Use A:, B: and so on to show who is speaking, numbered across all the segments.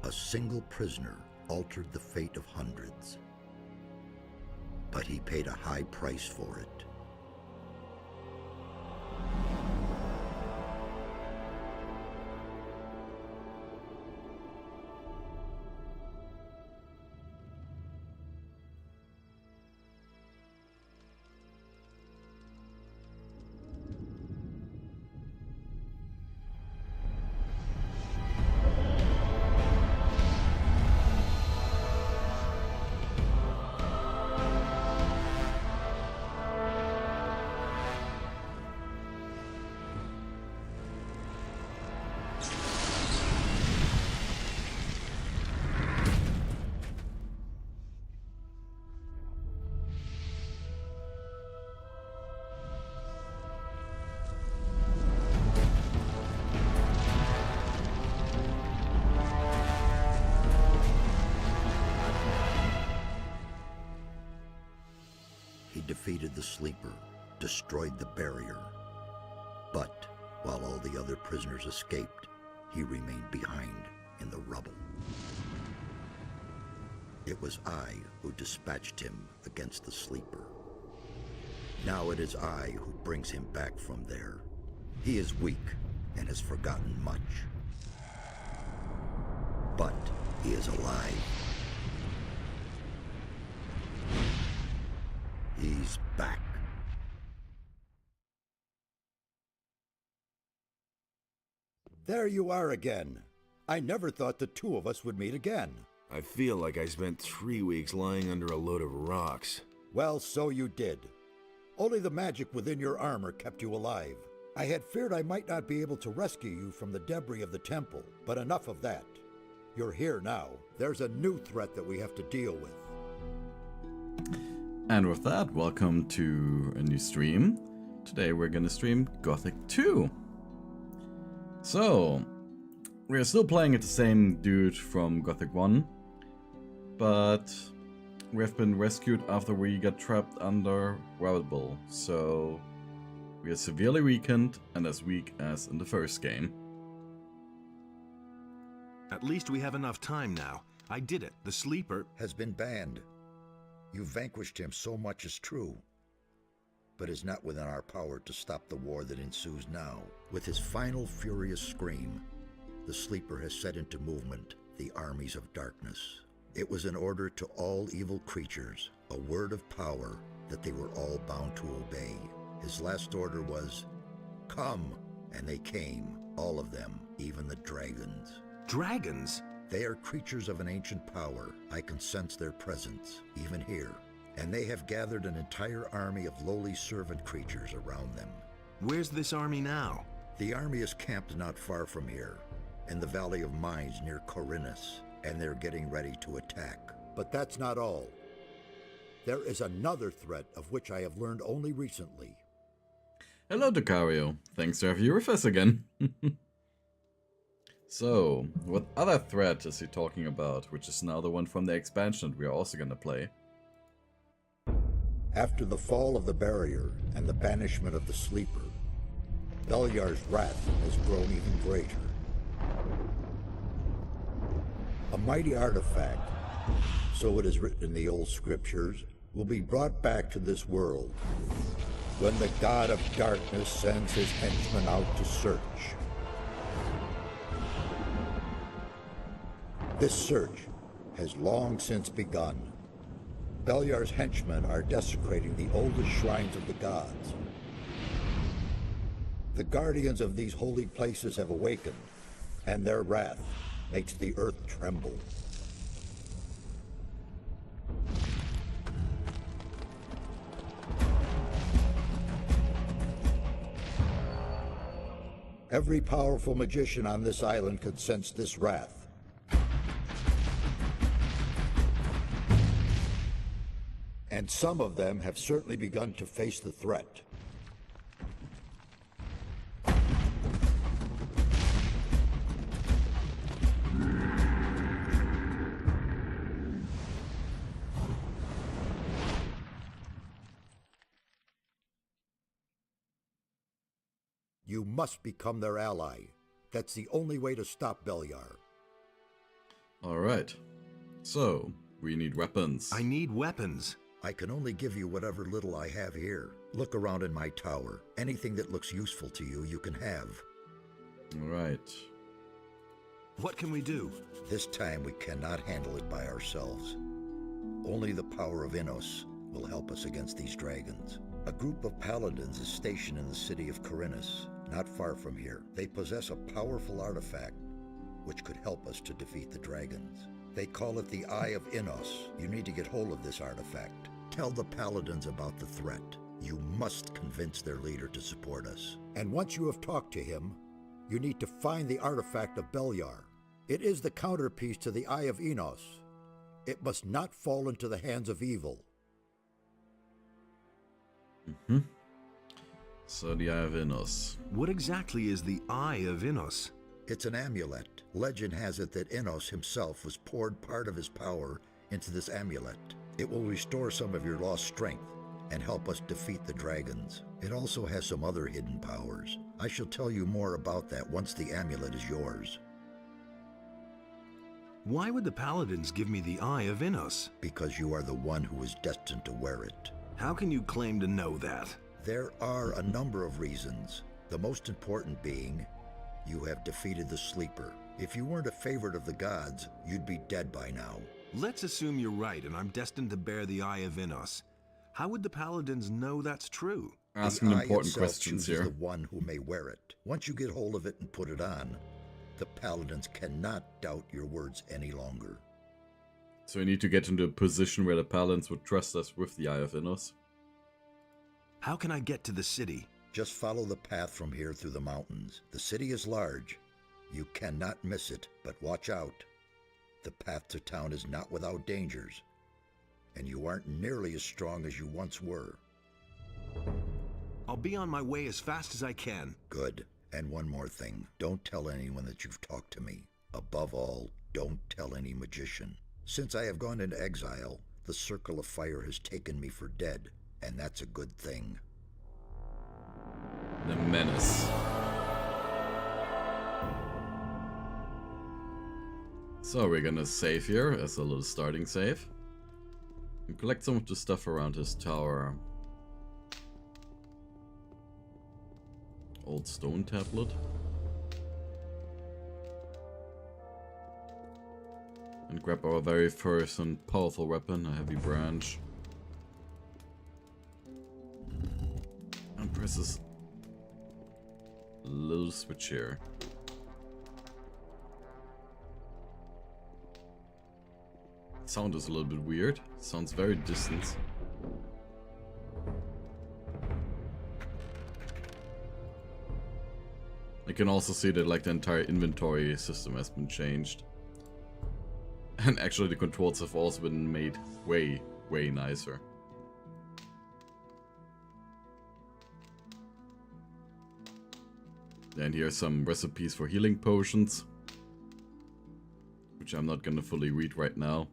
A: A single prisoner altered the fate of hundreds. But he paid a high price for it. He defeated the Sleeper, destroyed the barrier. But while all the other prisoners escaped, he remained behind in the rubble. It was I who dispatched him against the Sleeper. Now it is I who brings him back from there. He is weak and has forgotten much. But he is alive. He's back.
B: There you are again. I never thought the two of us would meet again.
C: I feel like I spent 3 weeks lying under a load of rocks.
B: Well, so you did. Only the magic within your armor kept you alive. I had feared I might not be able to rescue you from the debris of the temple, but enough of that. You're here now. There's a new threat that we have to deal with.
D: And with that, welcome to a new stream. Today we're gonna stream Gothic 2. So, we're still playing at the same dude from Gothic 1, but we have been rescued after we got trapped under rubble, so we are severely weakened and as weak as in the first game.
C: At least we have enough time now. I did it. The Sleeper
A: Has been banned. You vanquished him, so much is true. But it's not within our power to stop the war that ensues now. With his final furious scream, the Sleeper has set into movement the armies of darkness. It was an order to all evil creatures, a word of power that they were all bound to obey. His last order was, "Come," and they came, all of them, even the dragons.
C: Dragons?
A: They are creatures of an ancient power. I can sense their presence, even here. And they have gathered an entire army of lowly servant creatures around them.
C: Where's this army now?
A: The army is camped not far from here, in the Valley of Mines near Corinus, and they're getting ready to attack.
B: But that's not all. There is another threat of which I have learned only recently.
D: Hello, Decario. Thanks to have you with us again. So, what other threat is he talking about, which is now the one from the expansion that we are also gonna play?
B: After the fall of the barrier and the banishment of the Sleeper, Beliar's wrath has grown even greater. A mighty artifact, so it is written in the old scriptures, will be brought back to this world when the God of Darkness sends his henchmen out to search. This search has long since begun. Beliar's henchmen are desecrating the oldest shrines of the gods. The guardians of these holy places have awakened, and their wrath makes the earth tremble. Every powerful magician on this island could sense this wrath. And some of them have certainly begun to face the threat. You must become their ally. That's the only way to stop Beliar.
D: Alright. So, we need weapons.
C: I need weapons.
A: I can only give you whatever little I have here. Look around in my tower. Anything that looks useful to you, you can have.
D: Alright.
C: What can we do?
A: This time we cannot handle it by ourselves. Only the power of Innos will help us against these dragons. A group of paladins is stationed in the city of Corinus, not far from here. They possess a powerful artifact which could help us to defeat the dragons. They call it the Eye of Innos. You need to get hold of this artifact. Tell the paladins about the threat. You must convince their leader to support us.
B: And once you have talked to him, you need to find the artifact of Beliar. It is the counterpiece to the Eye of Innos. It must not fall into the hands of evil.
D: So the Eye of Innos.
C: What exactly is the Eye of Innos?
A: It's an amulet. Legend has it that Innos himself was poured part of his power into this amulet. It will restore some of your lost strength and help us defeat the dragons. It also has some other hidden powers. I shall tell you more about that once the amulet is yours.
C: Why would the paladins give me the Eye of Innos?
A: Because you are the one who is destined to wear it.
C: How can you claim to know that?
A: There are a number of reasons. The most important being, you have defeated the Sleeper. If you weren't a favorite of the gods, you'd be dead by now.
C: Let's assume you're right and I'm destined to bear the Eye of Innos. How would the paladins know that's true?
D: Asking
A: The eye
D: important
A: itself
D: questions
A: chooses
D: here.
A: the one who may wear it. Once you get hold of it and put it on, the paladins cannot doubt your words any longer.
D: So we need to get into a position where the paladins would trust us with the Eye of Innos.
C: How can I get to the city?
A: Just follow the path from here through the mountains. The city is large. You cannot miss it, but watch out. The path to town is not without dangers, and you aren't nearly as strong as you once were.
C: I'll be on my way as fast as I can.
A: Good. And one more thing. Don't tell anyone that you've talked to me. Above all, don't tell any magician. Since I have gone into exile, the Circle of Fire has taken me for dead, and that's a good thing.
D: The Menace. So we're gonna save here as a little starting save. And collect some of the stuff around his tower. Old stone tablet. And grab our very first and powerful weapon, a heavy branch. And press this little switch here. Sound is a little bit weird. Sounds very distant. I can also see that like the entire inventory system has been changed. And actually the controls have also been made way nicer. And here are some recipes for healing potions, which I'm not gonna fully read right now.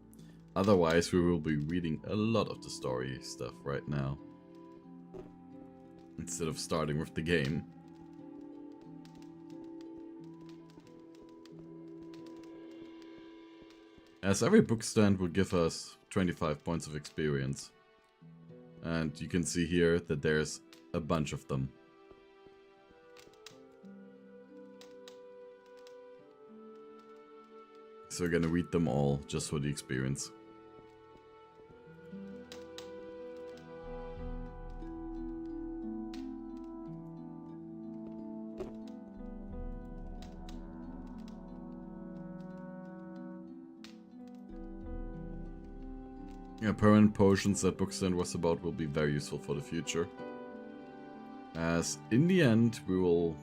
D: Otherwise we will be reading a lot of the story stuff right now, instead of starting with the game. As every book stand will give us 25 points of experience. And you can see here that there's a bunch of them. So we're gonna read them all just for the experience. Yeah, permanent potions that Bookstand was about will be very useful for the future. As in the end, we will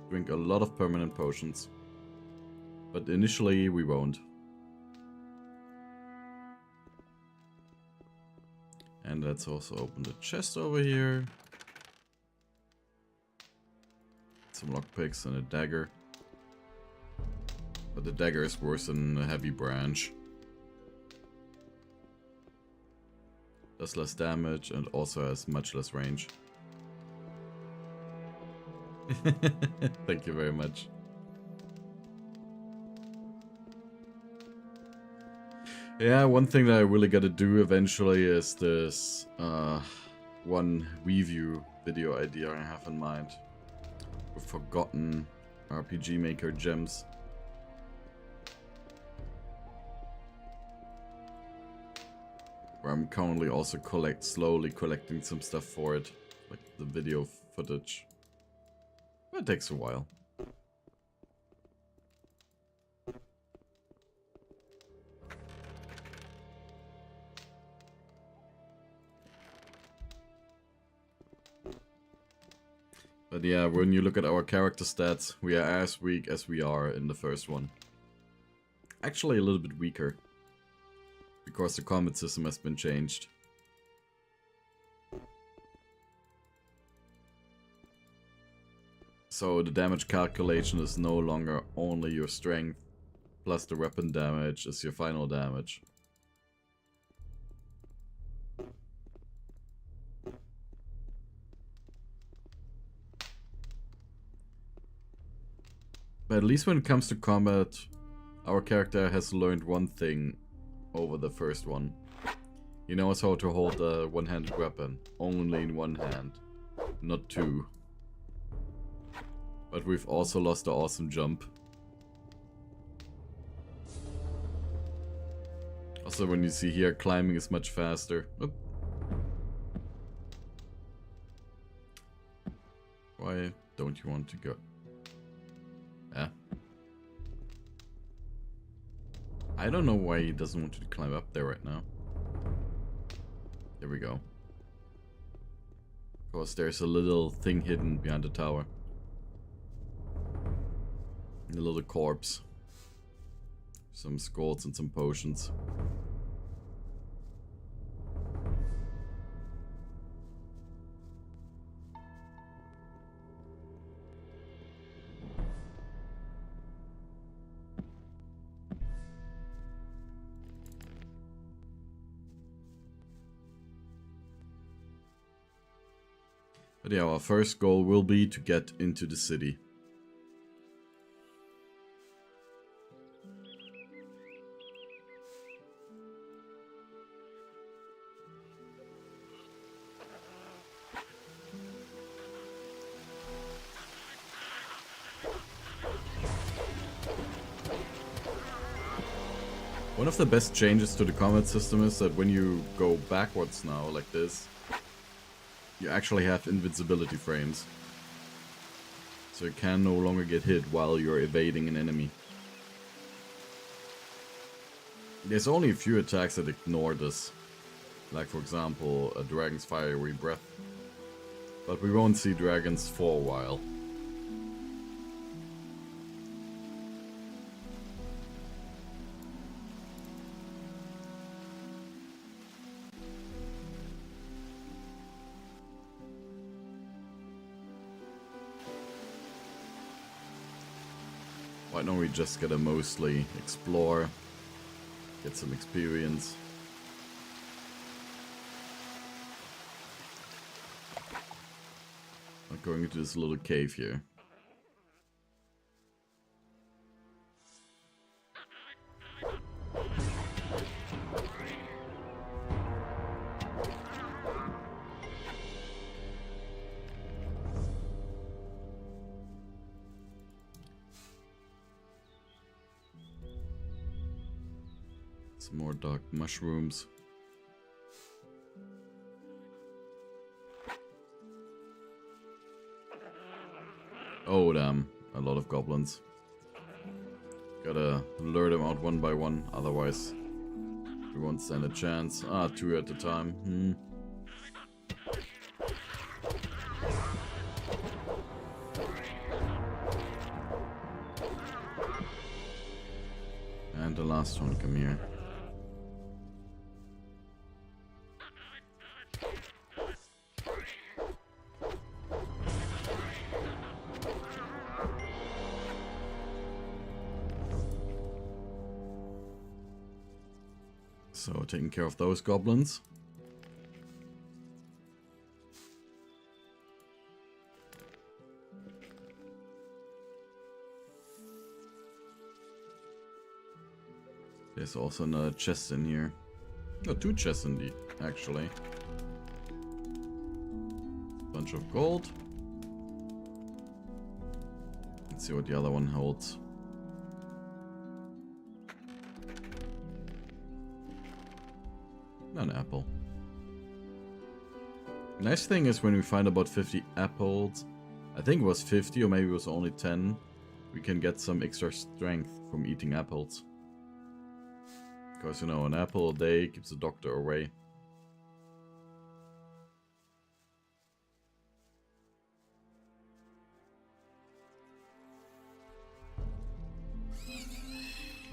D: drink a lot of permanent potions. But initially, we won't. And let's also open the chest over here. Some lockpicks and a dagger. But the dagger is worse than a heavy branch. Does less damage and also has much less range. Thank you very much. Yeah, one thing that I really gotta do eventually is this one review video idea I have in mind. With forgotten RPG Maker gems. Where I'm currently also slowly collecting some stuff for it. Like the video footage. It takes a while. But yeah, when you look at our character stats, we are as weak as we are in the first one. Actually a little bit weaker. Because the combat system has been changed. So the damage calculation is no longer only your strength, plus the weapon damage is your final damage. But at least when it comes to combat, our character has learned one thing over the first one. He knows how to hold a one-handed weapon, only in one hand, not two. But we've also lost the awesome jump. Also, when you see here, climbing is much faster. Oop. Why don't you want to go? Yeah. I don't know why he doesn't want to climb up there right now. There we go. Of course, there's a little thing hidden behind the tower. A little corpse. Some skulls and some potions. But yeah, our first goal will be to get into the city. One of the best changes to the combat system is that when you go backwards now, like this, you actually have invincibility frames. So you can no longer get hit while you're evading an enemy. There's only a few attacks that ignore this. Like for example, a dragon's fiery breath. But we won't see dragons for a while. Why don't we just gotta mostly explore, get some experience. I'm going into this little cave here. Some more dark mushrooms. Oh damn, a lot of goblins. Gotta lure them out one by one, otherwise we won't stand a chance. Ah, 2 at a time. And the last one, come here. So, taking care of those goblins. There's also another chest in here. No, 2 chests indeed, actually. Bunch of gold. Let's see what the other one holds. An apple. Nice thing is when we find about 50 apples, I think it was 50 or maybe it was only 10, we can get some extra strength from eating apples. Because, you know, an apple a day keeps the doctor away.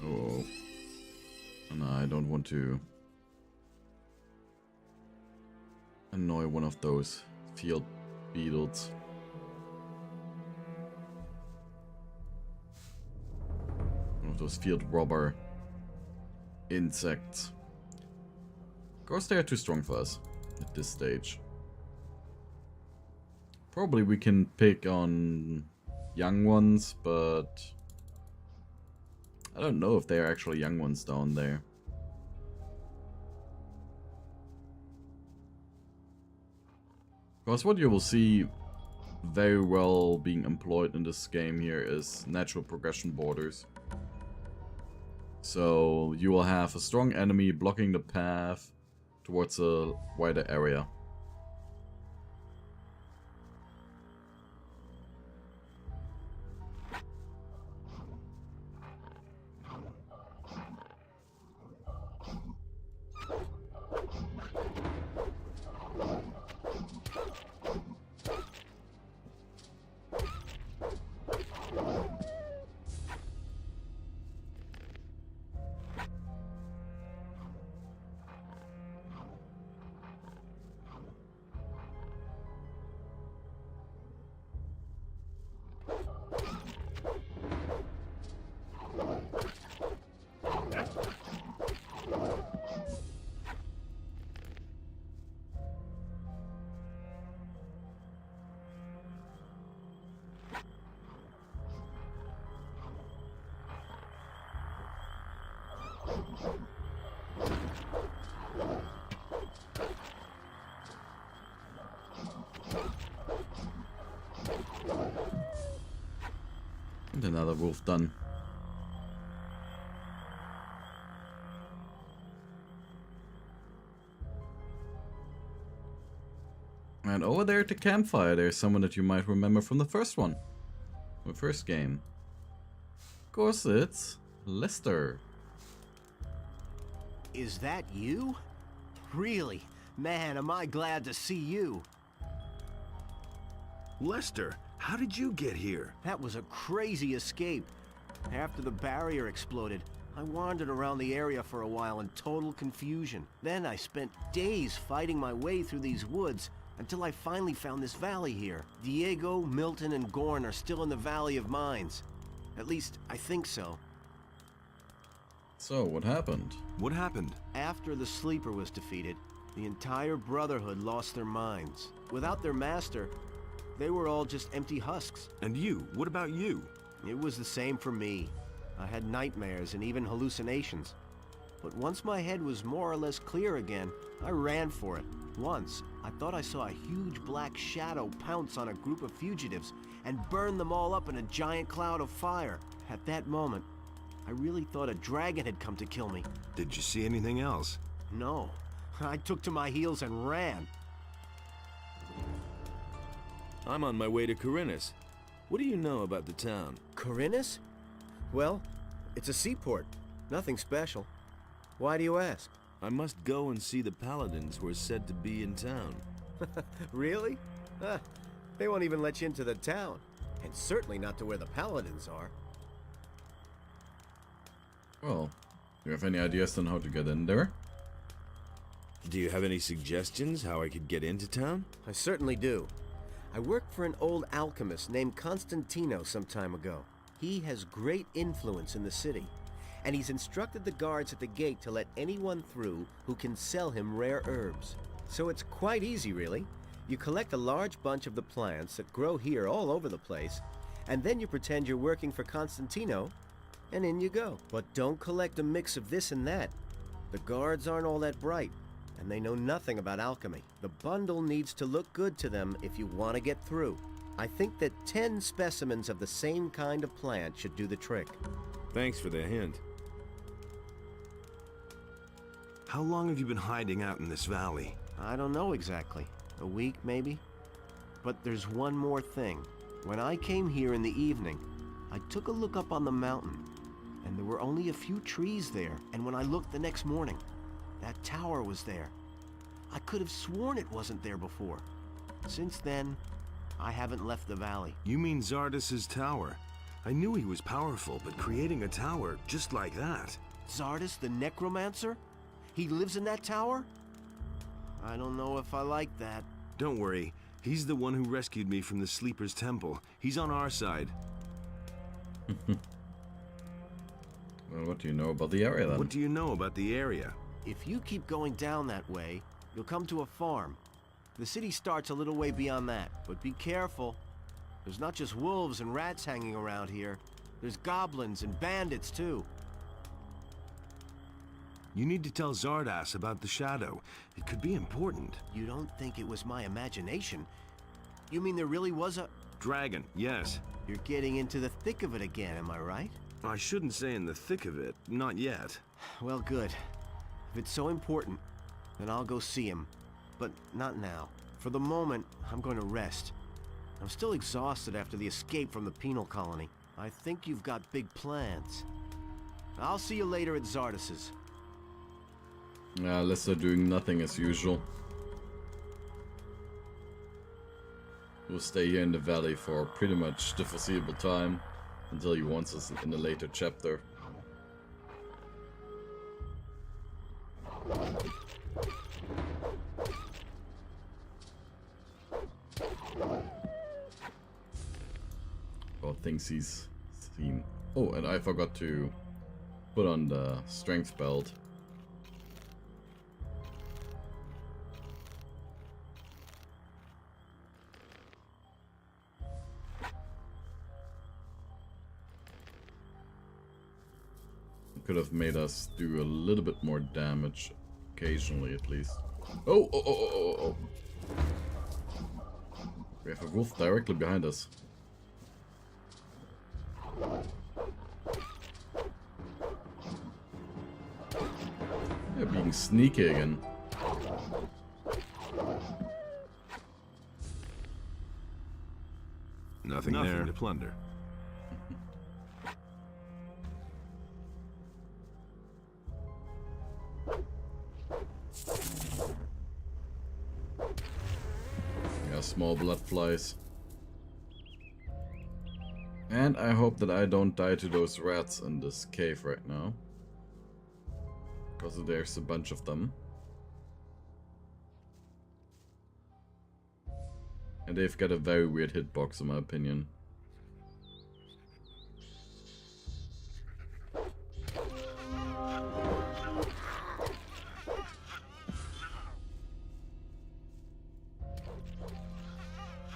D: Oh. No, I don't want to annoy one of those field beetles. One of those field robber insects. Of course, they are too strong for us at this stage. Probably we can pick on young ones, but I don't know if they are actually young ones down there. Because what you will see very well being employed in this game here is natural progression borders. So you will have a strong enemy blocking the path towards a wider area. And another wolf done. And over there at the campfire, there's someone that you might remember from the first one. The first game. Of course, it's Lester.
E: Is that you? Really? Man, am I glad to see you.
C: Lester, how did you get here?
E: That was a crazy escape. After the barrier exploded, I wandered around the area for a while in total confusion. Then I spent days fighting my way through these woods until I finally found this valley here. Diego, Milton, and Gorn are still in the Valley of Mines. At least, I think so.
D: So, what happened?
C: What happened?
E: After the Sleeper was defeated, the entire Brotherhood lost their minds. Without their master, they were all just empty husks.
C: And you? What about you?
E: It was the same for me. I had nightmares and even hallucinations. But once my head was more or less clear again, I ran for it. Once, I thought I saw a huge black shadow pounce on a group of fugitives and burn them all up in a giant cloud of fire. At that moment, I really thought a dragon had come to kill me.
C: Did you see anything else?
E: No. I took to my heels and ran.
F: I'm on my way to Corinus. What do you know about the town?
E: Corinus? Well, it's a seaport. Nothing special. Why do you ask?
F: I must go and see the paladins who are said to be in town.
E: Really? They won't even let you into the town. And certainly not to where the paladins are.
D: Well, do you have any ideas on how to get in there?
F: Do you have any suggestions how I could get into town?
E: I certainly do. I worked for an old alchemist named Constantino some time ago. He has great influence in the city, and he's instructed the guards at the gate to let anyone through who can sell him rare herbs. So it's quite easy, really. You collect a large bunch of the plants that grow here all over the place, and then you pretend you're working for Constantino, and in you go. But don't collect a mix of this and that. The guards aren't all that bright, and they know nothing about alchemy. The bundle needs to look good to them if you want to get through. I think that 10 specimens of the same kind of plant should do the trick.
F: Thanks for the hint.
C: How long have you been hiding out in this valley?
E: I don't know exactly. A week, maybe? But there's one more thing. When I came here in the evening, I took a look up on the mountain, and there were only a few trees there. And when I looked the next morning, that tower was there. I could have sworn it wasn't there before. Since then, I haven't left the valley.
C: You mean Zardas's tower? I knew he was powerful, but creating a tower just like that...
E: Zardas the Necromancer? He lives in that tower? I don't know if I like that.
C: Don't worry, he's the one who rescued me from the Sleeper's Temple. He's on our side.
D: Well, what do you know about the area then?
C: What do you know about the area?
E: If you keep going down that way, you'll come to a farm. The city starts a little way beyond that, but be careful. There's not just wolves and rats hanging around here. There's goblins and bandits too.
C: You need to tell Zardas about the shadow. It could be important.
E: You don't think it was my imagination? You mean there really was a...
C: Dragon, yes.
E: You're getting into the thick of it again, am I right?
C: I shouldn't say in the thick of it. Not yet.
E: Well, good. If it's so important, then I'll go see him. But not now. For the moment, I'm going to rest. I'm still exhausted after the escape from the penal colony. I think you've got big plans. I'll see you later at Zardas's.
D: Lester doing nothing as usual. We'll stay here in the valley for pretty much the foreseeable time until he wants us in a later chapter. Or things he's seen. Oh, and I forgot to put on the strength belt. Could have made us do a little bit more damage occasionally, at least. Oh, oh, oh, oh, oh, oh. We have a wolf directly behind us. They're being sneaky again.
C: Nothing there to plunder. Small blood flies. And I hope that I don't die to those rats in this cave right now, because there's a bunch of them. And they've got a very weird hitbox in my opinion.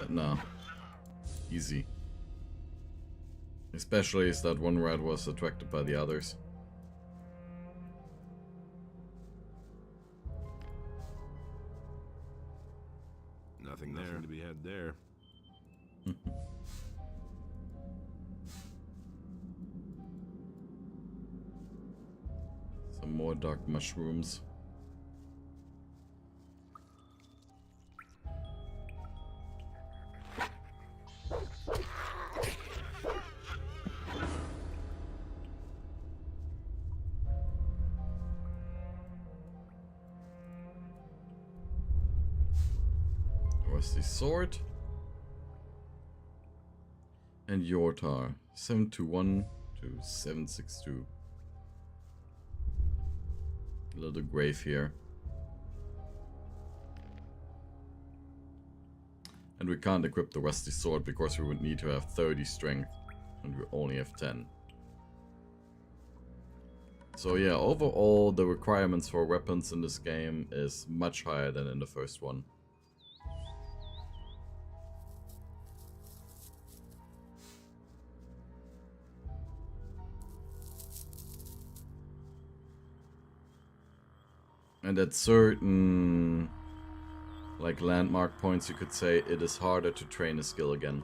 C: No. Easy. Especially as that one rat was attracted by the others. Nothing to be had there. Some more dark mushrooms. Rusty sword. And Yortar. 721 to 762. A little grave here. And we can't equip the rusty sword because we would need to have 30 strength. And we only have 10. So yeah, overall the requirements for weapons in this game is much higher than in the first one. And at certain like landmark points, you could say it is harder to train a skill again.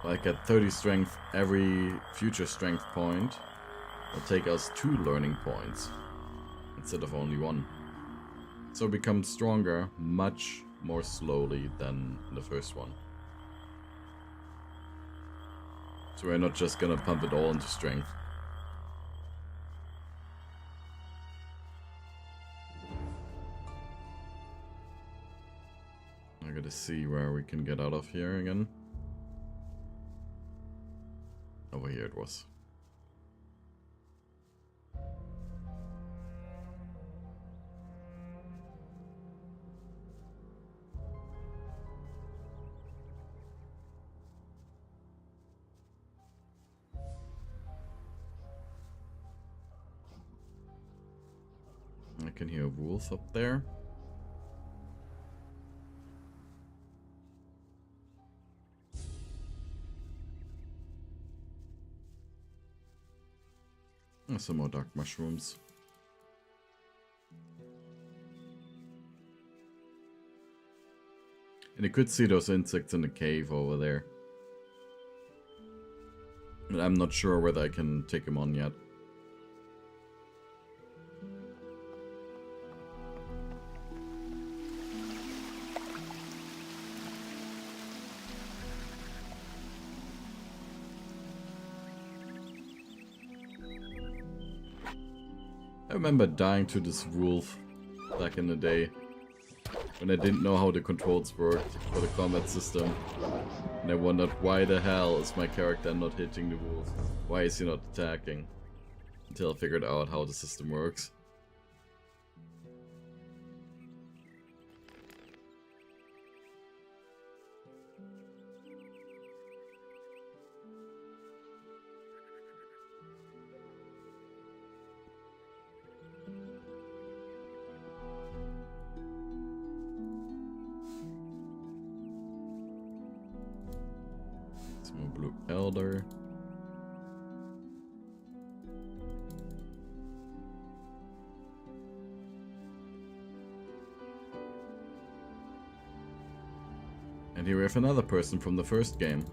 C: Like at 30 strength, every future strength point will take us 2 learning points instead of only 1. So it becomes stronger much more slowly than the first one. So we're not just gonna pump it all into strength. I gotta see where we can get out of here again. Over here it was. I can hear a wolf up there. And some more dark mushrooms. And you could see those insects in the cave over there. But I'm not sure whether I can take them on yet. I remember dying to this wolf back in the day when I didn't know how the controls worked for the combat system, and I wondered why the hell is my character not hitting the wolf? Why is he not attacking? Until I figured out how the system works. Blue elder. And here we have another person from the first game.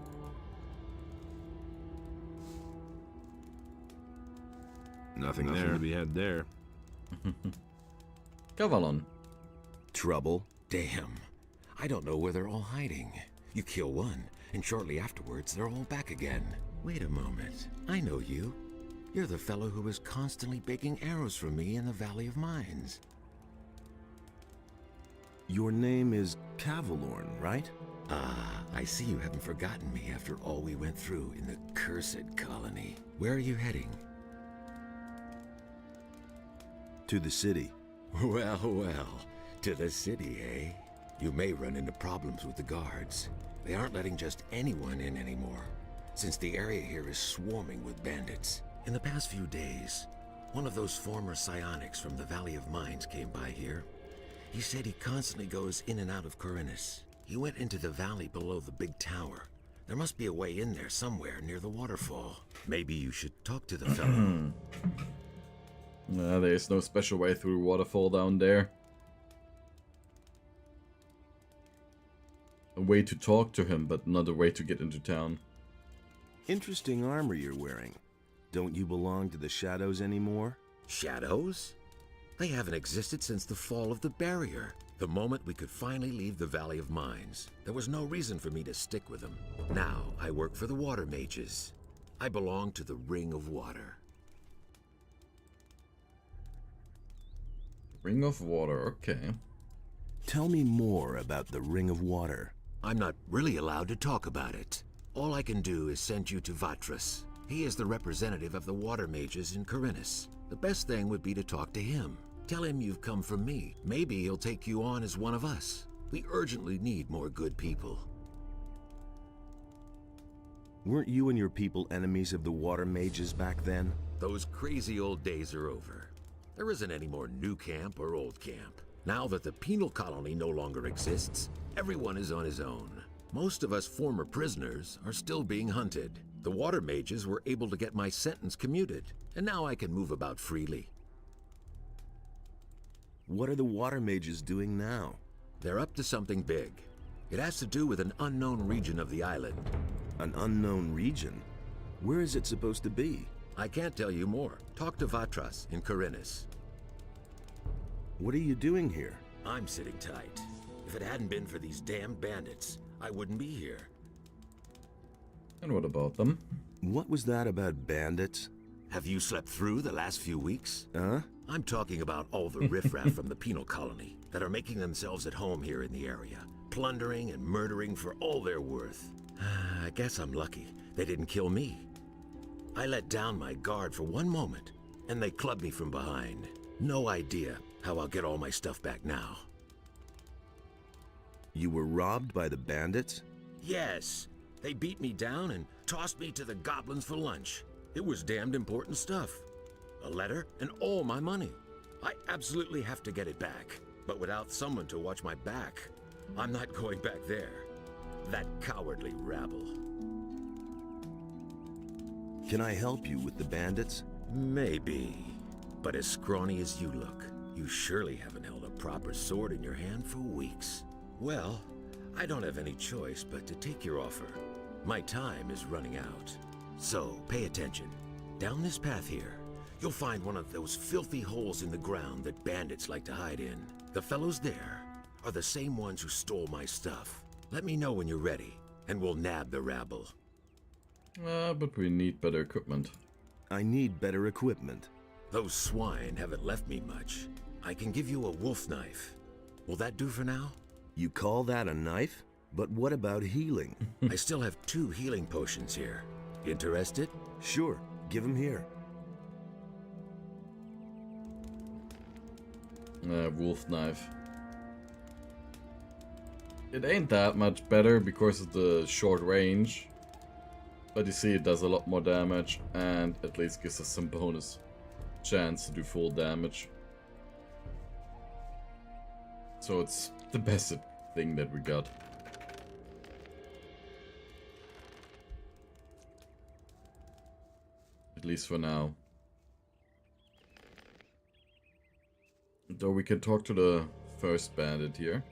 F: Nothing to be had there.
C: Cavalon.
G: Trouble? Damn. I don't know where they're all hiding. You kill one, and shortly afterwards they're all back again. Wait a moment. I know you. You're the fellow who was constantly baking arrows for me in the Valley of Mines.
F: Your name is Cavalorn, right?
G: Ah, I see you haven't forgotten me after all we went through in the cursed colony. Where are you heading?
F: To the city.
G: Well, well. To the city, eh? You may run into problems with the guards. They aren't letting just anyone in anymore, since the area here is swarming with bandits. In the past few days, one of those former psionics from the Valley of Mines came by here. He said he constantly goes in and out of Corinus. He went into the valley below the big tower. There must be a way in there somewhere near the waterfall. Maybe you should talk to the fellow.
C: There's no special way through the waterfall down there. A way to talk to him, but not a way to get into town.
F: Interesting armor you're wearing. Don't you belong to the Shadows anymore?
G: Shadows? They haven't existed since the fall of the barrier. The moment we could finally leave the Valley of Mines, there was no reason for me to stick with them. Now I work for the Water Mages. I belong to the Ring of Water.
C: Ring of Water, okay.
F: Tell me more about the Ring of Water.
G: I'm not really allowed to talk about it. All I can do is send you to Vatras. He is the representative of the Water Mages in Corinus. The best thing would be to talk to him. Tell him you've come from me. Maybe he'll take you on as one of us. We urgently need more good people.
F: Weren't you and your people enemies of the Water Mages back then?
G: Those crazy old days are over. There isn't any more new camp or old camp. Now that the penal colony no longer exists, everyone is on his own. Most of us former prisoners are still being hunted. The water mages were able to get my sentence commuted, and now I can move about freely.
F: What are the water mages doing now?
G: They're up to something big. It has to do with an unknown region of the island.
F: An unknown region? Where is it supposed to be?
G: I can't tell you more. Talk to Vatras in Korinis.
F: What are you doing here?
G: I'm sitting tight. If it hadn't been for these damn bandits, I wouldn't be here.
C: And what about them?
F: What was that about bandits?
G: Have you slept through the last few weeks?
F: Huh?
G: I'm talking about all the riffraff from the penal colony that are making themselves at home here in the area, plundering and murdering for all they're worth. I guess I'm lucky they didn't kill me. I let down my guard for one moment, and they clubbed me from behind. No idea how I'll get all my stuff back now.
F: You were robbed by the bandits?
G: Yes, they beat me down and tossed me to the goblins for lunch. It was damned important stuff. A letter and all my money. I absolutely have to get it back, but without someone to watch my back, I'm not going back there. That cowardly rabble.
F: Can I help you with the bandits?
G: Maybe. But as scrawny as you look, you surely haven't held a proper sword in your hand for weeks. Well, I don't have any choice but to take your offer. My time is running out. So, pay attention. Down this path here, you'll find one of those filthy holes in the ground that bandits like to hide in. The fellows there are the same ones who stole my stuff. Let me know when you're ready, and we'll nab the rabble.
C: But we need better equipment.
F: I need better equipment.
G: Those swine haven't left me much. I can give you a wolf knife. Will that do for now?
F: You call that a knife? But what about healing?
G: I still have 2 healing potions here. Interested?
F: Sure, give them here.
C: Wolf knife. It ain't that much better because of the short range. But you see, it does a lot more damage and at least gives us some bonus chance to do full damage. So it's the best thing that we got. At least for now. Though we can talk to the first bandit here.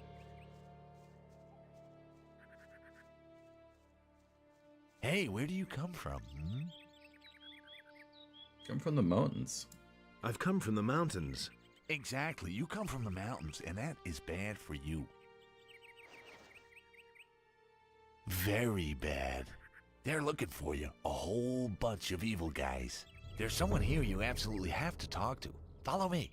H: Hey, where do you come from?
C: Come from the mountains.
F: I've come from the mountains.
H: Exactly, you come from the mountains, and that is bad for you. Very bad. They're looking for you, a whole bunch of evil guys. There's someone here you absolutely have to talk to. Follow me.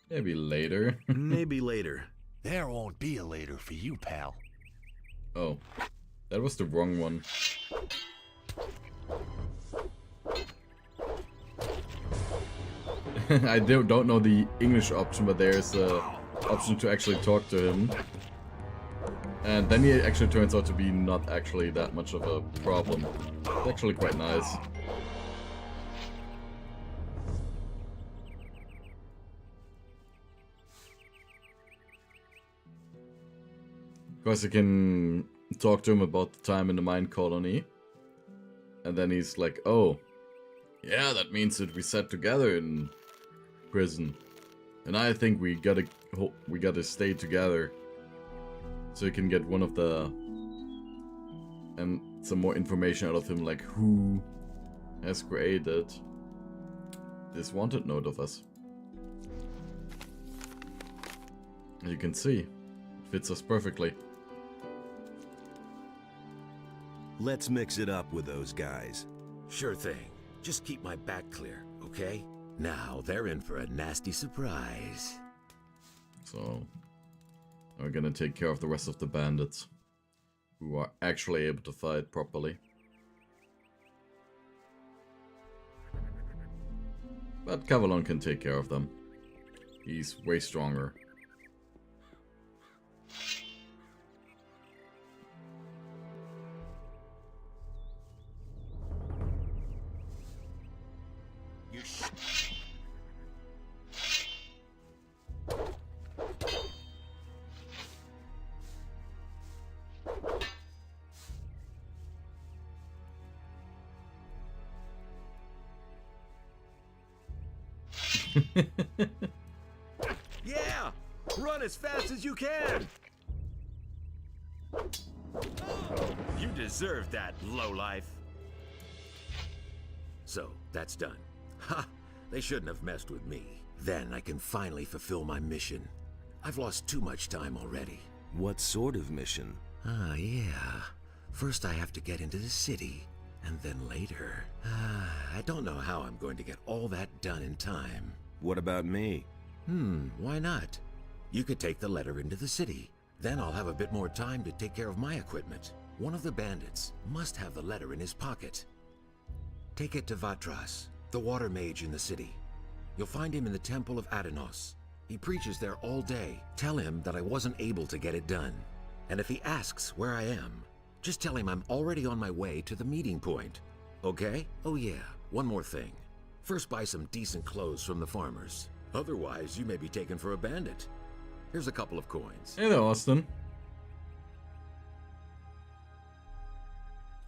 C: Maybe later.
F: Maybe later.
H: There won't be a later for you, pal.
C: Oh, that was the wrong one. I don't know the English option, but there's a option to actually talk to him. And then he actually turns out to be not actually that much of a problem. It's actually quite nice. Of course, you can talk to him about the time in the mine colony. And then he's like, oh, yeah, that means that we sat together in prison. And I think we gotta stay together. So you can get one of the... and some more information out of him, like who has created this wanted note of us. As you can see, it fits us perfectly.
F: Let's mix it up with those guys.
G: Sure thing. Just keep my back clear, okay? Now they're in for a nasty surprise.
C: So, we're gonna take care of the rest of the bandits who are actually able to fight properly. But Cavalon can take care of them. He's way stronger.
G: Yeah! Run as fast as you can! You deserve that, lowlife. So, that's done. Ha! They shouldn't have messed with me. Then I can finally fulfill my mission. I've lost too much time already.
F: What sort of mission?
G: Ah, yeah. First I have to get into the city, and then later... I don't know how I'm going to get all that done in time.
F: What about me?
G: Why not? You could take the letter into the city. Then I'll have a bit more time to take care of my equipment. One of the bandits must have the letter in his pocket. Take it to Vatras, the water mage in the city. You'll find him in the Temple of Adanos. He preaches there all day. Tell him that I wasn't able to get it done. And if he asks where I am, just tell him I'm already on my way to the meeting point. Okay? Oh yeah, one more thing. First buy some decent clothes from the farmers. Otherwise, you may be taken for a bandit. Here's a couple of coins.
C: Hey there, Austin.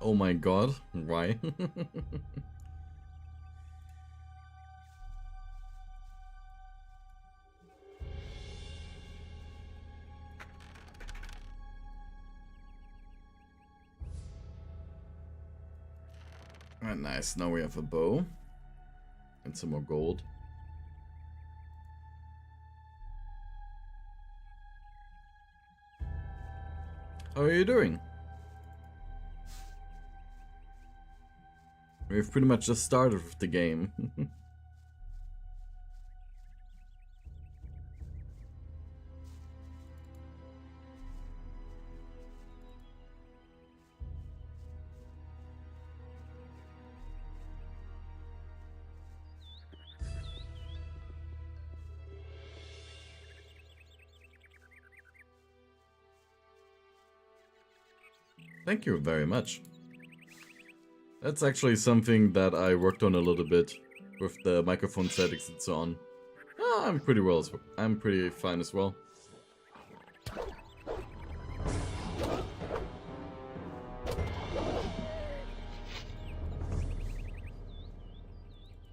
C: Oh my god, why? Alright, nice. Now we have a bow. And some more gold. How are you doing? We've pretty much just started with the game. Thank you very much. That's actually something that I worked on a little bit with the microphone settings and so on. I'm pretty well as well. I'm pretty fine as well.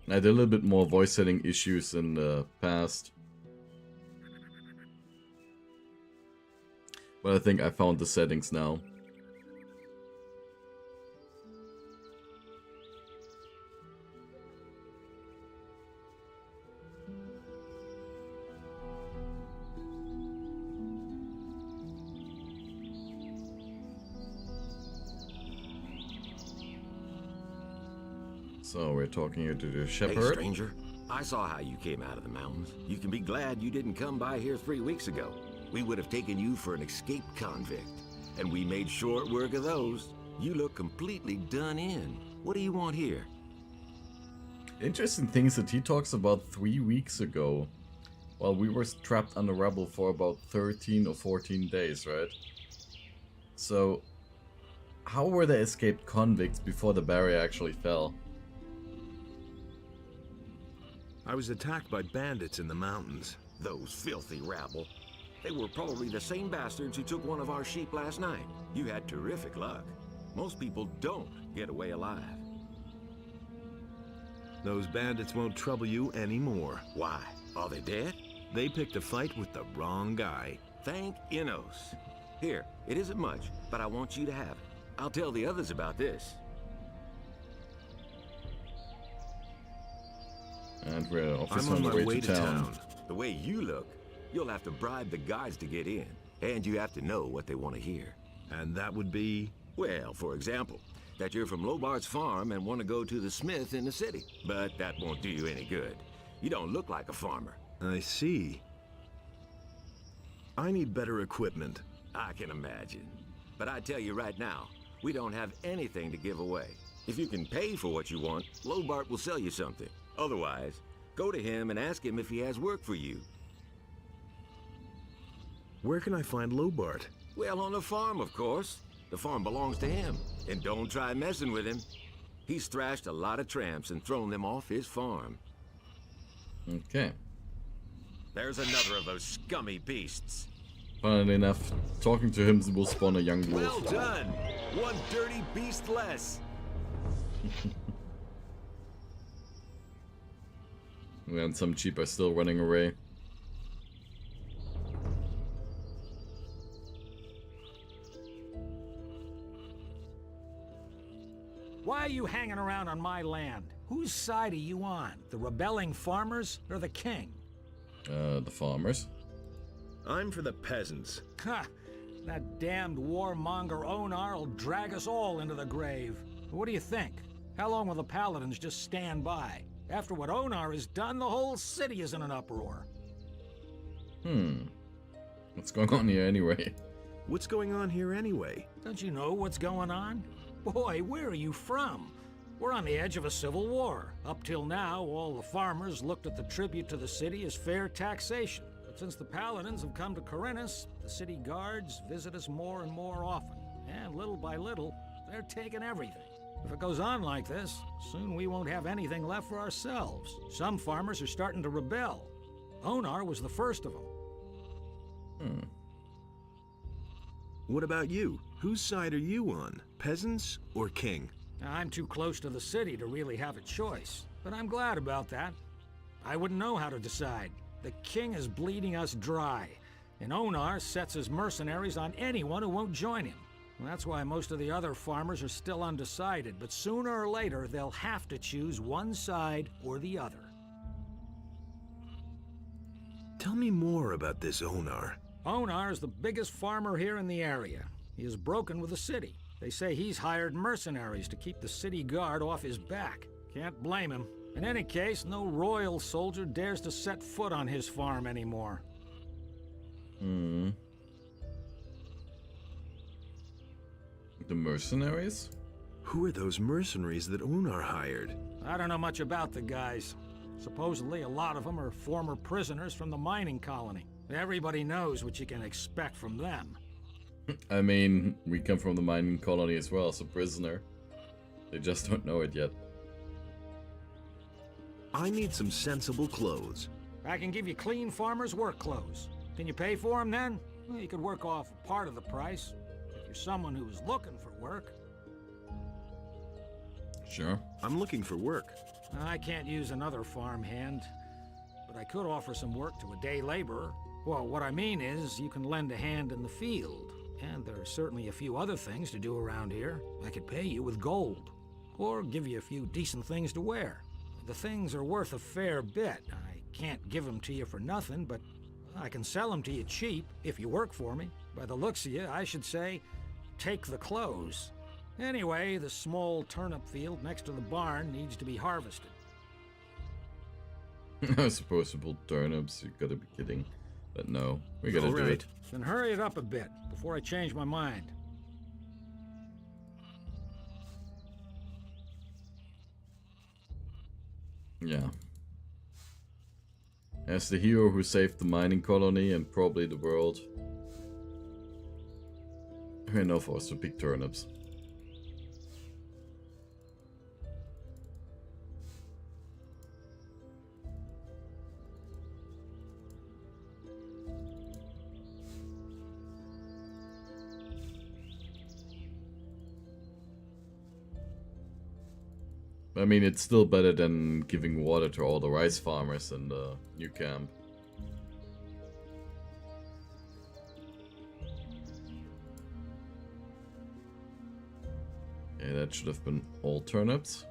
C: I did a little bit more voice setting issues in the past. But I think I found the settings now. So we're talking here to the shepherd.
G: Hey, stranger. I saw how you came out of the mountains. You can be glad you didn't come by here 3 weeks ago. We would have taken you for an escaped convict. And we made short work of those. You look completely done in. What do you want here?
C: Interesting thing is that he talks about 3 weeks ago. While we were trapped under rubble for about 13 or 14 days, right? So, how were they escaped convicts before the barrier actually fell?
F: I was attacked by bandits in the mountains.
G: Those filthy rabble. They were probably the same bastards who took one of our sheep last night. You had terrific luck. Most people don't get away alive.
F: Those bandits won't trouble you anymore.
G: Why? Are they dead?
F: They picked a fight with the wrong guy.
G: Thank Innos. Here, it isn't much, but I want you to have it. I'll tell the others about this.
C: And we're
F: I'm
C: obviously
F: on
C: on
F: my
C: the
F: way
C: to
F: to
C: town.
F: town.
G: The way you look, you'll have to bribe the guards to get in. And you have to know what they want to hear.
F: And that would be...
G: Well, for example, that you're from Lobart's farm and want to go to the smith in the city. But that won't do you any good. You don't look like a farmer.
F: I see. I need better equipment.
G: I can imagine. But I tell you right now, we don't have anything to give away. If you can pay for what you want, Lobart will sell you something. Otherwise, go to him and ask him if he has work for you.
F: Where can I find Lobart?
G: Well, on the farm, of course. The farm belongs to him. And don't try messing with him. He's thrashed a lot of tramps and thrown them off his farm.
C: Okay.
G: There's another of those scummy beasts.
C: Funnily enough, talking to him will spawn a young wolf.
G: Well done! One dirty beast less.
C: And some sheep are still running away.
I: Why are you hanging around on my land? Whose side are you on? The rebelling farmers or the king?
C: The farmers.
F: I'm for the peasants.
I: Ha! That damned warmonger Onar will drag us all into the grave. What do you think? How long will the paladins just stand by? After what Onar has done, the whole city is in an uproar.
C: What's going on here anyway?
F: What's going on here anyway?
I: Don't you know what's going on? Boy, where are you from? We're on the edge of a civil war. Up till now, all the farmers looked at the tribute to the city as fair taxation. But since the paladins have come to Corinthus, the city guards visit us more and more often. And little by little, they're taking everything. If it goes on like this, soon we won't have anything left for ourselves. Some farmers are starting to rebel. Onar was the first of them.
F: What about you? Whose side are you on? Peasants or king?
I: I'm too close to the city to really have a choice, but I'm glad about that. I wouldn't know how to decide. The king is bleeding us dry, and Onar sets his mercenaries on anyone who won't join him. That's why most of the other farmers are still undecided, but sooner or later they'll have to choose one side or the other.
F: Tell me more about this Onar.
I: Onar is the biggest farmer here in the area. He is broken with the city. They say he's hired mercenaries to keep the city guard off his back. Can't blame him. In any case, no royal soldier dares to set foot on his farm anymore.
C: The mercenaries?
F: Who are those mercenaries that Onar hired?
I: I don't know much about the guys. Supposedly, a lot of them are former prisoners from the mining colony. Everybody knows what you can expect from them.
C: I mean, we come from the mining colony as well, so prisoner. They just don't know it yet.
F: I need some sensible clothes.
I: I can give you clean farmer's work clothes. Can you pay for them then? Well, you could work off part of the price. If you're someone who is looking for work.
C: Sure.
F: I'm looking for work.
I: I can't use another farm hand, but I could offer some work to a day laborer. Well, what I mean is, you can lend a hand in the field, and there are certainly a few other things to do around here. I could pay you with gold, or give you a few decent things to wear. The things are worth a fair bit. I can't give them to you for nothing, but I can sell them to you cheap if you work for me. By the looks of you, I should say, take the clothes. Anyway, the small turnip field next to the barn needs to be harvested.
C: I was supposed to pull turnips, you gotta be kidding. But no, we gotta
F: All
C: do
F: right.
C: it.
I: Then hurry it up a bit before I change my mind.
C: Yeah. As the hero who saved the mining colony and probably the world, we're no forced to pick turnips. I mean, it's still better than giving water to all the rice farmers in the new camp. Okay, that should have been all turnips.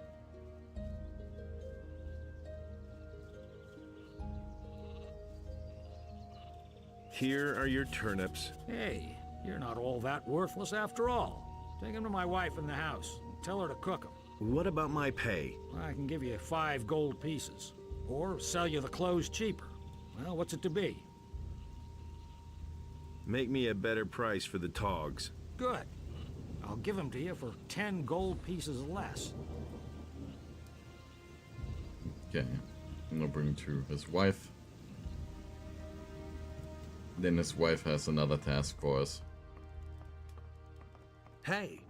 F: Here are your turnips.
I: Hey, you're not all that worthless after all. Take them to my wife in the house and tell her to cook them.
F: What about my pay?
I: I can give you 5 gold pieces, or sell you the clothes cheaper. Well, what's it to be?
F: Make me a better price for the togs.
I: Good. I'll give them to you for 10 gold pieces less.
C: Okay, I'm gonna bring to his wife. Then his wife has another task for us.
F: Hey!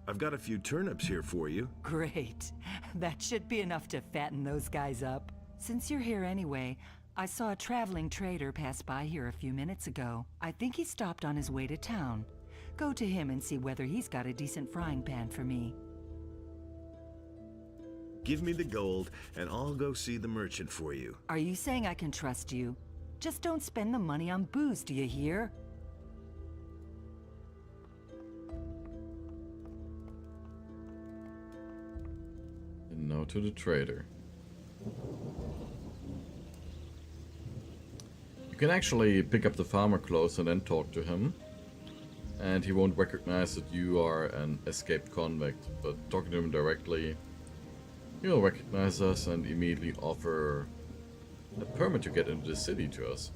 F: I've got a few turnips here for you.
J: Great. That should be enough to fatten those guys up. Since you're here anyway, I saw a traveling trader pass by here a few minutes ago. I think he stopped on his way to town. Go to him and see whether he's got a decent frying pan for me.
F: Give me the gold, and I'll go see the merchant for you.
J: Are you saying I can trust you? Just don't spend the money on booze, do you hear?
C: And now to the trader. You can actually pick up the farmer clothes and then talk to him. And he won't recognize that you are an escaped convict. But talking to him directly, he'll recognize us and immediately offer a permit to get into the city to us.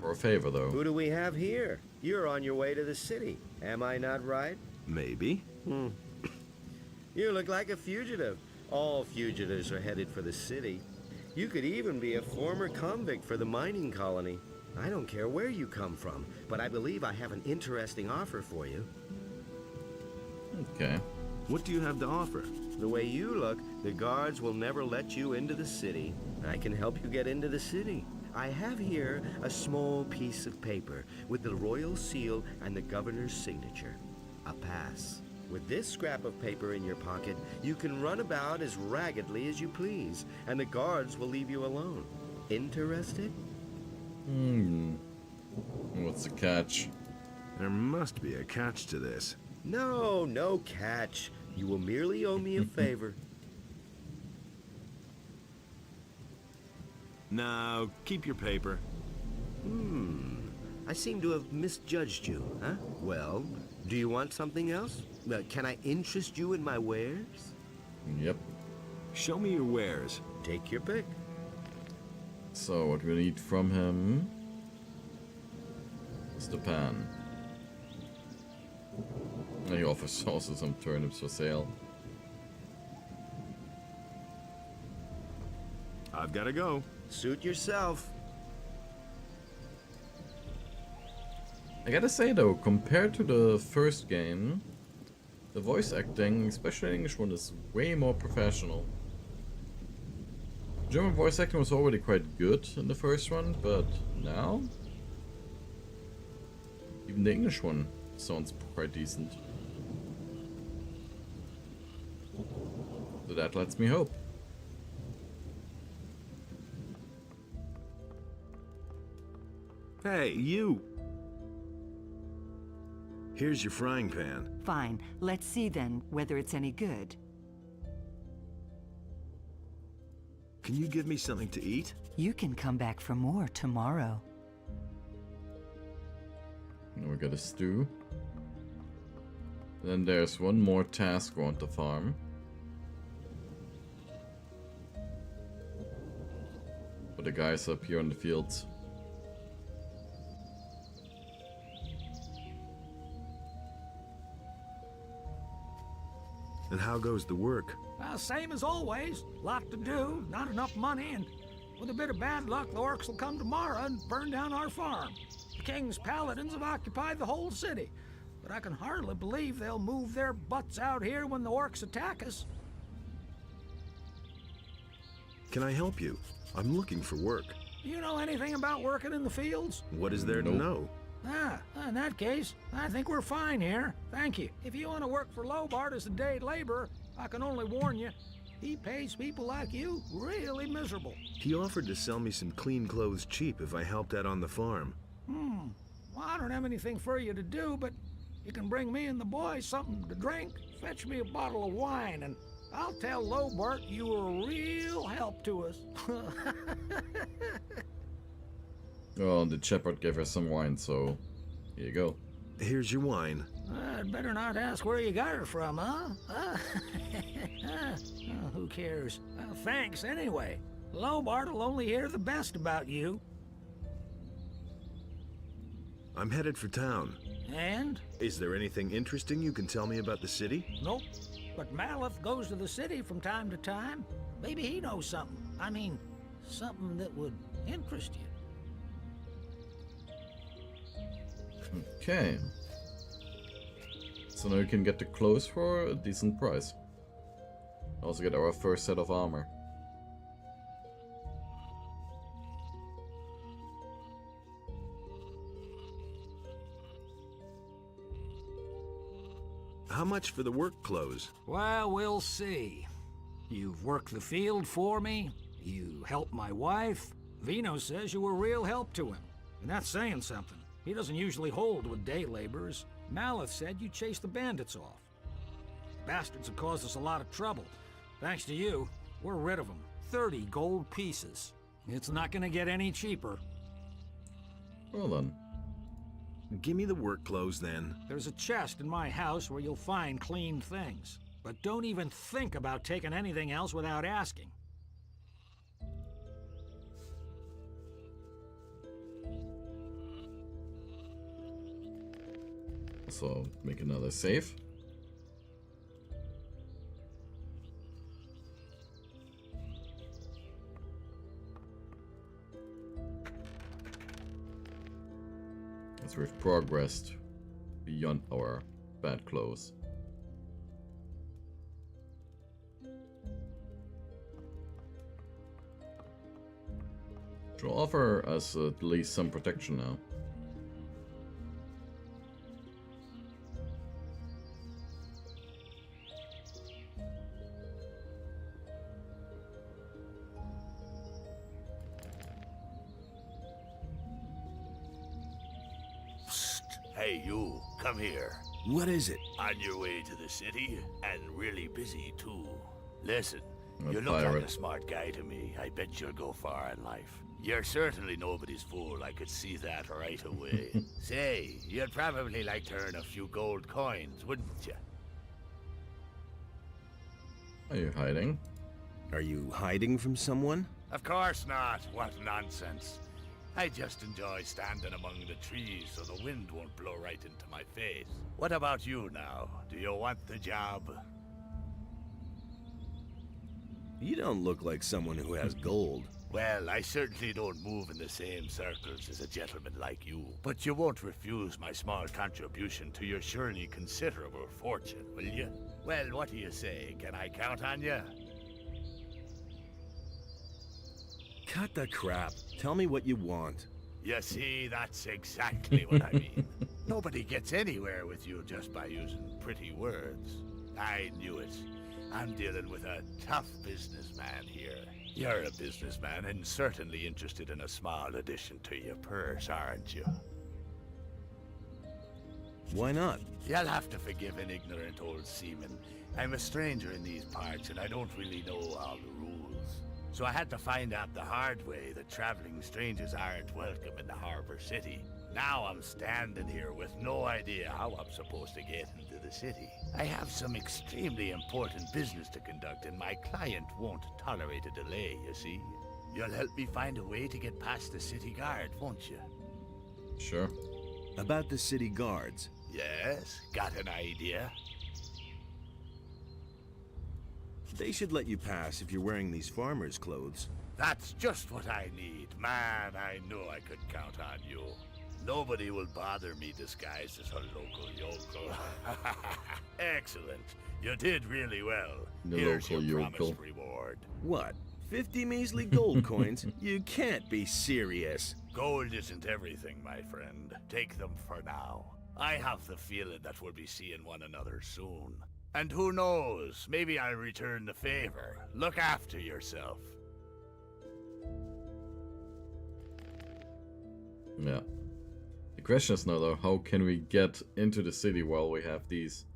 C: For a favor, though.
E: Who do we have here? You're on your way to the city. Am I not right?
F: Maybe.
E: You look like a fugitive. All fugitives are headed for the city. You could even be a former convict for the mining colony. I don't care where you come from, but I believe I have an interesting offer for you.
C: Okay.
F: What do you have to offer?
E: The way you look, the guards will never let you into the city. I can help you get into the city. I have here a small piece of paper with the royal seal and the governor's signature. A pass. With this scrap of paper in your pocket, you can run about as raggedly as you please, and the guards will leave you alone. Interested?
C: What's the catch?
F: There must be a catch to this.
E: No, no catch. You will merely owe me a favor.
F: Now, keep your paper.
E: I seem to have misjudged you, huh? Well, do you want something else? Can I interest you in my wares?
C: Yep.
F: Show me your wares.
E: Take your pick.
C: So what we need from him is the pan. And he offers also some turnips for sale.
F: I've got to go.
E: Suit yourself.
C: I gotta say though, compared to the first game, the voice acting, especially the English one, is way more professional. German voice acting was already quite good in the first one, but now even the English one sounds quite decent. So that lets me hope.
F: Hey, you! Here's your frying pan.
J: Fine. Let's see then whether it's any good.
F: Can you give me something to eat?
J: You can come back for more tomorrow.
C: Now we got a stew. Then there's one more task around the farm. For the guys up here in the fields.
F: And how goes the work?
I: Same as always. Lot to do, not enough money, and with a bit of bad luck, the orcs will come tomorrow and burn down our farm. The king's paladins have occupied the whole city, but I can hardly believe they'll move their butts out here when the orcs attack us.
F: Can I help you? I'm looking for work.
I: Do you know anything about working in the fields?
F: What is there to
C: Nope.
F: know?
I: In that case, I think we're fine here. Thank you. If you want to work for Lobart as a day laborer, I can only warn you, he pays people like you really miserable.
F: He offered to sell me some clean clothes cheap if I helped out on the farm.
I: Well, I don't have anything for you to do, but you can bring me and the boys something to drink. Fetch me a bottle of wine, and I'll tell Lobart you were a real help to us.
C: Oh, the shepherd gave her some wine, so here you go.
F: Here's your wine.
I: I'd better not ask where you got her from, huh? Who cares? Thanks anyway. Lobart will only hear the best about you.
F: I'm headed for town.
I: And?
F: Is there anything interesting you can tell me about the city?
I: Nope. But Maleth goes to the city from time to time. Maybe he knows something. I mean, something that would interest you.
C: Okay. So now we can get the clothes for a decent price. Also get our first set of armor.
F: How much for the work clothes?
I: Well, we'll see. You've worked the field for me. You helped my wife. Vino says you were real help to him. And that's saying something. He doesn't usually hold with day laborers. Maleth said you chased the bandits off. Bastards have caused us a lot of trouble. Thanks to you, we're rid of them. 30 gold pieces. It's not gonna get any cheaper.
C: Well then.
F: Give me the work clothes then.
I: There's a chest in my house where you'll find clean things. But don't even think about taking anything else without asking.
C: So, make another save. As we've progressed beyond our bad clothes. Which will offer us at least some protection now.
H: Hey, you, come here.
F: What is it?
H: On your way to the city, and really busy, too. Listen,
C: A
H: you look like
C: pirate.
H: a smart guy to me. I bet you'll go far in life. You're certainly nobody's fool, I could see that right away. Say, you'd probably like to earn a few gold coins, wouldn't you?
C: Are you hiding?
F: Are you hiding from someone?
H: Of course not. What nonsense. I just enjoy standing among the trees so the wind won't blow right into my face. What about you now? Do you want the job?
F: You don't look like someone who has gold.
H: Well, I certainly don't move in the same circles as a gentleman like you. But you won't refuse my small contribution to your surely considerable fortune, will you? Well, what do you say? Can I count on you?
F: Cut the crap. Tell me what you want.
H: You see, that's exactly what I mean. Nobody gets anywhere with you just by using pretty words. I knew it. I'm dealing with a tough businessman here. You're a businessman and certainly interested in a small addition to your purse, aren't you?
F: Why not?
H: You'll have to forgive an ignorant old seaman. I'm a stranger in these parts and I don't really know all the rules. So I had to find out the hard way that traveling strangers aren't welcome in the harbor city. Now I'm standing here with no idea how I'm supposed to get into the city. I have some extremely important business to conduct and my client won't tolerate a delay, you see. You'll help me find a way to get past the city guard, won't you?
C: Sure.
F: About the city guards.
H: Yes, got an idea?
F: They should let you pass if you're wearing these farmer's clothes.
H: That's just what I need. Man, I knew I could count on you. Nobody will bother me disguised as a local yokel. Excellent. You did really well.
C: The
H: Here's
C: local
H: your
C: yokel.
H: promised reward.
F: What? 50 measly gold coins? You can't be serious.
H: Gold isn't everything, my friend. Take them for now. I have the feeling that we'll be seeing one another soon. And who knows, maybe I'll return the favor. Look after yourself.
C: Yeah. The question is now though, how can we get into the city while we have these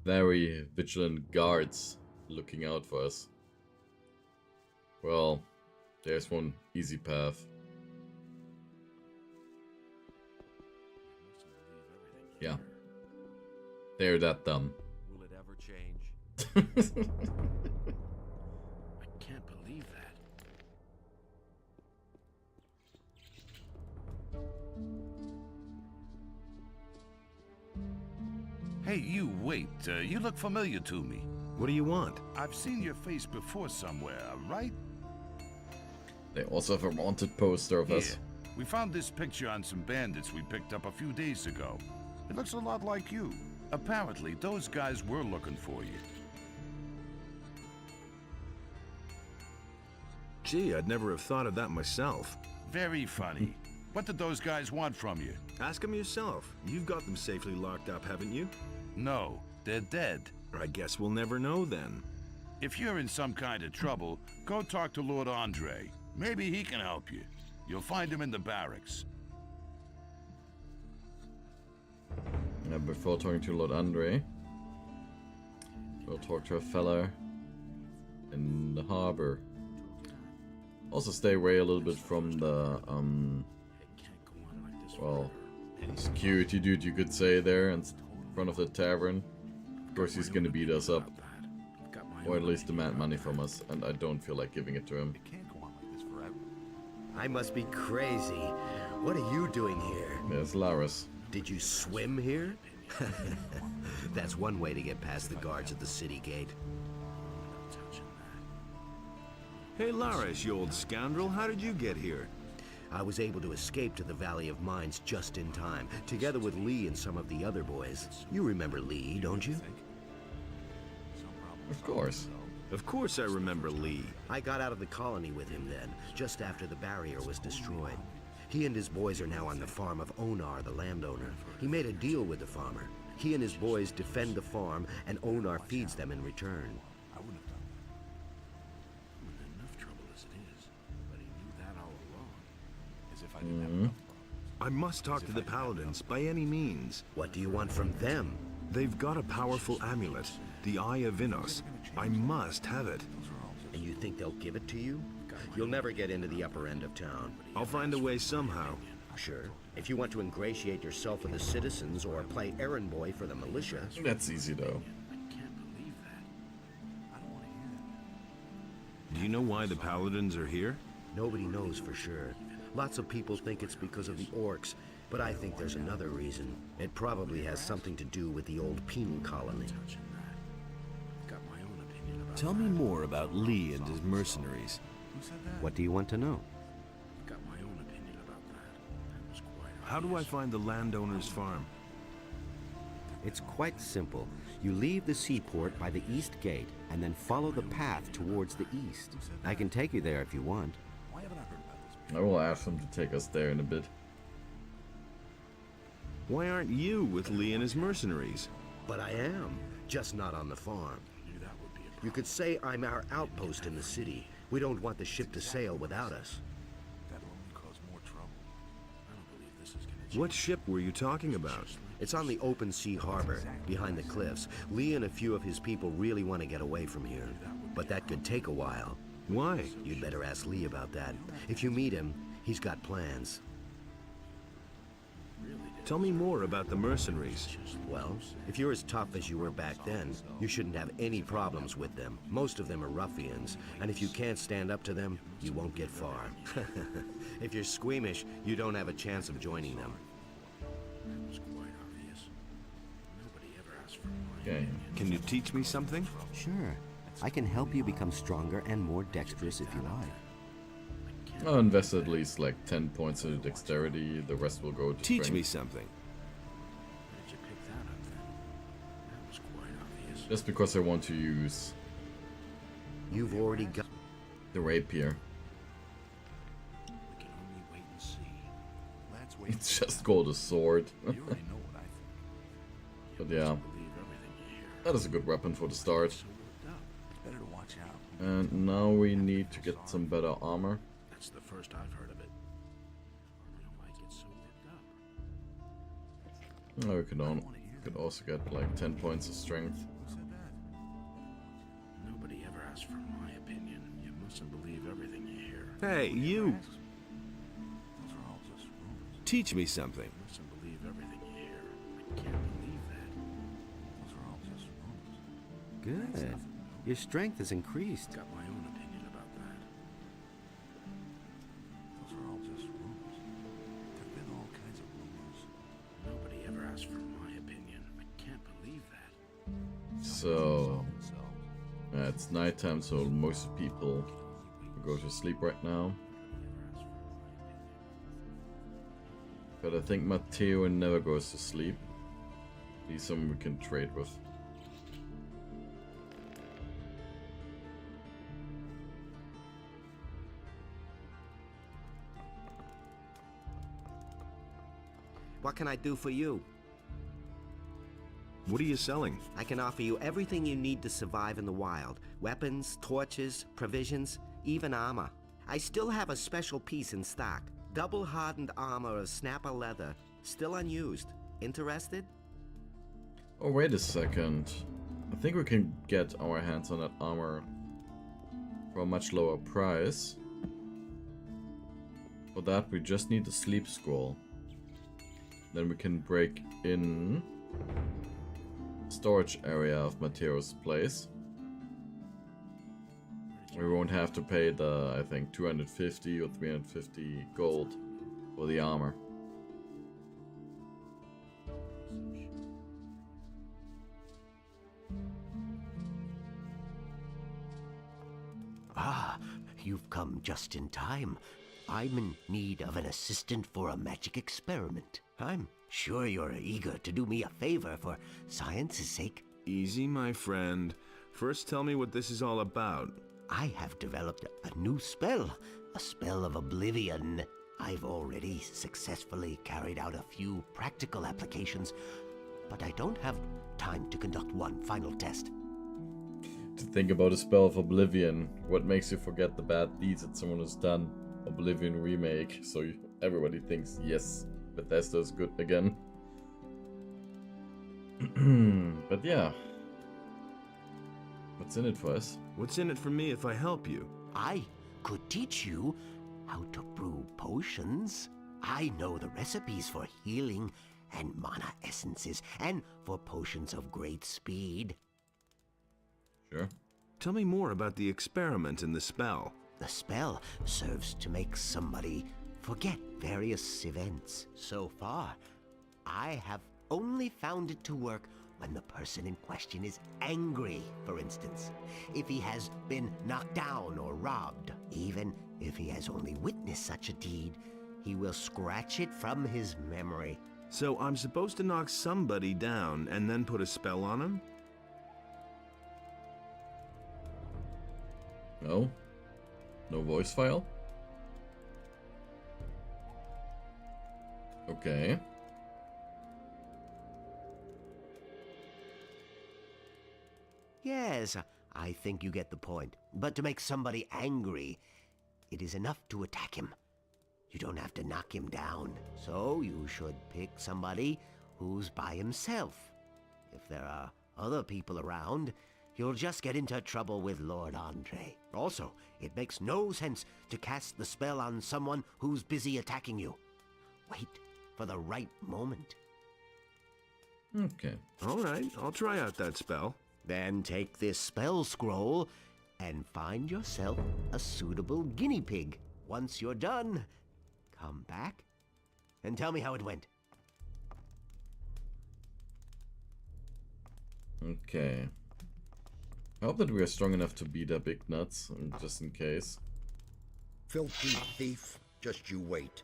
C: very vigilant guards looking out for us? Well, there's one easy path. Yeah. They're that dumb.
G: Will it ever change?
I: I can't believe that.
K: Hey, you, wait. You look familiar to me.
F: What do you want?
K: I've seen your face before somewhere, right?
C: They also have a wanted poster of us.
K: Here. We found this picture on some bandits we picked up a few days ago. It looks a lot like you. Apparently, those guys were looking for you.
F: Gee, I'd never have thought of that myself.
K: Very funny. What did those guys want from you?
F: Ask them yourself. You've got them safely locked up, haven't you?
K: No, they're dead.
F: I guess we'll never know then.
K: If you're in some kind of trouble, go talk to Lord Andre. Maybe he can help you. You'll find him in the barracks.
C: Yeah, before talking to Lord Andre, we'll talk to a fella in the harbor. Also stay away a little bit from the, well, security dude, you could say, there in front of the tavern. Of course he's gonna beat us up. Or at least demand money from us, and I don't feel like giving it to him.
E: I must be crazy. What are you doing here?
C: There's Laris.
E: Did you swim here? That's one way to get past the guards at the city gate.
F: Hey, Laris, you old scoundrel, how did you get here?
E: I was able to escape to the Valley of Mines just in time, together with Lee and some of the other boys. You remember Lee, don't you?
C: Of course.
F: Of course I remember Lee.
E: I got out of the colony with him then, just after the barrier was destroyed. He and his boys are now on the farm of Onar, the landowner. He made a deal with the farmer. He and his boys defend the farm, and Onar feeds them in return.
H: I wouldn't have done that. I'm in enough trouble as it is, but he knew that all along. As if I didn't have enough problems.
F: I must talk to the Paladins, by any means.
E: What do you want from them?
F: They've got a powerful amulet, the Eye of Innos. I must have it.
E: And you think they'll give it to you? You'll never get into the upper end of town.
F: I'll find a way somehow.
E: Sure. If you want to ingratiate yourself with the citizens or play errand boy for the militia.
C: That's easy though.
H: I can't believe that. I don't want to hear that.
F: Do you know why the Paladins are here?
E: Nobody knows for sure. Lots of people think it's because of the orcs, but I think there's another reason. It probably has something to do with the old penal colony.
H: Got my own opinion about
F: Tell me more about Lee and his mercenaries.
H: Who said that?
E: What do you want to know?
H: Got my own opinion about that. That was quite
F: How do I find the landowner's farm?
E: It's quite simple. You leave the seaport by the east gate and then follow the path towards the east. I can take you there if you want.
H: Why haven't I heard about this?
C: I will ask him to take us there in a bit.
F: Why aren't you with Lee and his mercenaries?
E: But I am, just not on the farm.
H: Knew that would be a problem.
E: You could say I'm our outpost in the city. We don't want the ship to sail without us.
H: That'll only cause more trouble. I don't believe this is gonna change.
F: What ship were you talking about?
E: It's on the open sea harbor, behind the cliffs. Lee and a few of his people really want to get away from here. But that could take a while.
F: Why?
E: You'd better ask Lee about that. If you meet him, he's got plans.
F: Tell me more about the mercenaries.
E: Well, if you're as tough as you were back then, you shouldn't have any problems with them. Most of them are ruffians, and if you can't stand up to them, you won't get far. If you're squeamish, you don't have a chance of joining them.
H: That was quite obvious. Nobody ever asked for my
C: Okay.
F: Can you teach me something?
E: Sure. I can help you become stronger and more dexterous if you like.
C: I'll invest at least like 10 points into dexterity, the rest will go to
F: Teach
C: strength.
F: me something.
H: Where did you pick that up then? That was quite obvious.
C: Just because I want to use
E: You've already got...
C: the rapier.
H: We can only wait and see. Let's wait.
C: It's just called a sword.
H: You already know what I think.
C: But yeah,
H: Believe everything you hear.
C: that is a good weapon for the start.
H: So worked up. It's better to watch out.
C: And now we need to get some better armor.
H: That's the first I've heard of it. I don't like it so worked up.
C: Now we could also get like 10 points of strength.
H: Who said that? Nobody ever asked for my opinion. You mustn't believe everything you hear.
F: Hey, you!
H: Those are all just rumors.
F: Teach me something.
H: You mustn't believe everything you hear. I can't believe that. Those are all just rumors.
E: Good. Your strength has increased.
H: Got my own opinion about that. Those are all just rumors. There've been all kinds of rumors. Nobody ever asked for my opinion. I can't believe that.
C: So, it's nighttime, so most people go to sleep right now. But I think Matteo never goes to sleep. He's someone we can trade with.
E: What can I do for you?
F: What are you selling?
L: I can offer you everything you need to survive in the wild. Weapons, torches, provisions, even armor. I still have a special piece in stock. Double hardened armor of snapper leather. Still unused. Interested?
C: Oh, wait a second. I think we can get our hands on that armor for a much lower price. For that, we just need the sleep scroll. Then we can break in storage area of Mateo's place. We won't have to pay the, I think, 250 or 350 gold for the armor.
E: Ah, you've come just in time. I'm in need of an assistant for a magic experiment. I'm sure you're eager to do me a favor for science's sake.
F: Easy, my friend. First tell me what this is all about.
E: I have developed a new spell, a spell of oblivion. I've already successfully carried out a few practical applications, but I don't have time to conduct one final test.
C: To think about a spell of oblivion, what makes you forget the bad deeds that someone has done? Oblivion remake, so everybody thinks, yes, Bethesda's good again. But yeah. What's in it for us?
F: What's in it for me if I help you?
E: I could teach you how to brew potions. I know the recipes for healing and mana essences, and for potions of great speed.
C: Sure.
F: Tell me more about the experiment and the spell.
E: The spell serves to make somebody forget various events. So far, I have only found it to work when the person in question is angry, for instance. If he has been knocked down or robbed, even if he has only witnessed such a deed, he will scratch it from his memory.
F: So I'm supposed to knock somebody down and then put a spell on him?
C: No? No voice file? Okay.
E: Yes, I think you get the point. But to make somebody angry, it is enough to attack him. You don't have to knock him down. So you should pick somebody who's by himself. If there are other people around, you'll just get into trouble with Lord Andre. Also, it makes no sense to cast the spell on someone who's busy attacking you. Wait for the right moment.
C: Okay.
F: All right, I'll try out that spell.
E: Then take this spell scroll and find yourself a suitable guinea pig. Once you're done, come back and tell me how it went.
C: Okay. I hope that we are strong enough to beat up big nuts, just in case.
A: Filthy thief, just you wait.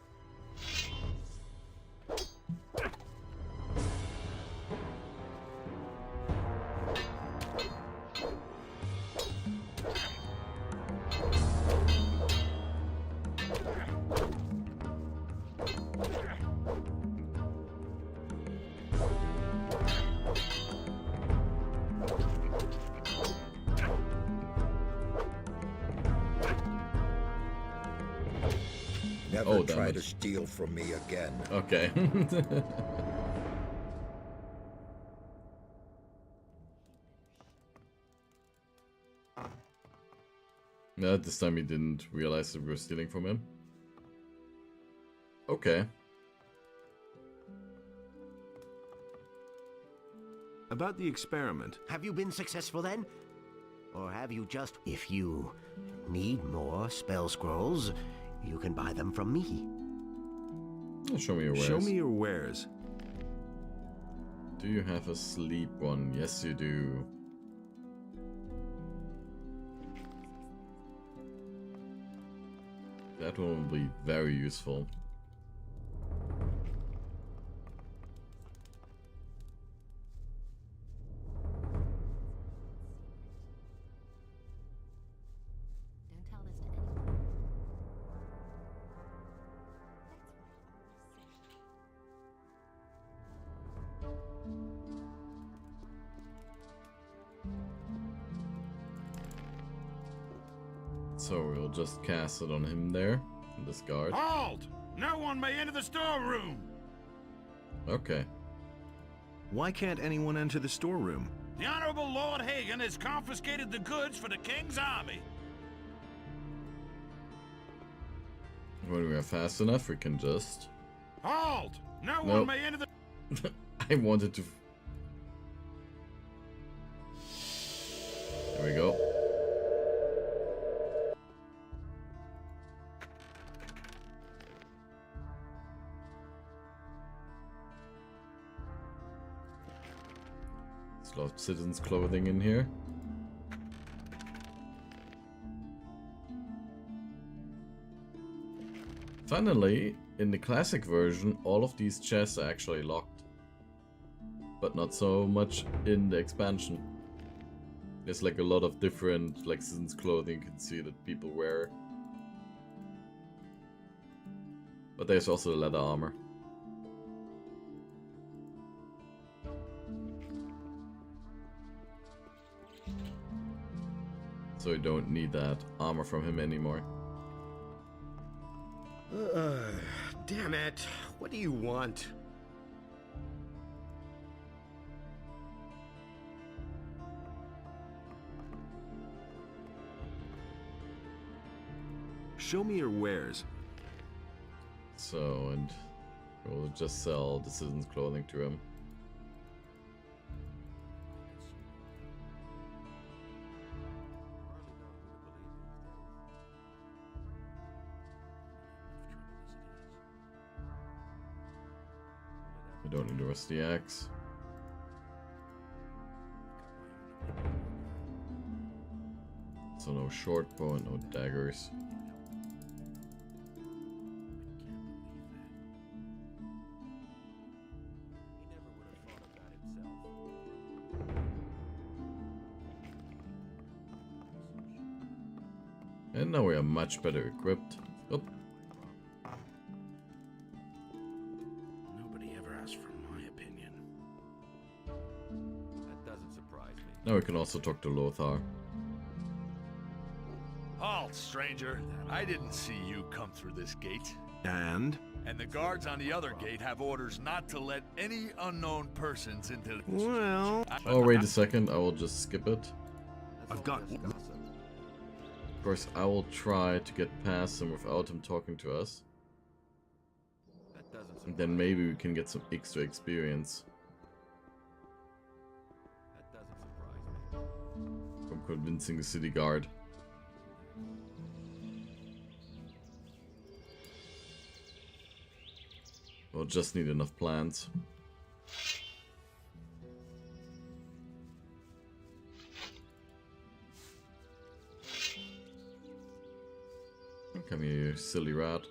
A: Never try to steal from me again.
C: Okay. No, this time he didn't realize that we were stealing from him. Okay.
F: About the experiment.
E: Have you been successful then? Or have you just... If you need more spell scrolls, you can buy them from me.
C: Show me your wares.
F: Show me your wares.
C: Do you have a sleep one? Yes, you do. That one will be very useful. So we'll just cast it on him there, in this guard.
K: Halt! No one may enter the storeroom!
C: Okay.
F: Why can't anyone enter the storeroom?
K: The Honorable Lord Hagen has confiscated the goods for the King's army.
C: When we are fast enough, we can just...
K: Halt! No
C: Nope.
K: one may enter the...
C: I wanted to... There we go. There's a lot of citizens' clothing in here. Finally, in the classic version, all of these chests are actually locked. But not so much in the expansion. There's like a lot of different like citizens' clothing you can see that people wear. But there's also leather armor. So you don't need that armor from him anymore.
L: Damn it. What do you want?
F: Show me your wares.
C: So, and we'll just sell the citizens' clothing to him. We don't need the rusty axe. So no short bow and no daggers. And now we are much better equipped. Oh.
K: Nobody ever asked for my opinion.
G: That doesn't surprise me.
C: Now we can also talk to Lothar.
M: Halt, stranger. I didn't see you come through this gate.
F: And?
M: And the guards on the other gate have orders not to let any unknown persons into the...
F: Well...
C: Oh, wait a second. I will just skip it.
F: I've got...
C: Of course, I will try to get past him without him talking to us. And then maybe we can get some extra experience. From convincing the city guard. We'll just need enough plants. Come here, you silly rat.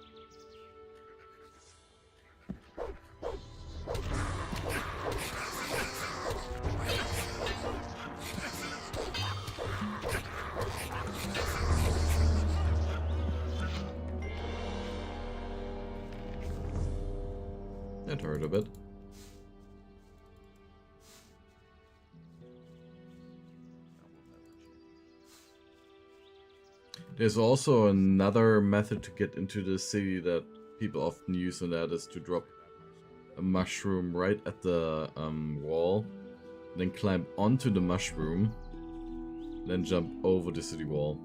C: That hurt a bit. There's also another method to get into the city that people often use, and that is to drop a mushroom right at the wall, then climb onto the mushroom, then jump over the city wall.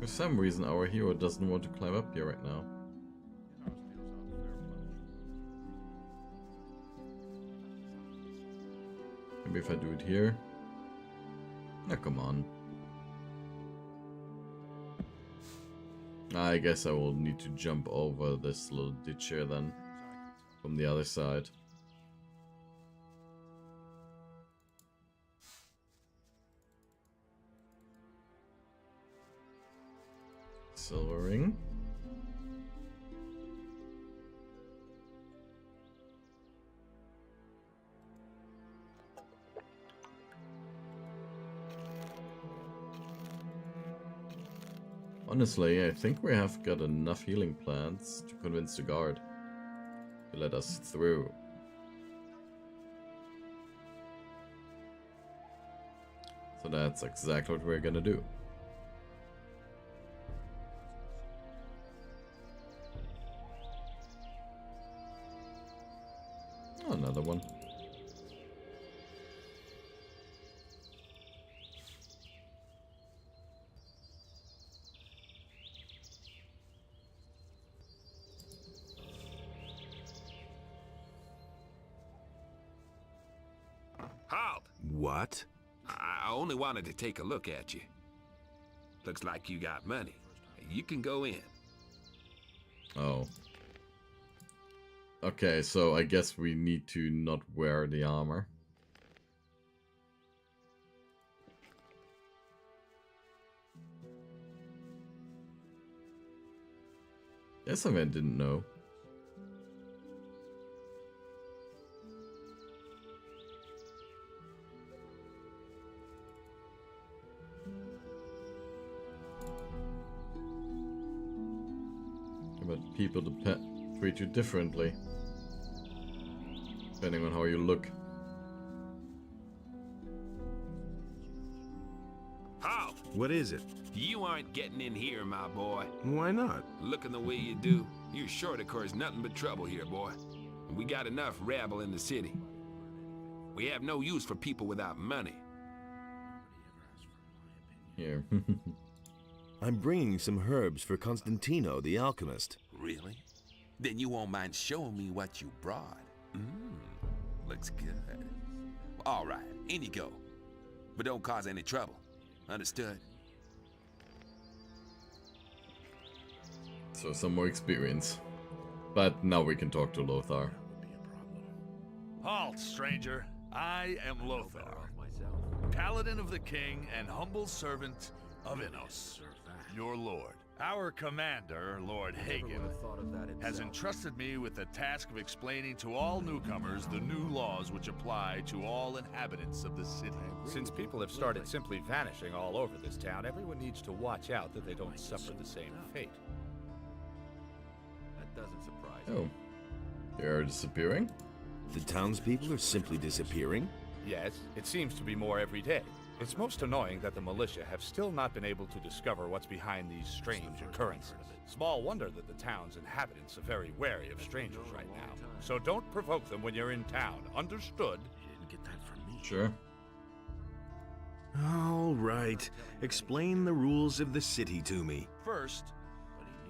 C: For some reason our hero doesn't want to climb up here right now. Maybe if I do it here. Oh, come on. I guess I will need to jump over this little ditch here then, from the other side. Silver ring. Honestly, I think we have got enough healing plants to convince the guard to let us through. So that's exactly what we're gonna do. Oh, another one.
N: Halt!
F: What?
N: I only wanted to take a look at you. Looks like you got money. You can go in.
C: Oh. Okay, so I guess we need to not wear the armor. Guess I didn't know. But people treat you differently, depending on how you look.
N: Halt!
F: What is it?
N: You aren't getting in here, my boy.
F: Why not?
N: Looking the way you do, you're sure to cause nothing but trouble here, boy. We got enough rabble in the city. We have no use for people without money.
C: Here.
F: I'm bringing some herbs for Constantino, the alchemist.
N: Really? Then you won't mind showing me what you brought. Looks good. All right, in you go. But don't cause any trouble. Understood?
C: So some more experience. But now we can talk to Lothar.
H: Halt, stranger. I am Lothar, paladin of the king and humble servant of Innos, your lord. Our commander, Lord Hagen, has entrusted me with the task of explaining to all newcomers the new laws which apply to all inhabitants of the city.
O: Since people have started simply vanishing all over this town, everyone needs to watch out that they don't suffer the same fate.
N: That doesn't surprise me.
C: Oh. They are disappearing?
F: The townspeople are simply disappearing?
O: Yes, it seems to be more every day. It's most annoying that the militia have still not been able to discover what's behind these strange occurrences. Small wonder that the town's inhabitants are very wary of strangers right now. So don't provoke them when you're in town. Understood? You didn't get that from me.
C: Sure.
F: All right. Explain the rules of the city to me.
H: First,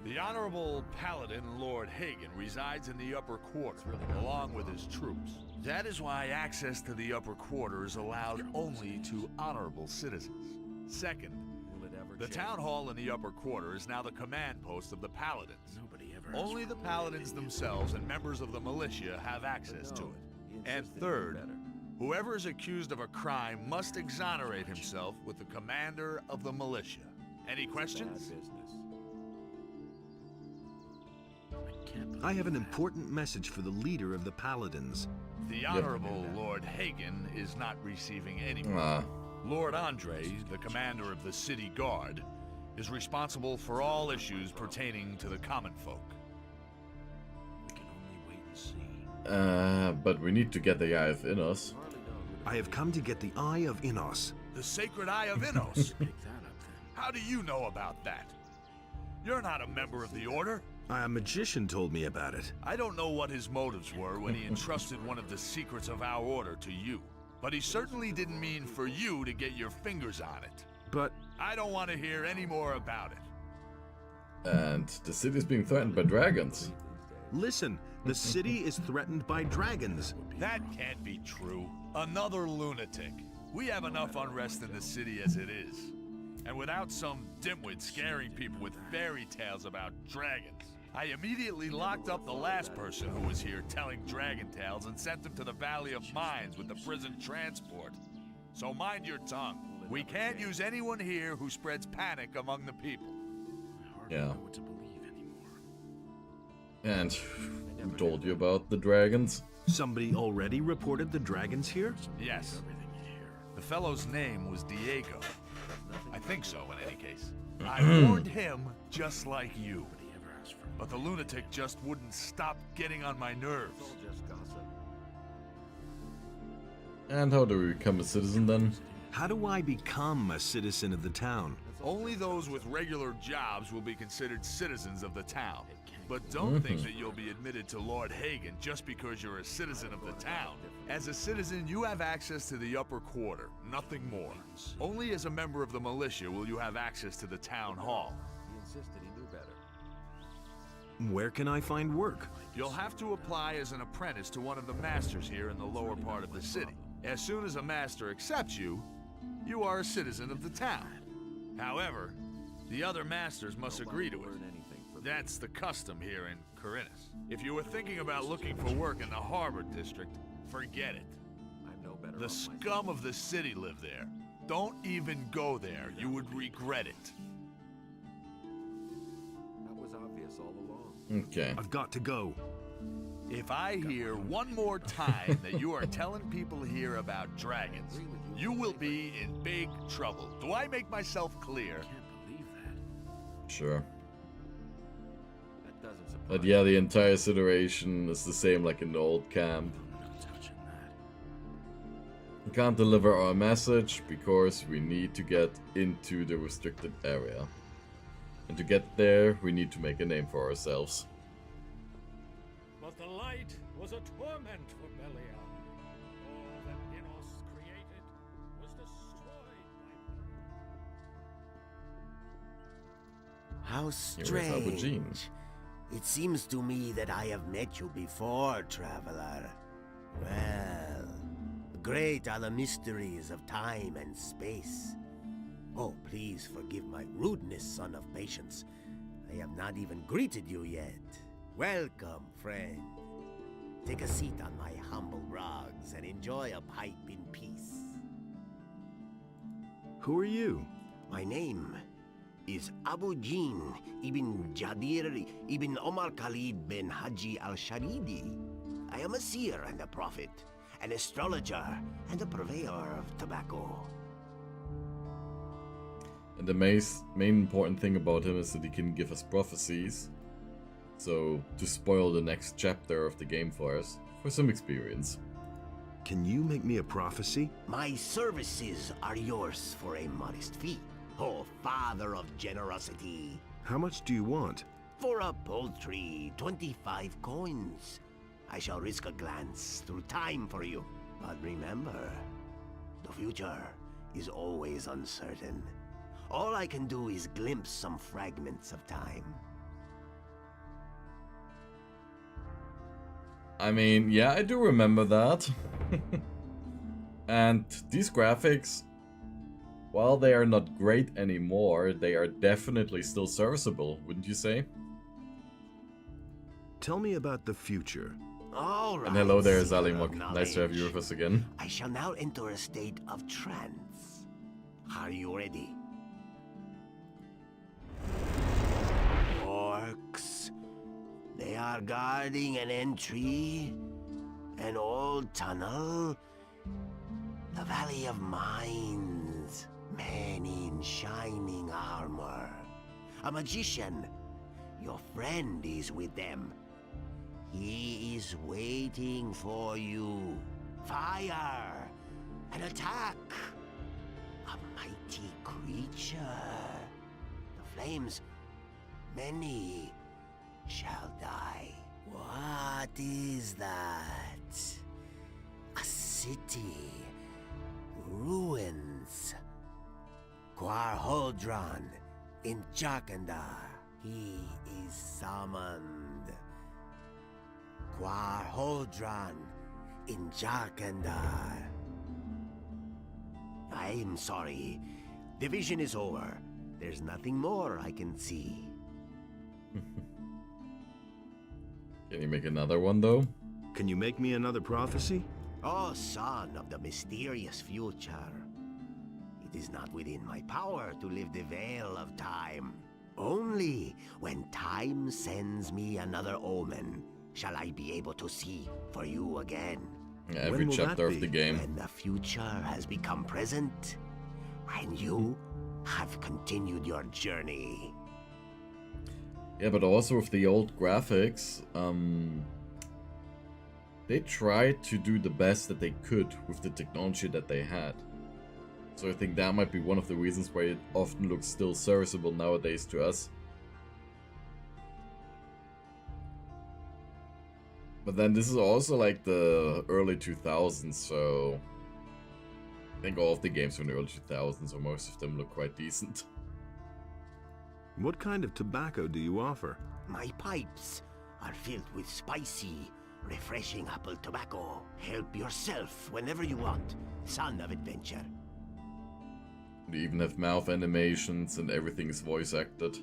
H: the Honorable Paladin Lord Hagen resides in the upper quarter, along with his troops. That is why access to the upper quarter is allowed only to honorable citizens. Second, the town hall in the upper quarter is now the command post of the paladins. Only the paladins themselves and members of the militia have access to it. And third, whoever is accused of a crime must exonerate himself with the commander of the militia. Any questions?
F: I have an important message for the leader of the Paladins.
H: The Honorable Lord Hagen is not receiving any money. Lord Andre, the commander of the city guard, is responsible for all issues pertaining to the common folk.
O: We can only wait and see.
C: But we need to get the Eye of Innos.
F: I have come to get the Eye of Innos.
H: The Sacred Eye of Innos? How do you know about that? You're not a member of the Order.
F: A magician told me about it.
H: I don't know what his motives were when he entrusted one of the secrets of our order to you. But he certainly didn't mean for you to get your fingers on it.
F: But
H: I don't want to hear any more about it.
C: And the city is being threatened by dragons.
F: Listen, the city is threatened by dragons.
H: That can't be true. Another lunatic. We have enough unrest in the city as it is. And without some dimwit scaring people with fairy tales about dragons. I immediately locked up the last person who was here telling dragon tales and sent them to the Valley of Mines with the prison transport. So mind your tongue. We can't use anyone here who spreads panic among the people.
C: Yeah. And who told you about the dragons?
F: Somebody already reported the dragons here?
H: Yes. The fellow's name was Diego. I think so, in any case. I warned him just like you. But the lunatic just wouldn't stop getting on my nerves.
C: And how do we become a citizen then?
F: How do I become a citizen of the town?
M: Only those with regular jobs will be considered citizens of the town. But don't think that you'll be admitted to Lord Hagen just because you're a citizen of the town. As a citizen, you have access to the upper quarter, nothing more. Only as a member of the militia will you have access to the town hall.
N: He insisted he knew better.
F: Where can I find work?
M: You'll have to apply as an apprentice to one of the masters here in the lower part of the city. As soon as a master accepts you, you are a citizen of the town. However, the other masters must agree to it. That's the custom here in Corinus. If you were thinking about looking for work in the Harbor District, forget it. The scum of the city live there. Don't even go there. You would regret it.
N: That was obvious all along.
C: Okay.
F: I've got to go.
M: If I hear one more time that you are telling people here about dragons, you will be in big trouble. Do I make myself clear?
C: Sure.
N: That doesn't surprise
C: But yeah, the entire situation is the same like in the old camp. We can't deliver our message because we need to get into the restricted area. And to get there, we need to make a name for ourselves.
I: But the light was a torment for Belial. All that Innos created was destroyed by...
E: How strange. It seems to me that I have met you before, traveler. Well, great are the mysteries of time and space. Oh, please forgive my rudeness, son of patience. I have not even greeted you yet. Welcome, friend. Take a seat on my humble rugs and enjoy a pipe in peace.
F: Who are you?
E: My name is Abu Jin ibn Jadir ibn Omar Khalid bin Haji al-Sharidi. I am a seer and a prophet, an astrologer and a purveyor of tobacco.
C: And the main important thing about him is that he can give us prophecies. So, to spoil the next chapter of the game for us, for some experience.
F: Can you make me a prophecy?
E: My services are yours for a modest fee. Oh, father of generosity.
F: How much do you want?
E: For a paltry 25 coins. I shall risk a glance through time for you. But remember, the future is always uncertain. All I can do is glimpse some fragments of time.
C: I mean, yeah, I do remember that. And these graphics, while they are not great anymore, they are definitely still serviceable, wouldn't you say?
F: Tell me about the future.
E: All right.
C: And hello there,
E: seeker of
C: Zalimok. Nice to have you with us again.
E: I shall now enter a state of trance. Are you ready? Orcs. They are guarding an entry, an old tunnel, the Valley of Mines, men in shining armor. A magician. Your friend is with them. He is waiting for you. Fire! An attack! A mighty creature. The flames, many shall die. What is that? A city. Ruins. Quarholdron in Jarkandar. He is summoned. Quarholdron in Jarkandar. I'm sorry. Division is over. There's nothing more I can see.
C: Can you make another one, though?
F: Can you make me another prophecy?
E: Oh, son of the mysterious future. It is not within my power to lift the veil of time. Only when time sends me another omen shall I be able to see for you again.
C: Yeah, every chapter of the game.
E: When the future has become present, and you have continued your journey.
C: Yeah, but also with the old graphics, they tried to do the best that they could with the technology that they had. So I think that might be one of the reasons why it often looks still serviceable nowadays to us. But then this is also like the early 2000s, so I think all of the games from the early 2000s, or most of them, look quite decent.
F: What kind of tobacco do you offer?
E: My pipes are filled with spicy, refreshing apple tobacco. Help yourself whenever you want, son of adventure.
C: They even have mouth animations and everything is voice acted.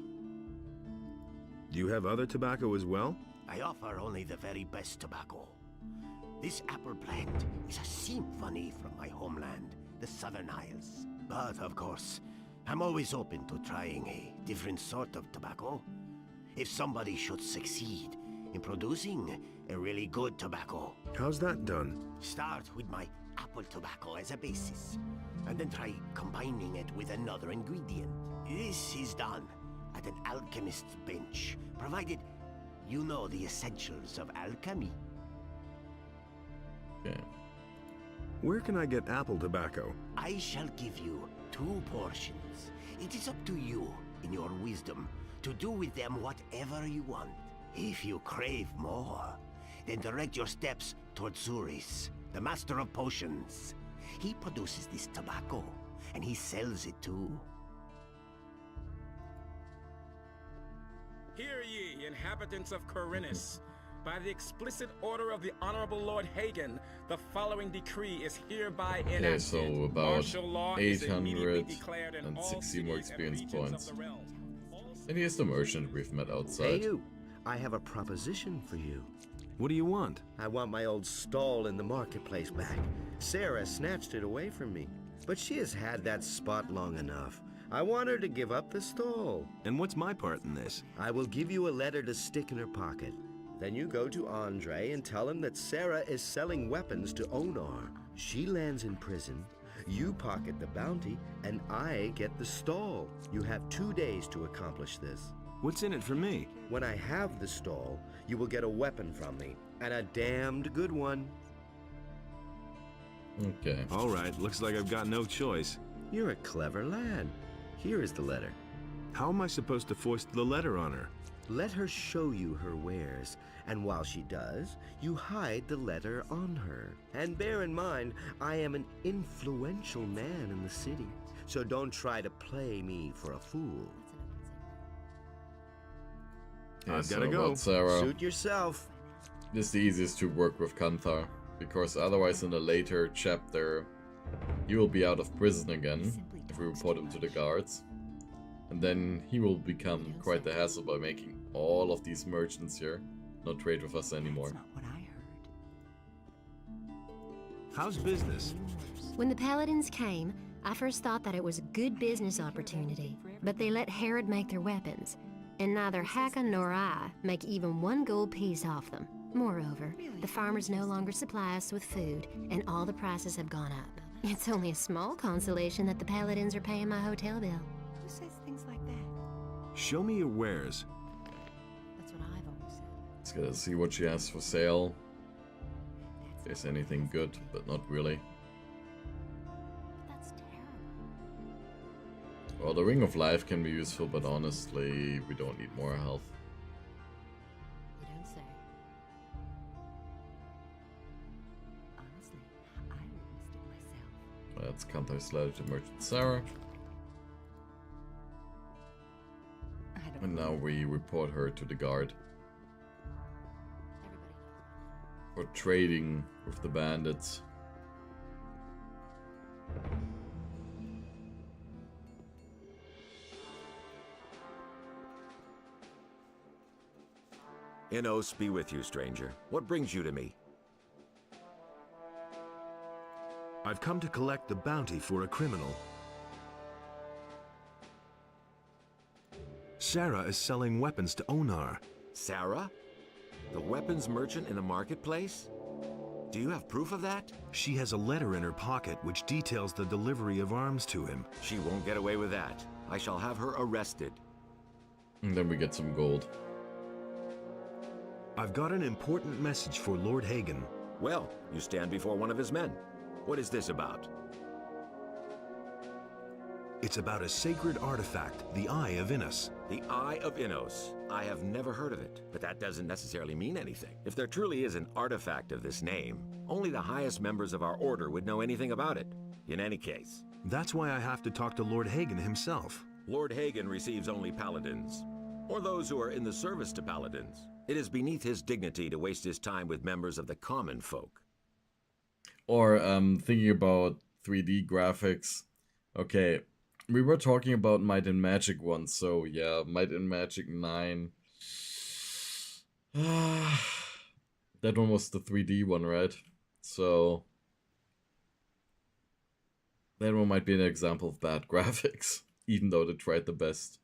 F: Do you have other tobacco as well?
E: I offer only the very best tobacco. This apple blend is a symphony from my homeland, the Southern Isles. But of course, I'm always open to trying a different sort of tobacco. If somebody should succeed in producing a really good tobacco.
F: How's that done?
E: Start with my apple tobacco as a basis, and then try combining it with another ingredient. This is done at an alchemist's bench, provided you know the essentials of alchemy.
C: Okay.
F: Where can I get apple tobacco?
E: I shall give you 2 portions. It is up to you, in your wisdom, to do with them whatever you want. If you crave more, then direct your steps toward Zuris, the master of potions. He produces this tobacco, and he sells it too.
P: Hear ye, inhabitants of Corinus. By the explicit order of the Honorable Lord Hagen, the following decree is hereby enacted.
C: Okay, so about
P: Martial law is immediately declared in all
C: 860 more
P: cities and
C: experience
P: regions
C: points.
P: of the realm.
C: And here's the merchant we've met outside.
L: Hey you, I have a proposition for you.
F: What do you want?
L: I want my old stall in the marketplace back. Sarah snatched it away from me, but she has had that spot long enough. I want her to give up the stall.
F: And what's my part in this?
L: I will give you a letter to stick in her pocket. Then you go to Andre and tell him that Sarah is selling weapons to Onar. She lands in prison, you pocket the bounty, and I get the stall. You have 2 days to accomplish this.
F: What's in it for me?
L: When I have the stall, you will get a weapon from me, and a damned good one.
C: Okay.
F: All right, looks like I've got no choice.
L: You're a clever lad. Here is the letter.
F: How am I supposed to foist the letter on her?
L: Let her show you her wares, and while she does, you hide the letter on her. And bear in mind, I am an influential man in the city, so don't try to play me for a fool.
C: Yeah,
F: I've
C: so
F: gotta go.
C: about Sarah,
L: Suit yourself.
C: this is the easiest to work with Kanthar, because otherwise in a later chapter, he will be out of prison again if we report him to the guards. And then he will become quite the hassle by making all of these merchants here not trade with us anymore.
F: How's business?
Q: When the Paladins came, I first thought that it was a good business opportunity, but they let Herod make their weapons, and neither Hakon nor I make even 1 gold piece off them. Moreover, the farmers no longer supply us with food, and all the prices have gone up. It's only a small consolation that the Paladins are paying my hotel bill.
J: Who says things like that?
F: Show me your wares.
J: That's what I've always said.
C: Let's gotta see what she has for sale. If there's anything good, but not really.
J: That's terrible.
C: Well, the Ring of Life can be useful, but honestly, we don't need more health.
J: You don't say. Honestly, I wouldn't stick myself.
C: Let's Kanthar's letter to Merchant Sarah. And now we report her to the guard. For trading with the bandits.
G: Inos be with you, stranger. What brings you to me?
F: I've come to collect the bounty for a criminal. Sarah is selling weapons to Onar.
G: Sarah? The weapons merchant in the marketplace? Do you have proof of that?
F: She has a letter in her pocket which details the delivery of arms to him.
G: She won't get away with that. I shall have her arrested.
C: And then we get some gold.
F: I've got an important message for Lord Hagen.
G: Well, you stand before one of his men. What is this about?
F: It's about a sacred artifact, the Eye of Innos.
G: The Eye of Innos. I have never heard of it, but that doesn't necessarily mean anything. If there truly is an artifact of this name, only the highest members of our order would know anything about it. In any case.
F: That's why I have to talk to Lord Hagen himself.
G: Lord Hagen receives only paladins, or those who are in the service to paladins. It is beneath his dignity to waste his time with members of the common folk.
C: Or thinking about 3D graphics. Okay, we were talking about Might and Magic once, so yeah, Might and Magic 9. That one was the 3D one, right? So that one might be an example of bad graphics, even though they tried the best.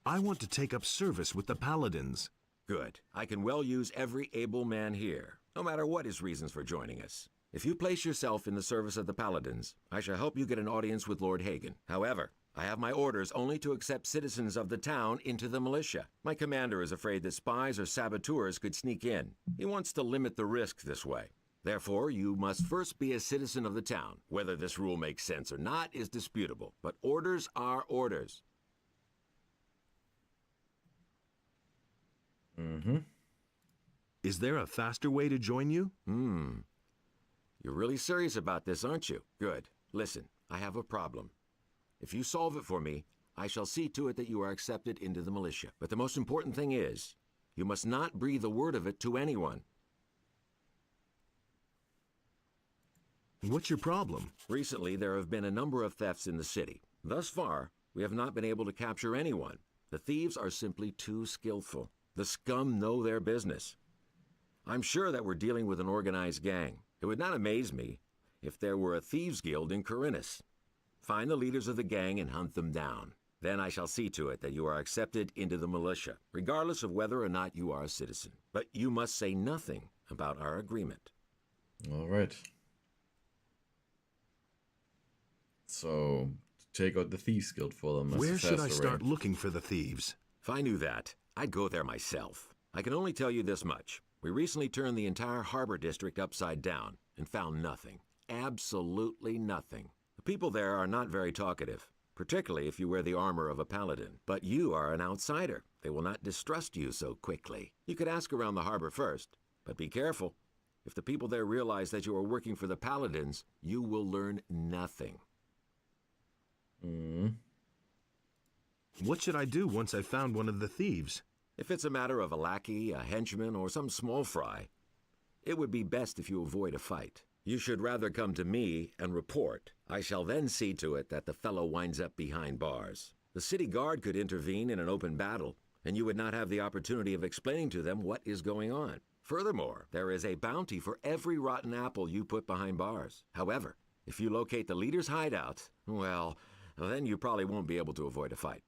F: I want to take up service with the Paladins.
G: Good. I can well use every able man here, no matter what his reasons for joining us. If you place yourself in the service of the Paladins, I shall help you get an audience with Lord Hagen. However, I have my orders only to accept citizens of the town into the militia. My commander is afraid that spies or saboteurs could sneak in. He wants to limit the risk this way. Therefore, you must first be a citizen of the town. Whether this rule makes sense or not is disputable, but orders are orders.
F: Is there a faster way to join you?
G: You're really serious about this, aren't you? Good. Listen, I have a problem. If you solve it for me, I shall see to it that you are accepted into the militia. But the most important thing is, you must not breathe a word of it to anyone.
F: What's your problem?
G: Recently, there have been a number of thefts in the city. Thus far, we have not been able to capture anyone. The thieves are simply too skillful. The scum know their business. I'm sure that we're dealing with an organized gang. It would not amaze me if there were a thieves' guild in Corinus. Find the leaders of the gang and hunt them down. Then I shall see to it that you are accepted into the militia, regardless of whether or not you are a citizen. But you must say nothing about our agreement.
C: All right. So, take out the Thieves Guild for them.
F: Where should I start looking for the thieves?
G: If I knew that, I'd go there myself. I can only tell you this much. We recently turned the entire harbor district upside down and found nothing. Absolutely nothing. The people there are not very talkative, particularly if you wear the armor of a paladin. But you are an outsider. They will not distrust you so quickly. You could ask around the harbor first, but be careful. If the people there realize that you are working for the paladins, you will learn nothing.
F: What should I do once I've found one of the thieves?
G: If it's a matter of a lackey, a henchman, or some small fry, it would be best if you avoid a fight. You should rather come to me and report. I shall then see to it that the fellow winds up behind bars. The city guard could intervene in an open battle, and you would not have the opportunity of explaining to them what is going on. Furthermore, there is a bounty for every rotten apple you put behind bars. However, if you locate the leader's hideout, well, then you probably won't be able to avoid a fight.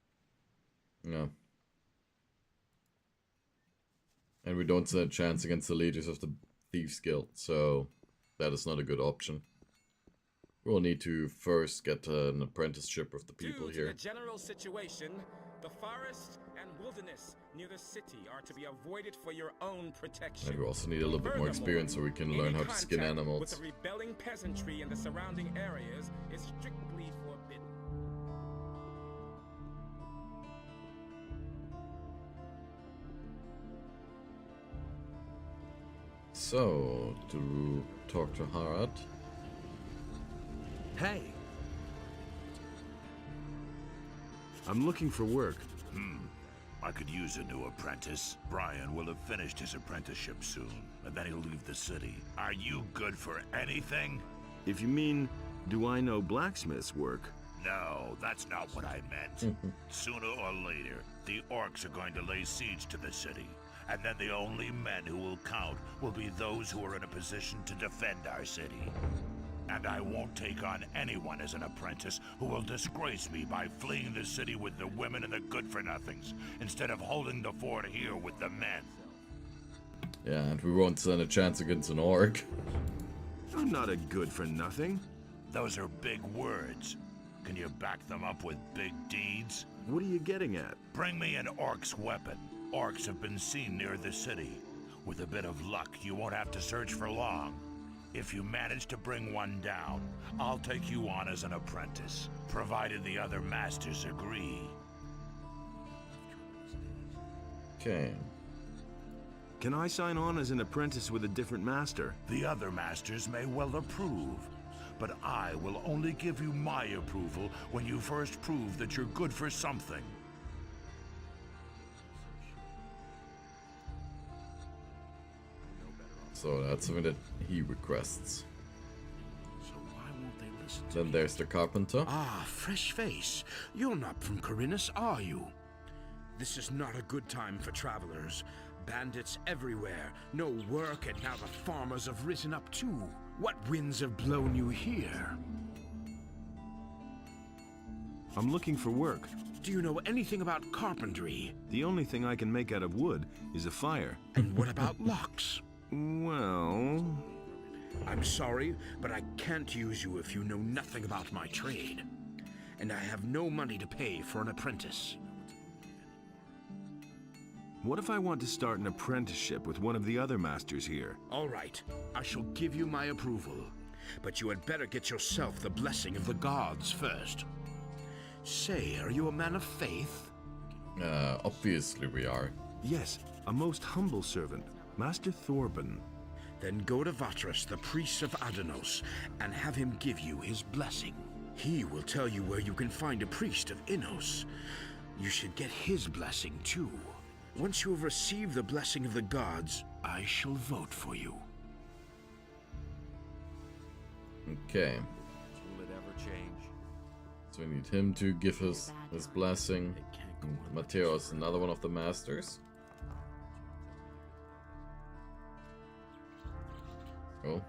C: No. And we don't stand a chance against the leaders of the Thieves Guild, so that is not a good option. We'll need to first get an apprenticeship with the people
P: Due
C: here.
P: to the general situation, the forest and wilderness near the city are to be avoided for your own protection.
C: And we also need a little bit more experience so we can learn how to skin
P: Contact
C: animals.
P: with the rebelling peasantry in the surrounding areas is strictly forbidden.
C: So, to talk to Harad.
F: Hey! I'm looking for work.
K: I could use a new apprentice. Brian will have finished his apprenticeship soon, and then he'll leave the city. Are you good for anything?
F: If you mean, do I know blacksmith's work?
K: No, that's not what I meant. Sooner or later, the orcs are going to lay siege to the city, and then the only men who will count will be those who are in a position to defend our city. And I won't take on anyone as an apprentice who will disgrace me by fleeing the city with the women and the good-for-nothings, instead of holding the fort here with the men.
C: Yeah, and we won't stand a chance against an orc.
F: I'm not a good-for-nothing.
K: Those are big words. Can you back them up with big deeds?
F: What are you getting at?
K: Bring me an orc's weapon. Orcs have been seen near the city. With a bit of luck, you won't have to search for long. If you manage to bring one down, I'll take you on as an apprentice, provided the other masters agree.
C: Okay.
F: Can I sign on as an apprentice with a different master?
K: The other masters may well approve, but I will only give you my approval when you first prove that you're good for something.
C: So that's something that he requests.
R: So why won't they listen to
C: Then
R: me?
C: there's the carpenter.
R: Ah, fresh face. You're not from Corinus, are you? This is not a good time for travelers. Bandits everywhere. No work, and now the farmers have risen up too. What winds have blown you here?
F: I'm looking for work.
R: Do you know anything about carpentry?
F: The only thing I can make out of wood is a fire.
R: And what about locks?
F: Well...
R: I'm sorry, but I can't use you if you know nothing about my trade. And I have no money to pay for an apprentice.
F: What if I want to start an apprenticeship with one of the other masters here?
R: All right, I shall give you my approval. But you had better get yourself the blessing of the gods first. Say, are you a man of faith?
C: Obviously we are.
F: Yes, a most humble servant, Master Thorben.
R: Then go to Vatras, the priest of Adanos, and have him give you his blessing. He will tell you where you can find a priest of Innos. You should get his blessing too. Once you have received the blessing of the gods, I shall vote for you.
C: Okay.
N: Will it ever change?
C: So we need him to give us his blessing. Mateos, another one of the masters. Oh.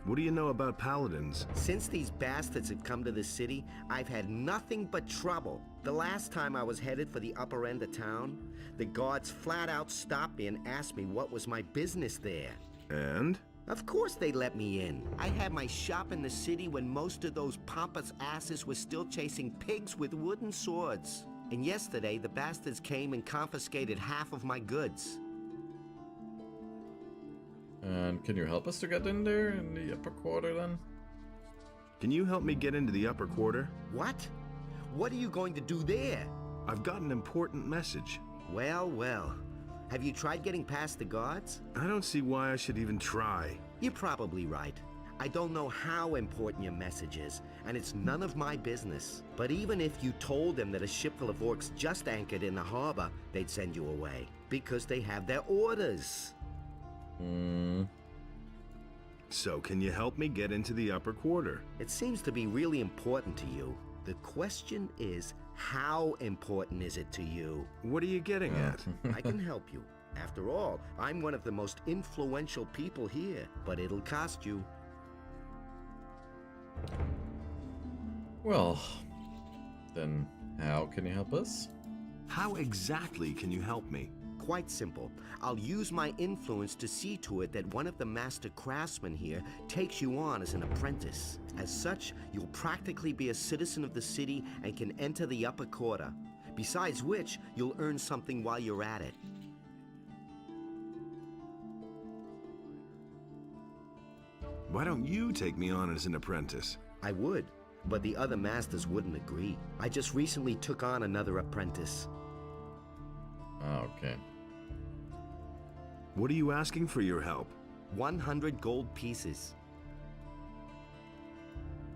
F: What do you know about paladins?
L: Since these bastards have come to the city, I've had nothing but trouble. The last time I was headed for the upper end of town, the guards flat out stopped me and asked me what was my business there.
F: And?
L: Of course they let me in. I had my shop in the city when most of those pompous asses were still chasing pigs with wooden swords. And yesterday, the bastards came and confiscated half of my goods.
C: And can you help us to get in there in the upper quarter then?
F: Can you help me get into the upper quarter?
L: What? What are you going to do there?
F: I've got an important message.
L: Well, well. Have you tried getting past the guards?
F: I don't see why I should even try.
L: You're probably right. I don't know how important your message is, and it's none of my business. But even if you told them that a ship full of orcs just anchored in the harbor, they'd send you away. Because they have their orders.
F: So can you help me get into the upper quarter?
L: It seems to be really important to you. The question is, how important is it to you?
F: What are you getting at?
L: I can help you. After all, I'm one of the most influential people here, but it'll cost you.
C: Well, then how can you help us?
F: How exactly can you help me?
L: Quite simple. I'll use my influence to see to it that one of the master craftsmen here takes you on as an apprentice. As such, you'll practically be a citizen of the city and can enter the upper quarter. Besides which, you'll earn something while you're at it.
F: Why don't you take me on as an apprentice?
L: I would, but the other masters wouldn't agree. I just recently took on another apprentice.
C: Okay.
F: What are you asking for your help?
L: 100 gold pieces.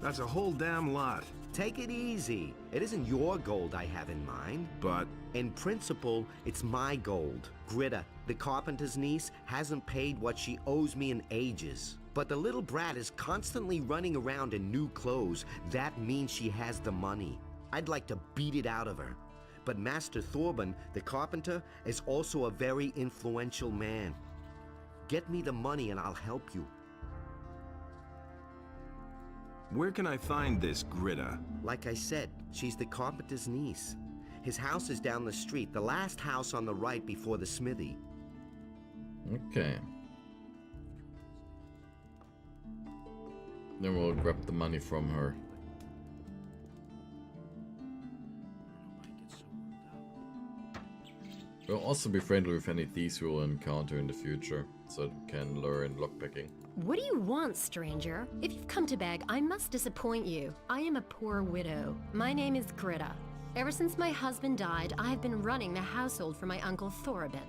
F: That's a whole damn lot.
L: Take it easy. It isn't your gold I have in mind.
F: But...
L: in principle, it's my gold. Gritta, the carpenter's niece, hasn't paid what she owes me in ages. But the little brat is constantly running around in new clothes. That means she has the money. I'd like to beat it out of her. But Master Thorben, the carpenter, is also a very influential man. Get me the money and I'll help you.
F: Where can I find this Gritta?
L: Like I said, she's the carpenter's niece. His house is down the street, the last house on the right before the smithy.
C: Okay. Then we'll grab the money from her. We'll also be friendly with any thieves we will encounter in the future, so that we can learn lockpicking.
Q: What do you want, stranger? If you've come to beg, I must disappoint you. I am a poor widow. My name is Greta. Ever since my husband died, I've been running the household for my uncle Thorabin.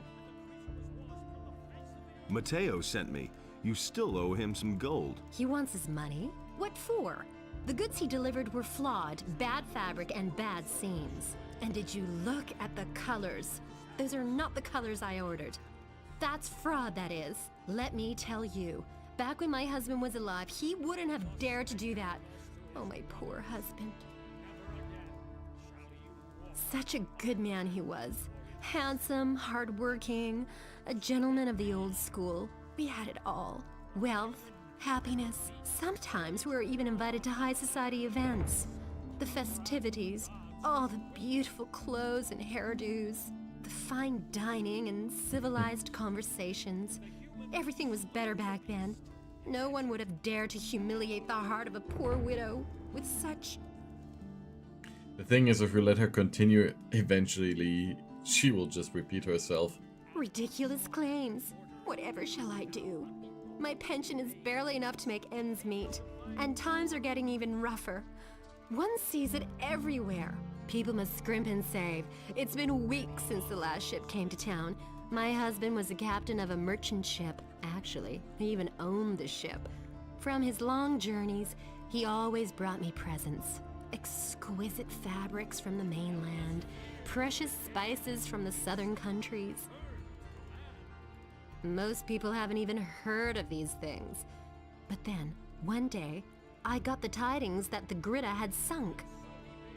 F: Mateo sent me. You still owe him some gold.
Q: He wants his money? What for? The goods he delivered were flawed, bad fabric, and bad seams. And did you look at the colors? Those are not the colors I ordered. That's fraud, that is. Let me tell you. Back when my husband was alive, he wouldn't have dared to do that. Oh, my poor husband. Such a good man he was. Handsome, hardworking, a gentleman of the old school. We had it all. Wealth, happiness. Sometimes we were even invited to high society events. The festivities, all the beautiful clothes and hairdos, the fine dining and civilized conversations. Everything was better back then. No one would have dared to humiliate the heart of a poor widow with such...
C: The thing is, if we let her continue, eventually she will just repeat herself.
Q: ridiculous claims. Whatever shall I do? My pension is barely enough to make ends meet, and times are getting even rougher. One sees it everywhere. People must scrimp and save. It's been weeks since the last ship came to town. My husband was the captain of a merchant ship. Actually, he even owned the ship. From his long journeys, he always brought me presents. Exquisite fabrics from the mainland, precious spices from the southern countries. Most people haven't even heard of these things. But then, one day, I got the tidings that the Grita had sunk.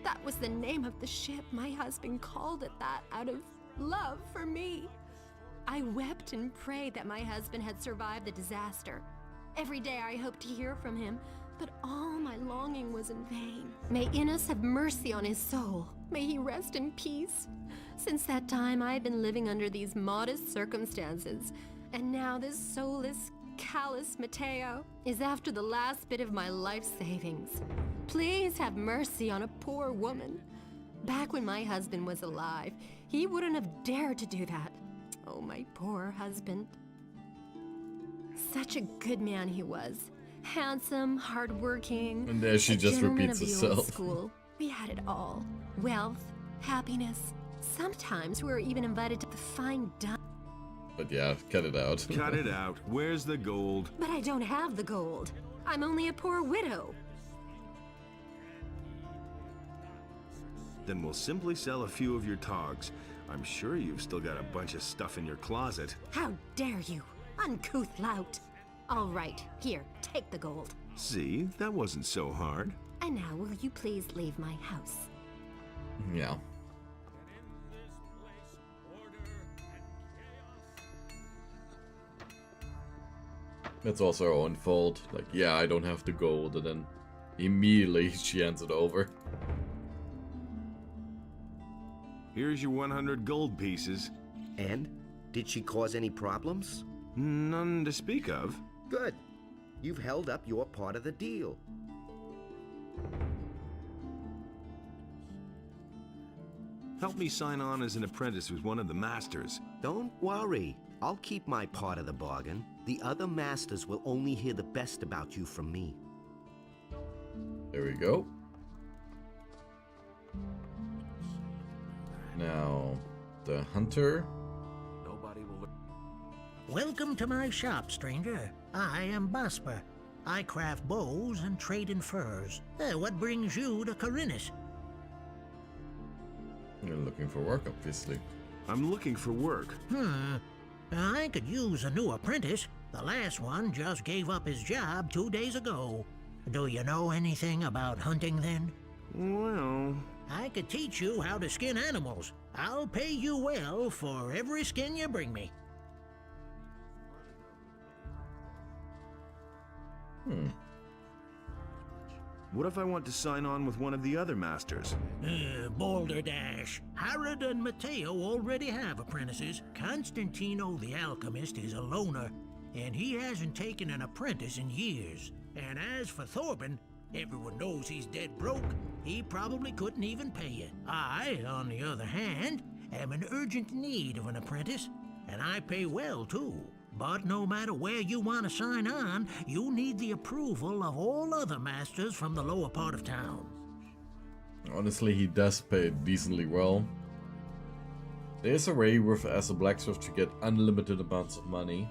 Q: That was the name of the ship. My husband called it that out of love for me. I wept and prayed that my husband had survived the disaster. Every day I hoped to hear from him, but all my longing was in vain. May Innes have mercy on his soul. May he rest in peace. Since that time, I've been living under these modest circumstances, and now this soulless, callous Mateo is after the last bit of my life savings. Please have mercy on a poor woman. Back when my husband was alive, he wouldn't have dared to do that. Oh, my poor husband. Such a good man he was. Handsome, hardworking.
C: And there she just repeats
Q: of the
C: herself.
Q: old school. We had it all. Wealth, happiness. Sometimes we were even invited to the fine dining.
C: But yeah, cut it out.
F: Cut it out. Where's the gold?
Q: But I don't have the gold. I'm only a poor widow.
F: Then we'll simply sell a few of your togs. I'm sure you've still got a bunch of stuff in your closet.
Q: How dare you, uncouth lout. All right, here, take the gold.
F: See, that wasn't so hard.
Q: And now will you please leave my house?
C: Yeah. That's also her own fault. Like, yeah, I don't have the gold, and then immediately she hands it over.
F: Here's your 100 gold pieces.
L: And? Did she cause any problems?
F: None to speak of.
L: Good. You've held up your part of the deal.
F: Help me sign on as an apprentice with one of the masters.
L: Don't worry. I'll keep my part of the bargain. The other masters will only hear the best about you from me.
C: There we go. Now, the hunter.
S: Nobody will. Welcome to my shop, stranger. I am Basper. I craft bows and trade in furs. What brings you to Corinus?
C: You're looking for work, obviously.
F: I'm looking for work.
S: I could use a new apprentice. The last one just gave up his job 2 days ago. Do you know anything about hunting then?
F: Well...
S: I could teach you how to skin animals. I'll pay you well for every skin you bring me.
F: What if I want to sign on with one of the other masters?
S: Boulder Dash. Herod and Mateo already have apprentices. Constantino the alchemist is a loner, and he hasn't taken an apprentice in years. And as for Thorben, everyone knows he's dead broke. He probably couldn't even pay you. I, on the other hand, am in urgent need of an apprentice, and I pay well too. But no matter where you want to sign on, you need the approval of all other masters from the lower part of town.
C: Honestly, he does pay decently well. There is a way as a blacksmith to get unlimited amounts of money,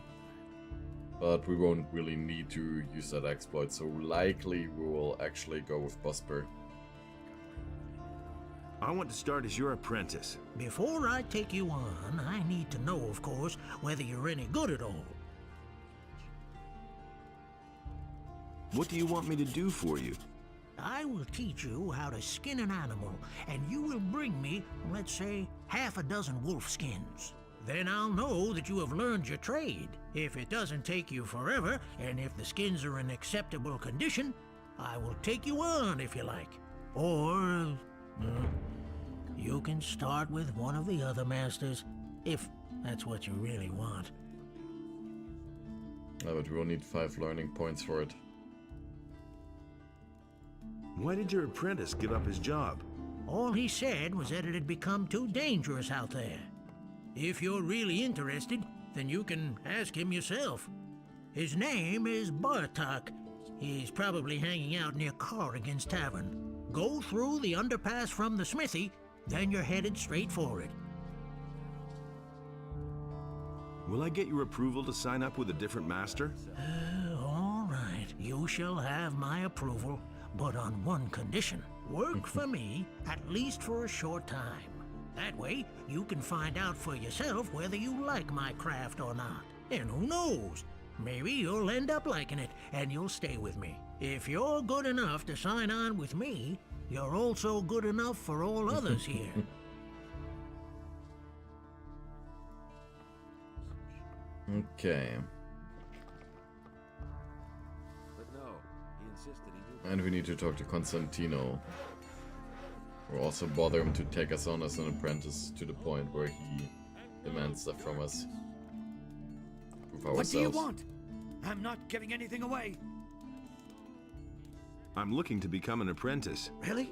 C: but we won't really need to use that exploit, so likely we will actually go with Bosper.
F: I want to start as your apprentice.
S: Before I take you on, I need to know, of course, whether you're any good at all.
F: What do you want me to do for you?
S: I will teach you how to skin an animal, and you will bring me, let's say, half a dozen wolf skins. Then I'll know that you have learned your trade. If it doesn't take you forever, and if the skins are in acceptable condition, I will take you on if you like. Or, you can start with one of the other masters, if that's what you really want.
C: No, but we will need 5 learning points for it.
F: Why did your apprentice give up his job?
S: All he said was that it had become too dangerous out there. If you're really interested, then you can ask him yourself. His name is Bartok. He's probably hanging out near Corrigan's Tavern. Go through the underpass from the smithy, then you're headed straight for it.
F: Will I get your approval to sign up with a different master?
S: All right, you shall have my approval, but on one condition. Work for me, at least for a short time. That way, you can find out for yourself whether you like my craft or not. And who knows, maybe you'll end up liking it, and you'll stay with me. If you're good enough to sign on with me, you're also good enough for all others here.
C: Okay.
F: But no, he insisted he knew.
C: And we need to talk to Constantino. We'll also bother him to take us on as an apprentice to the point where he demands stuff from us. Prove ourselves.
T: What do you want? I'm not giving anything away.
F: I'm looking to become an apprentice.
T: Really?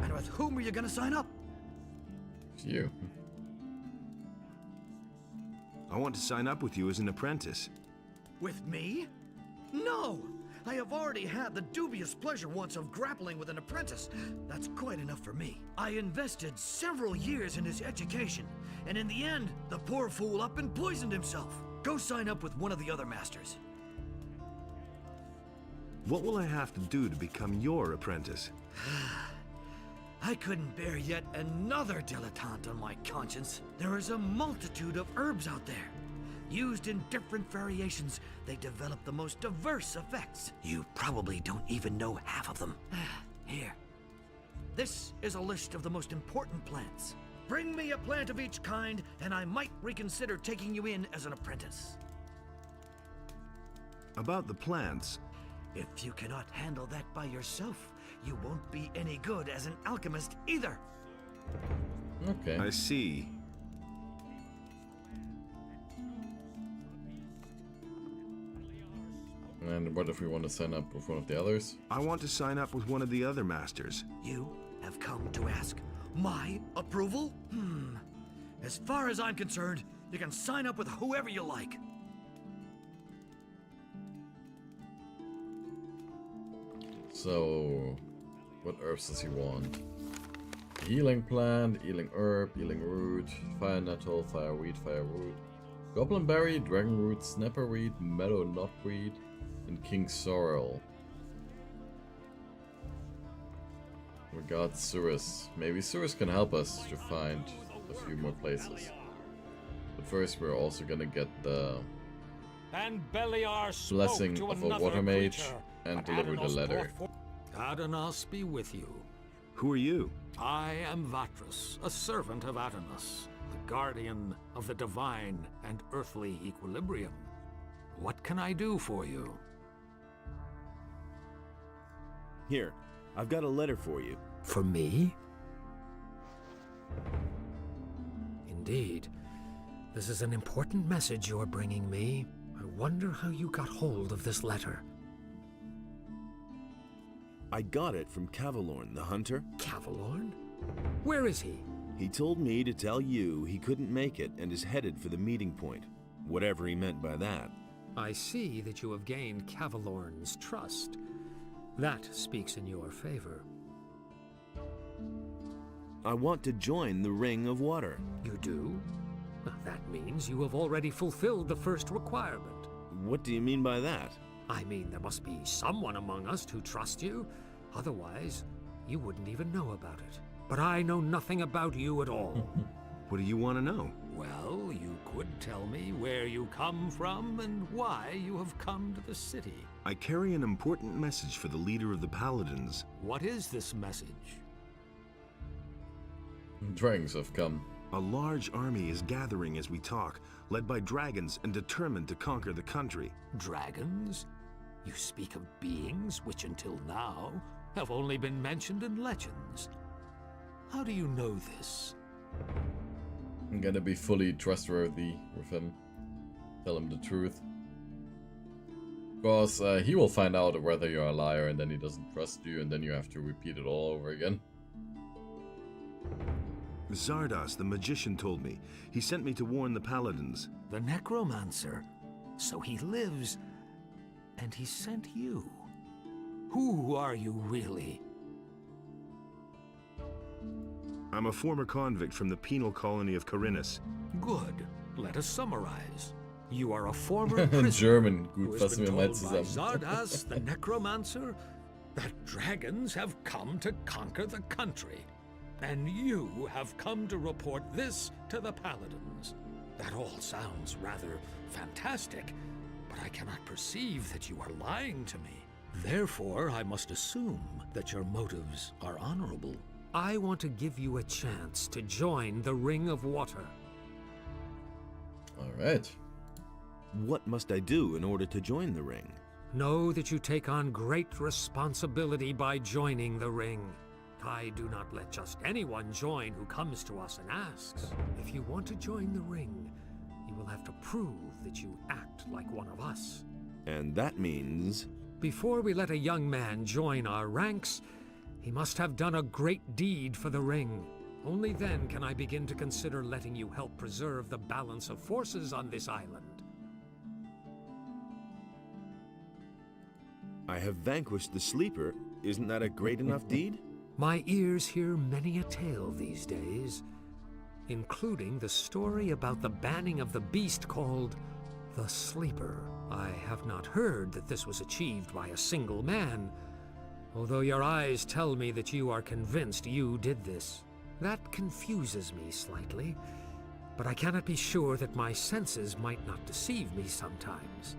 T: And with whom are you gonna sign up?
C: You.
F: I want to sign up with you as an apprentice.
T: With me? No! I have already had the dubious pleasure once of grappling with an apprentice. That's quite enough for me. I invested several years in his education, and in the end, the poor fool up and poisoned himself. Go sign up with one of the other masters.
F: What will I have to do to become your apprentice?
T: I couldn't bear yet another dilettante on my conscience. There is a multitude of herbs out there. Used in different variations, they develop the most diverse effects. You probably don't even know half of them. Here. This is a list of the most important plants. Bring me a plant of each kind, and I might reconsider taking you in as an apprentice.
F: About the plants.
T: If you cannot handle that by yourself, you won't be any good as an alchemist either.
C: Okay.
F: I see.
C: And what if we want to sign up with one of the others?
F: I want to sign up with one of the other masters.
T: You have come to ask my approval? As far as I'm concerned, you can sign up with whoever you like.
C: So, what herbs does he want? Healing plant, healing herb, healing root, fire nettle, fireweed, firewood, goblin berry, dragon root, snapperweed, meadow knotweed, and king sorrel. We got Surus. Maybe Surus can help us to find a few more places. But first we're also gonna get the
I: And Beliar
C: blessing
I: spoke
C: of
I: to
C: a
I: another
C: water mage
I: creature,
C: and
I: but
C: deliver the
I: Adanos
C: letter.
I: brought Adanos be with you.
F: Who are you?
I: I am Vatras, a servant of Adanos, the guardian of the divine and earthly equilibrium. What can I do for you?
F: Here, I've got a letter for you.
I: For me? Indeed. This is an important message you're bringing me. I wonder how you got hold of this letter.
F: I got it from Cavalorn, the hunter.
I: Cavalorn? Where is he?
F: He told me to tell you he couldn't make it and is headed for the meeting point, whatever he meant by that.
I: I see that you have gained Cavalorn's trust. That speaks in your favor.
F: I want to join the Ring of Water.
I: You do? That means you have already fulfilled the first requirement.
F: What do you mean by that?
I: I mean, there must be someone among us who trusts you. Otherwise, you wouldn't even know about it. But I know nothing about you at all.
F: What do you want to know?
I: Well, you could tell me where you come from and why you have come to the city.
F: I carry an important message for the leader of the Paladins.
I: What is this message?
C: Dragons have come.
F: A large army is gathering as we talk, led by dragons and determined to conquer the country.
I: Dragons? You speak of beings which until now have only been mentioned in legends. How do you know this?
C: I'm gonna be fully trustworthy with him. Tell him the truth. Of course, he will find out whether you're a liar and then he doesn't trust you and then you have to repeat it all over again.
F: Zardos, the magician, told me. He sent me to warn the Paladins.
I: The necromancer? So he lives, and he sent you. Who are you really?
F: I'm a former convict from the penal colony of Carinus.
I: Good. Let us summarize. You are a former prisoner
C: German.
I: who
C: Gut,
I: has
C: fassen
I: been
C: wir mal
I: told by
C: zusammen.
I: Zardas, the necromancer, that dragons have come to conquer the country. And you have come to report this to the Paladins. That all sounds rather fantastic, but I cannot perceive that you are lying to me. Therefore, I must assume that your motives are honorable. I want to give you a chance to join the Ring of Water.
C: Alright.
F: What must I do in order to join the ring?
I: Know that you take on great responsibility by joining the ring. I do not let just anyone join who comes to us and asks. If you want to join the ring, you will have to prove that you act like one of us.
F: And that means...
I: Before we let a young man join our ranks, he must have done a great deed for the ring. Only then can I begin to consider letting you help preserve the balance of forces on this island.
F: I have vanquished the Sleeper. Isn't that a great enough deed?
I: My ears hear many a tale these days, including the story about the banning of the beast called the Sleeper. I have not heard that this was achieved by a single man, although your eyes tell me that you are convinced you did this. That confuses me slightly, but I cannot be sure that my senses might not deceive me sometimes.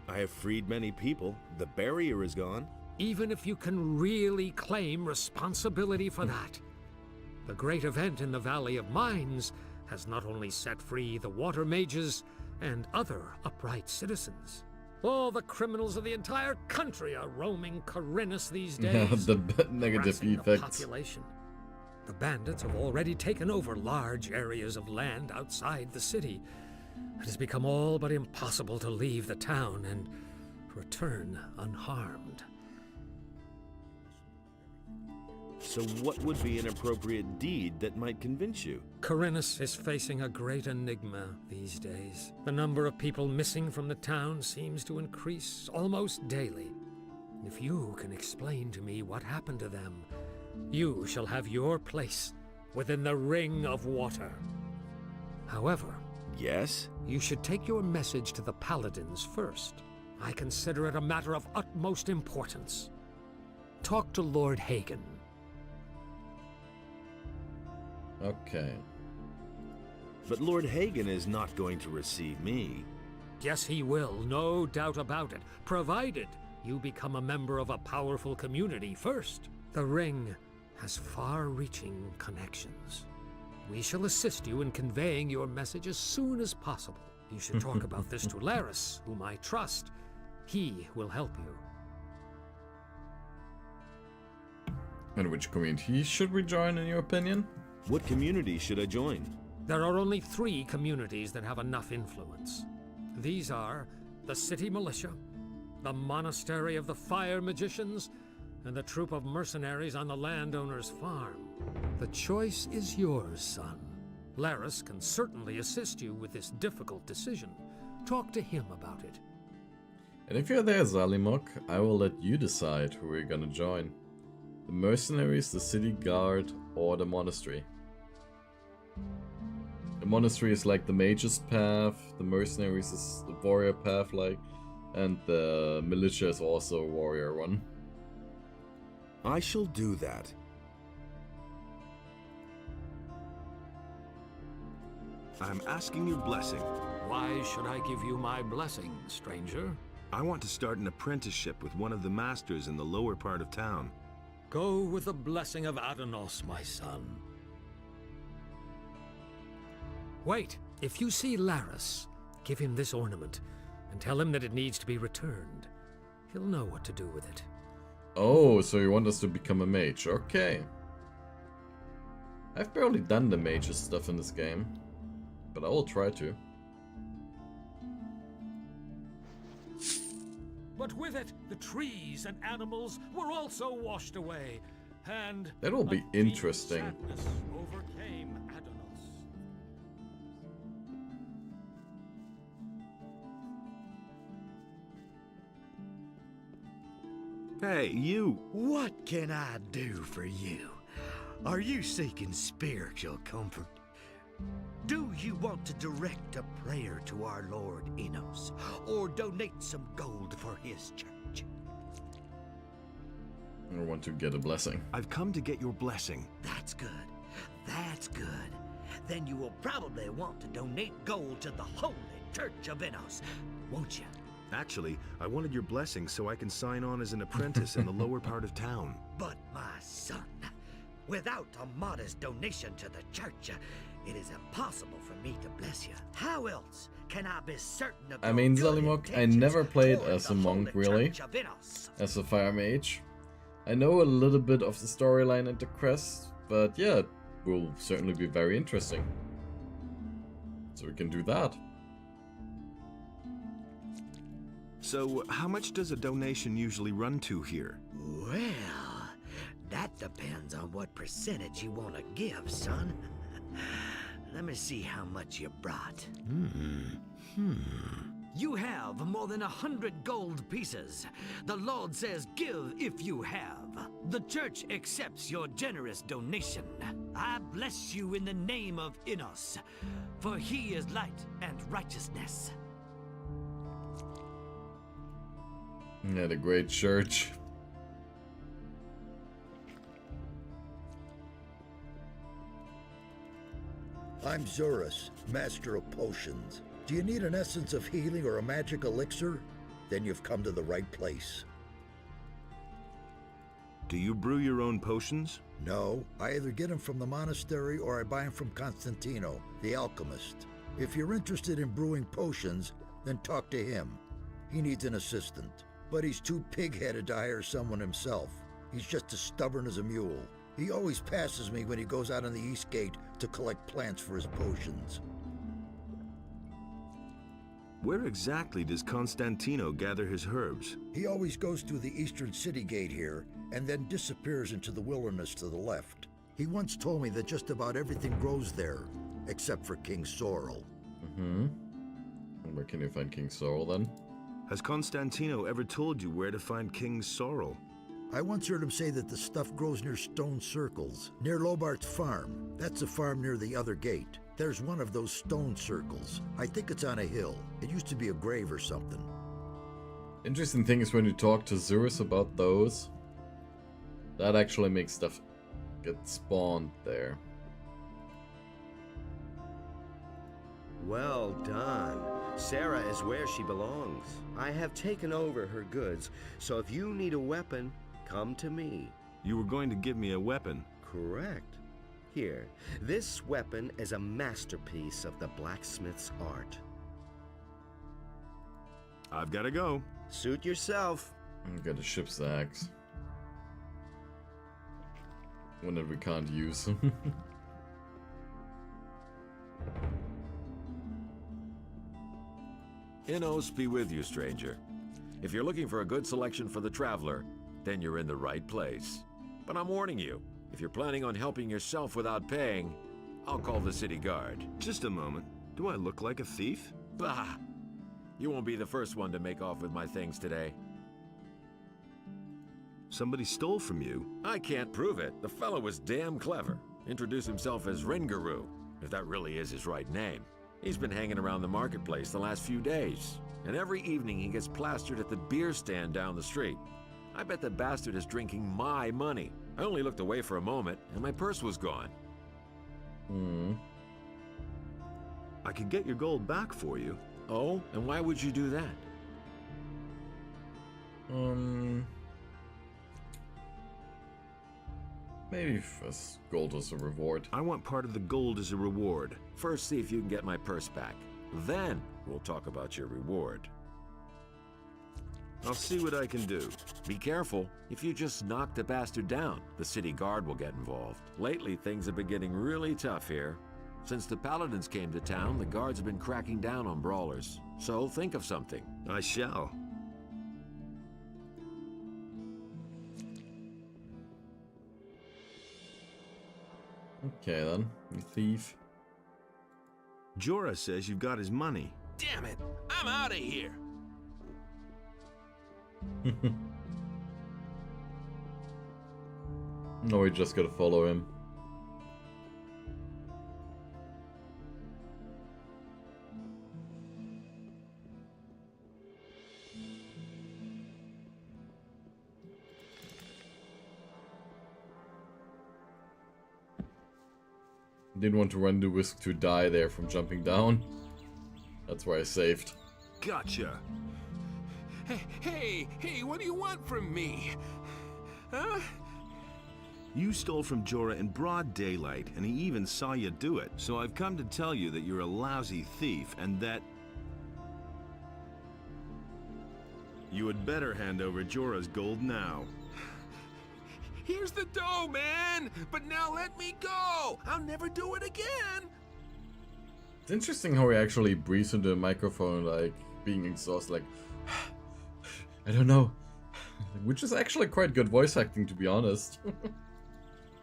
F: I have freed many people. The barrier is gone.
I: Even if you can really claim responsibility for that. The great event in the Valley of Mines has not only set free the water mages and other upright citizens. All the criminals of the entire country are roaming Carinus these days.
C: The negative
I: harassing
C: effects.
I: The population. The bandits have already taken over large areas of land outside the city. It has become all but impossible to leave the town and return unharmed.
F: So what would be an appropriate deed that might convince you?
I: Carinus is facing a great enigma these days. The number of people missing from the town seems to increase almost daily. If you can explain to me what happened to them, you shall have your place within the Ring of Water. However,
F: yes?
I: You should take your message to the Paladins first. I consider it a matter of utmost importance. Talk to Lord Hagen.
C: Okay.
F: But Lord Hagen is not going to receive me.
I: Yes, he will, no doubt about it, provided you become a member of a powerful community first. The Ring has far-reaching connections. We shall assist you in conveying your message as soon as possible. You should talk about this to Laris, whom I trust. He will help you.
C: And which community should we join, in your opinion?
F: What community should I join?
I: There are only 3 communities that have enough influence. These are the City Militia, the Monastery of the Fire Magicians, and the troop of mercenaries on the landowner's farm. The choice is yours, son. Laris can certainly assist you with this difficult decision. Talk to him about it.
C: And if you're there, Zalimok, I will let you decide who we're gonna join. The mercenaries, the city guard, or the monastery. The monastery is like the mage's path, the mercenaries is the warrior path like, and the militia is also a warrior one.
F: I shall do that. I'm asking your blessing.
I: Why should I give you my blessing, stranger?
F: I want to start an apprenticeship with one of the masters in the lower part of town.
I: Go with the blessing of Adanos, my son. Wait, if you see Laris, give him this ornament, and tell him that it needs to be returned. He'll know what to do with it.
C: Oh, so you want us to become a mage, okay. I've barely done the mage's stuff in this game, but I will try to.
I: But with it, the trees and animals were also washed away, and
C: that will be interesting.
I: Sadness overcame Adanos.
F: Hey, you!
T: What can I do for you? Are you seeking spiritual comfort? Do you want to direct a prayer to our Lord Enos, or donate some gold for his church?
C: I want to get a blessing.
F: I've come to get your blessing.
T: That's good. That's good. Then you will probably want to donate gold to the Holy Church of Enos, won't you?
F: Actually, I wanted your blessing so I can sign on as an apprentice in the lower part of town.
T: But my son, without a modest donation to the church, it is impossible for me to bless you. How else can I be certain of
C: I mean, Zalimok, I never played as a monk, really. As a fire mage. I know a little bit of the storyline and the quest, but yeah, it will certainly be very interesting. So we can do that.
F: So, how much does a donation usually run to here?
T: Well, that depends on what percentage you want to give, son. Let me see how much you brought. You have more than 100 gold pieces. The Lord says give if you have. The church accepts your generous donation. I bless you in the name of Enos, for he is light and righteousness.
C: Yeah, the great church.
A: I'm Zurus, Master of Potions. Do you need an essence of healing or a magic elixir? Then you've come to the right place.
F: Do you brew your own potions?
A: No, I either get them from the monastery or I buy them from Constantino, the alchemist. If you're interested in brewing potions, then talk to him. He needs an assistant, but he's too pig-headed to hire someone himself. He's just as stubborn as a mule. He always passes me when he goes out on the East Gate to collect plants for his potions.
F: Where exactly does Constantino gather his herbs?
A: He always goes through the eastern city gate here and then disappears into the wilderness to the left. He once told me that just about everything grows there, except for King Sorrel.
C: Where can you find King Sorrel then?
F: Has Constantino ever told you where to find King Sorrel?
A: I once heard him say that the stuff grows near stone circles, near Lobart's farm. That's a farm near the other gate. There's one of those stone circles. I think it's on a hill. It used to be a grave or something.
C: Interesting thing is when you talk to Zurus about those, that actually makes stuff get spawned there.
L: Well done. Sarah is where she belongs. I have taken over her goods, so if you need a weapon, come to me.
F: You were going to give me a weapon.
L: Correct. Here, this weapon is a masterpiece of the blacksmith's art.
F: I've got to go.
L: Suit yourself.
C: I've got a ship's axe. One that we can't use.
G: Enos be with you, stranger. If you're looking for a good selection for the traveler, then you're in the right place. But I'm warning you, if you're planning on helping yourself without paying, I'll call the city guard.
F: Just a moment. Do I look like a thief?
G: Bah! You won't be the first one to make off with my things today.
F: Somebody stole from you?
G: I can't prove it. The fellow was damn clever. Introduced himself as Ringaroo, if that really is his right name. He's been hanging around the marketplace the last few days, and every evening he gets plastered at the beer stand down the street. I bet the bastard is drinking my money. I only looked away for a moment, and my purse was gone.
F: I could get your gold back for you.
G: Oh? And why would you do that?
C: Maybe as gold as a reward.
F: I want part of the gold as a reward.
G: First, see if you can get my purse back. Then, we'll talk about your reward.
F: I'll see what I can do.
G: Be careful. If you just knock the bastard down, the city guard will get involved. Lately, things have been getting really tough here. Since the paladins came to town, the guards have been cracking down on brawlers. So think of something.
F: I shall.
C: Okay then, you thief.
F: Jorah says you've got his money.
N: Damn it! I'm out of here!
C: No, we just gotta follow him. Didn't want to run the risk to die there from jumping down. That's why I saved.
F: Gotcha.
N: Hey, what do you want from me? Huh?
F: You stole from Jorah in broad daylight, and he even saw you do it. So I've come to tell you that you're a lousy thief, and that you had better hand over Jorah's gold now.
N: Here's the dough, man! But now let me go! I'll never do it again!
C: It's interesting how he actually breathes into the microphone, like, being exhausted, like, I don't know. Which is actually quite good voice acting, to be honest.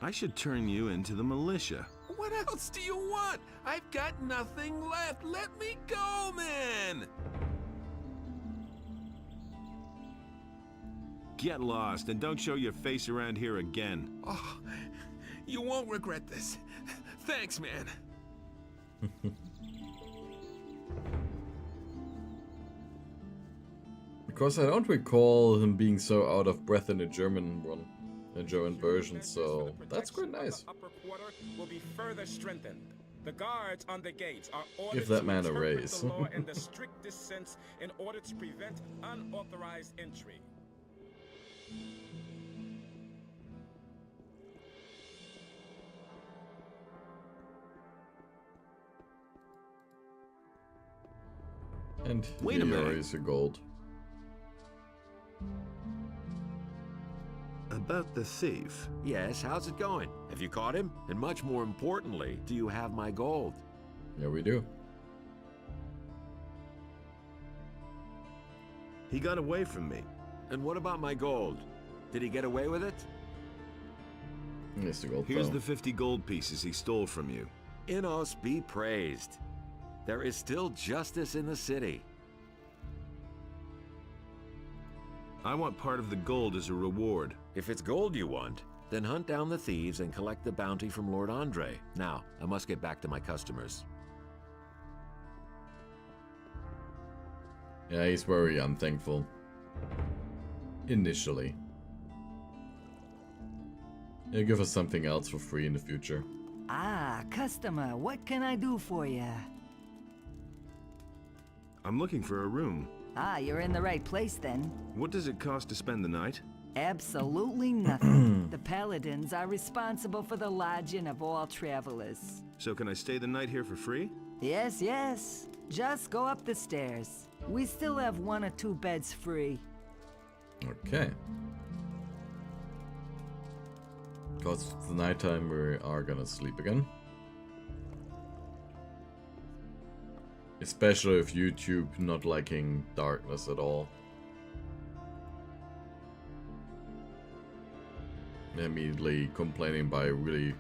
F: I should turn you into the militia.
N: What else do you want? I've got nothing left. Let me go, man!
F: Get lost and don't show your face around here again.
N: Oh, you won't regret this. Thanks, man.
C: Because I don't recall him being so out of breath in the German one, the German version, so that's quite nice.
P: The upper quarter will be further strengthened. The guards on the gates are ordered
C: Give that
P: to
C: man a
P: interpret
C: raise.
P: the law in the strictest sense in order to prevent unauthorized entry.
C: And
F: Wait a
C: here
F: minute.
C: is your gold.
F: About the thief.
G: Yes, how's it going? Have you caught him? And much more importantly, do you have my gold?
C: Yeah, we do.
F: He got away from me.
G: And what about my gold? Did he get away with it?
C: Here's the gold.
F: Here's
C: though.
F: the 50 gold pieces he stole from you.
G: Innos be praised. There is still justice in the city.
F: I want part of the gold as a reward.
G: If it's gold you want, then hunt down the thieves and collect the bounty from Lord Andre. Now, I must get back to my customers.
C: Yeah, he's very unthankful. Initially. He'll give us something else for free in the future.
J: Ah, customer, what can I do for you?
F: I'm looking for a room.
J: Ah, you're in the right place then.
F: What does it cost to spend the night?
J: Absolutely nothing. The paladins are responsible for the lodging of all travelers.
F: So can I stay the night here for free?
J: Yes, yes. Just go up the stairs. We still have 1 or 2 beds free.
C: Okay. Because it's the nighttime, we are gonna sleep again. Especially if YouTube not liking darkness at all. Immediately complaining by really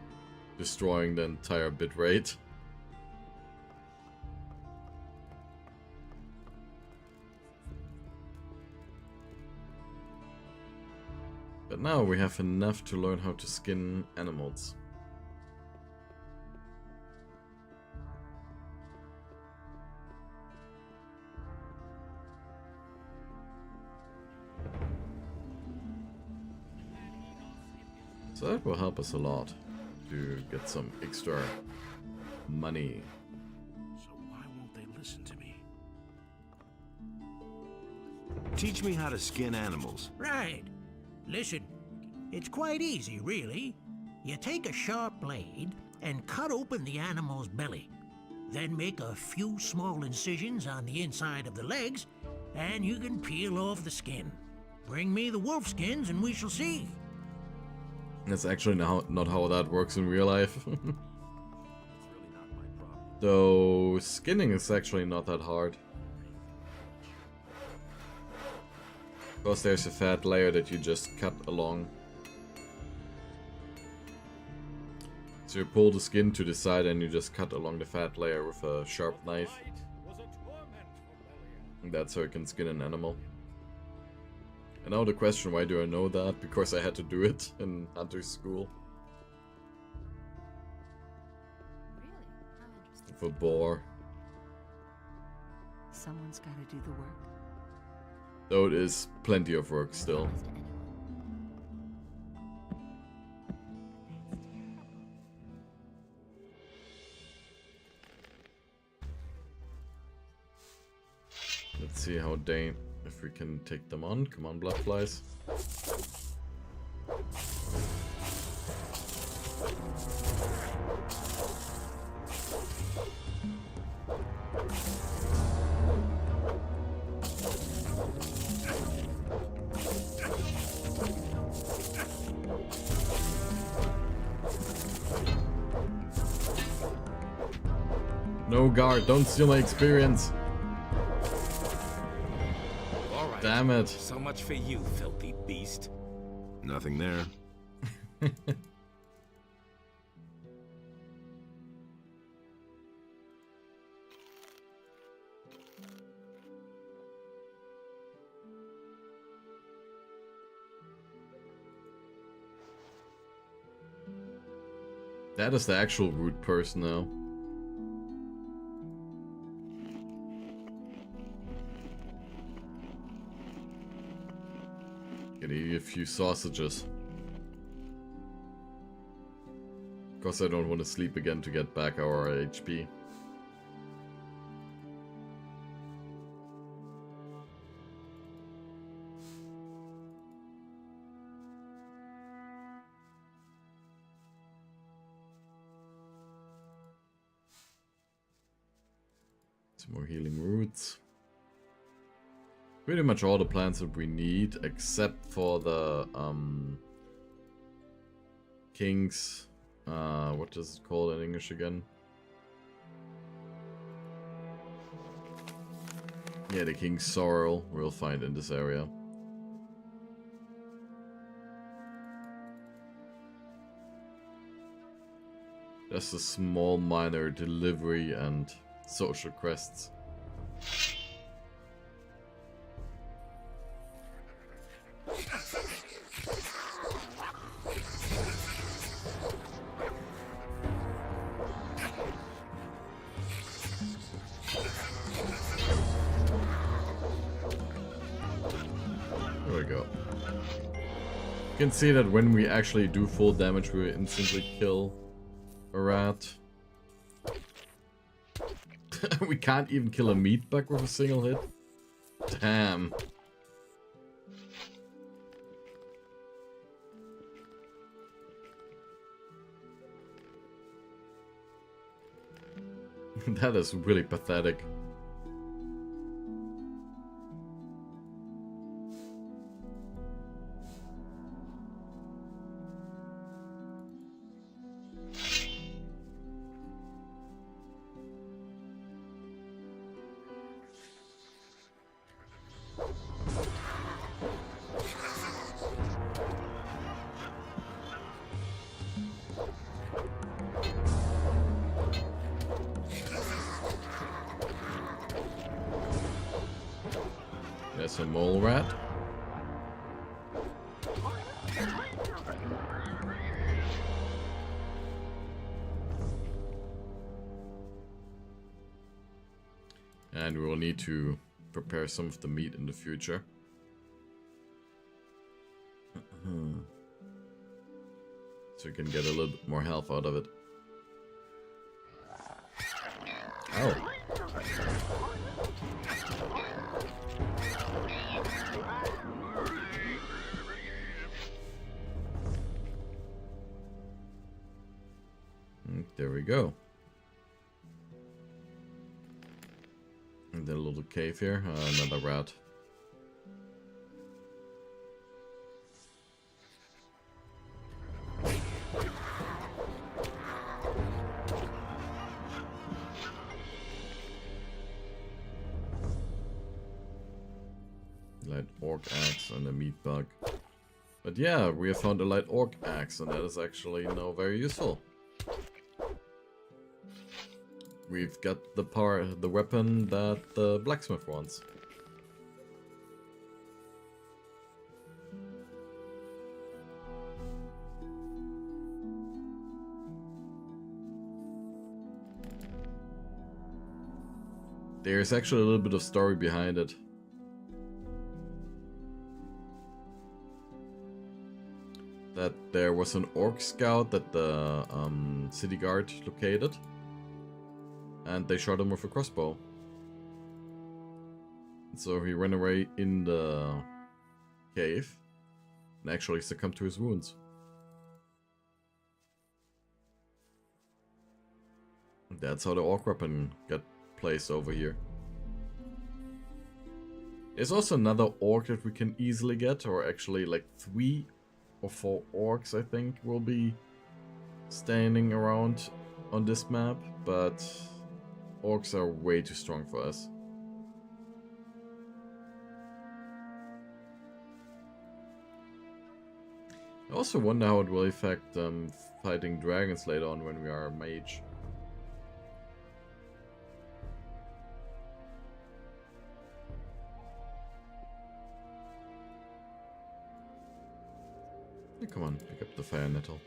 C: destroying the entire bitrate. But now we have enough to learn how to skin animals. So that will help us a lot to get some extra money.
R: So why won't they listen to me?
F: Teach me how to skin animals.
S: Right. Listen, it's quite easy, really. You take a sharp blade and cut open the animal's belly. Then make a few small incisions on the inside of the legs, and you can peel off the skin. Bring me the wolf skins and we shall see.
C: That's actually not how that works in real life. Though skinning is actually not that hard. Because there's a fat layer that you just cut along. So you pull the skin to the side and you just cut along the fat layer with a sharp knife. And that's how you can skin an animal. And now the question, why do I know that? Because I had to do it in hunter school. With a boar.
J: Someone's gotta do the work.
C: Though it is plenty of work still. Let's see how if we can take them on. Come on, blood flies. No guard, don't steal my experience. Damn it.
N: So much for you, filthy beast.
F: Nothing there.
C: That is the actual root person now. Gonna eat a few sausages. Because I don't want to sleep again to get back our HP. Some more healing roots. Pretty much all the plants that we need, except for the King's, what is it called in English again? Yeah, the King's Sorrel we'll find in this area. Just a small minor delivery and social quests. There we go. You can see that when we actually do full damage, we instantly kill a rat. We can't even kill a meat bug with a single hit. Damn. That is really pathetic. There's a mole rat. And we will need to prepare some of the meat in the future. So we can get a little bit more health out of it. Oh. There we go. And then a little cave here. Another rat. Light orc axe and a meat bug. But yeah, we have found a light orc axe, and that is actually now very useful. We've got the weapon that the blacksmith wants. There's actually a little bit of story behind it. That there was an orc scout that the city guard located. And they shot him with a crossbow. So he ran away in the cave and actually succumbed to his wounds. That's how the orc weapon got placed over here. There's also another orc that we can easily get, or actually like 3 or 4 orcs I think will be standing around on this map, but orcs are way too strong for us. I also wonder how it will affect fighting dragons later on when we are a mage. Hey, come on, pick up the fire nettle.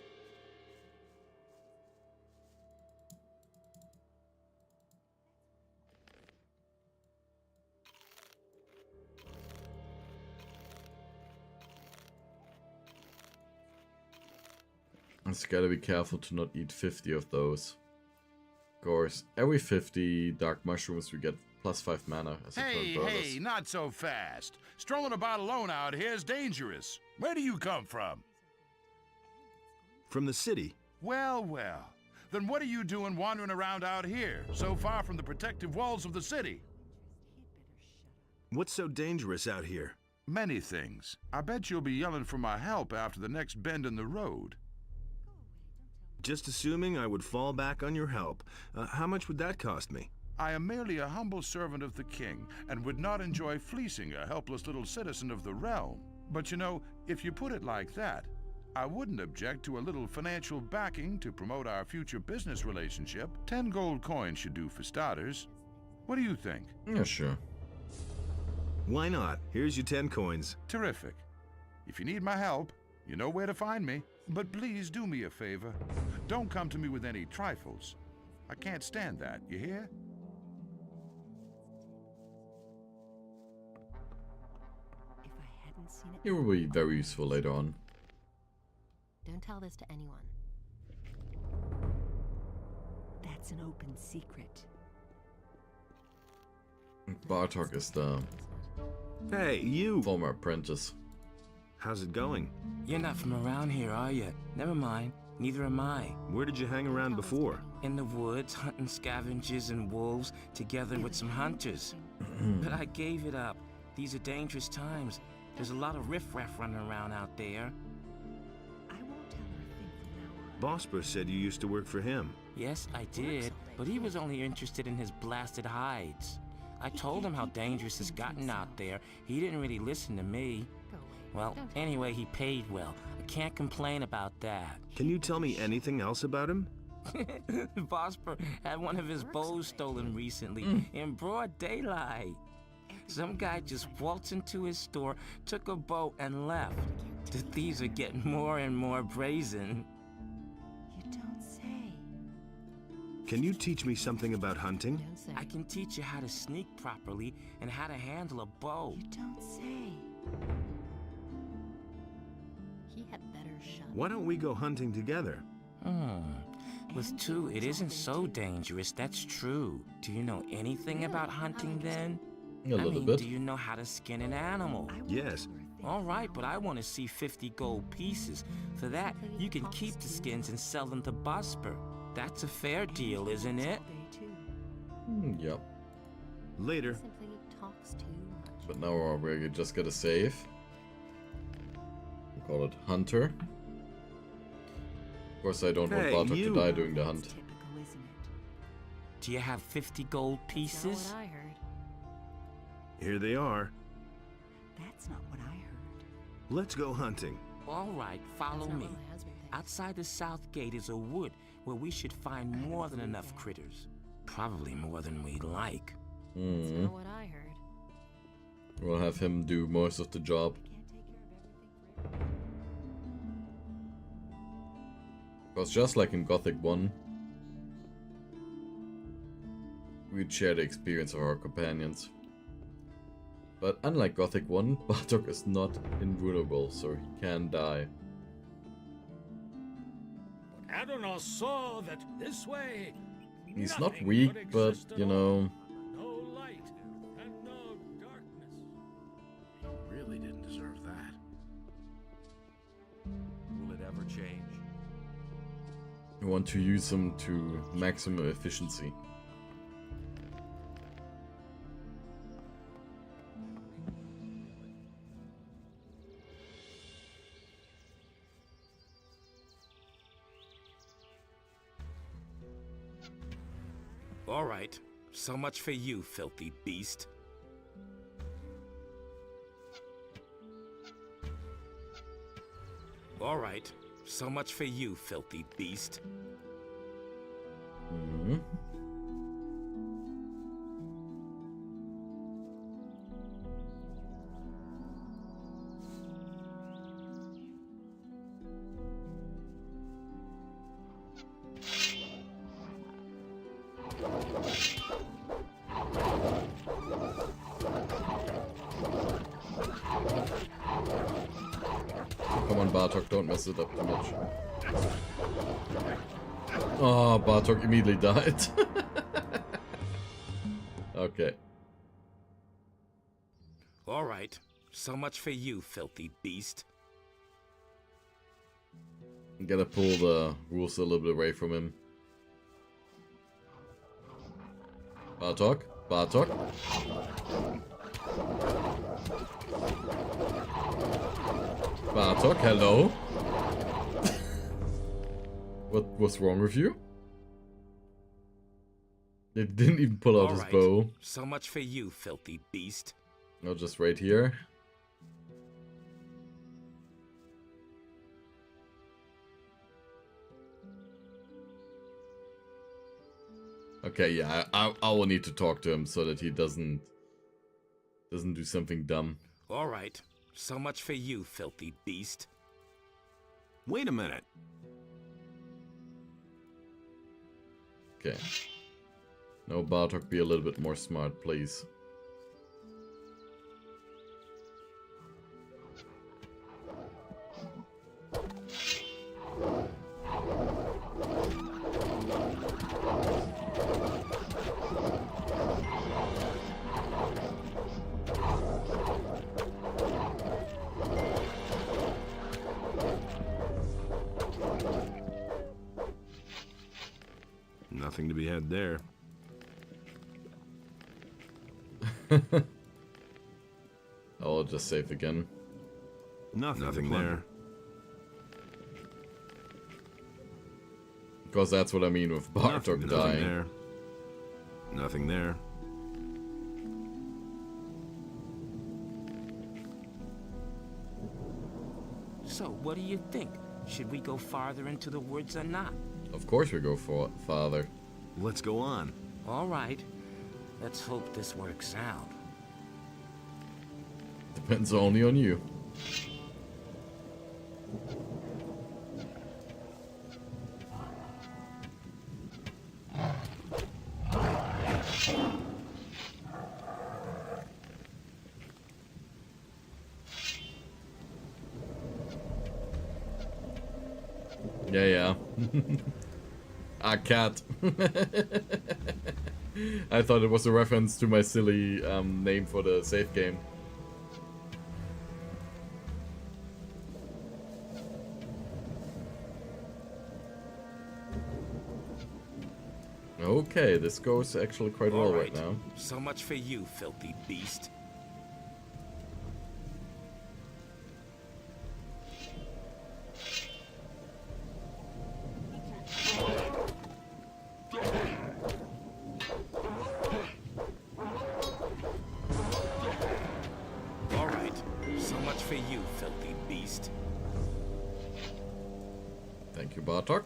C: Just gotta be careful to not eat 50 of those. Of course, every 50 dark mushrooms we get +5 mana as a
K: Hey, hey, not so fast. Strolling about alone out here is dangerous. Where do you come from?
F: From the city.
K: Well, well. Then what are you doing wandering around out here, so far from the protective walls of the city?
F: What's so dangerous out here?
K: Many things. I bet you'll be yelling for my help after the next bend in the road.
F: Just assuming I would fall back on your help. How much would that cost me?
K: I am merely a humble servant of the king, and would not enjoy fleecing a helpless little citizen of the realm. But you know, if you put it like that, I wouldn't object to a little financial backing to promote our future business relationship. 10 gold coins should do for starters. What do you think?
C: Yeah, sure.
F: Why not? Here's your 10 coins.
K: Terrific. If you need my help, you know where to find me. But please do me a favor. Don't come to me with any trifles. I can't stand that, you hear?
C: It will be very useful later on.
Q: Don't tell this to anyone.
J: That's an open secret.
C: Bartok is the
F: Hey, you!
C: former apprentice.
F: How's it going?
U: You're not from around here, are you? Never mind. Neither am I.
F: Where did you hang around before?
U: In the woods, hunting scavengers and wolves, together with some hunters. But I gave it up. These are dangerous times. There's a lot of riffraff running around out there.
F: Bosper said you used to work for him.
U: Yes, I did, but he was only interested in his blasted hides. I told him how dangerous it's gotten out there. He didn't really listen to me. Well, anyway, he paid well. I can't complain about that.
F: Can you tell me anything else about him?
U: Bosper had one of his bows stolen recently in broad daylight. Some guy just waltzed into his store, took a bow, and left. The thieves are getting more and more brazen.
J: You don't say.
F: Can you teach me something about hunting?
U: I can teach you how to sneak properly and how to handle a bow.
J: You don't say.
Q: He had better shut.
F: Why don't we go hunting together?
U: With two, it isn't so dangerous, that's true. Do you know anything about hunting then?
C: A little bit.
U: Do you know how to skin an animal?
F: Yes.
U: All right, but I want to see 50 gold pieces. For that, you can keep the skins and sell them to Busper. That's a fair deal, isn't it?
C: Yep.
F: Later.
Q: Simply talks too much.
C: But now we're just gonna save. We'll call it Hunter. Of course, I don't want Bartok to die during the hunt.
U: Do you have 50 gold pieces?
Q: That's not what I heard.
F: Here they are.
J: That's not what I heard.
F: Let's go hunting.
U: All right, follow me. Outside the south gate is a wood where we should find more than enough critters. Probably more than we like.
Q: That's not what I heard.
C: We'll have him do most of the job. Because just like in Gothic 1, we'd share the experience of our companions. But unlike Gothic 1, Bartok is not invulnerable, so he can die.
I: But Adonos saw that this way.
C: He's not weak, but, you know...
I: No light and no darkness.
R: He really didn't deserve that.
B: Will it ever change?
C: We want to use him to maximum efficiency.
U: All right, so much for you, filthy beast. All right, so much for you, filthy beast.
C: Come on, Bartok, don't mess it up too much. Oh, Bartok immediately died. Okay.
U: All right, so much for you, filthy beast.
C: I'm gonna pull the rules a little bit away from him. Bartok? Bartok? Bartok, hello? What's wrong with you? He didn't even pull out his bow.
U: So much for you, filthy beast.
C: No, just right here. Okay, yeah, I will need to talk to him so that he doesn't do something dumb.
U: All right, so much for you, filthy beast.
F: Wait a minute.
C: Okay. No, Bartok, be a little bit more smart, please.
F: Nothing to be had there.
C: I'll just save again.
F: Nothing there.
C: Because that's what I mean with Bartok dying.
F: There. Nothing there.
U: So, what do you think? Should we go farther into the woods or not?
C: Of course we go for farther.
F: Let's go on.
U: All right. Let's hope this works out.
C: Depends only on you. Yeah. Ah, cat. I thought it was a reference to my silly name for the save game. Okay, this goes actually quite well right now.
U: So much for you, filthy beast.
C: Thank you, Bartok.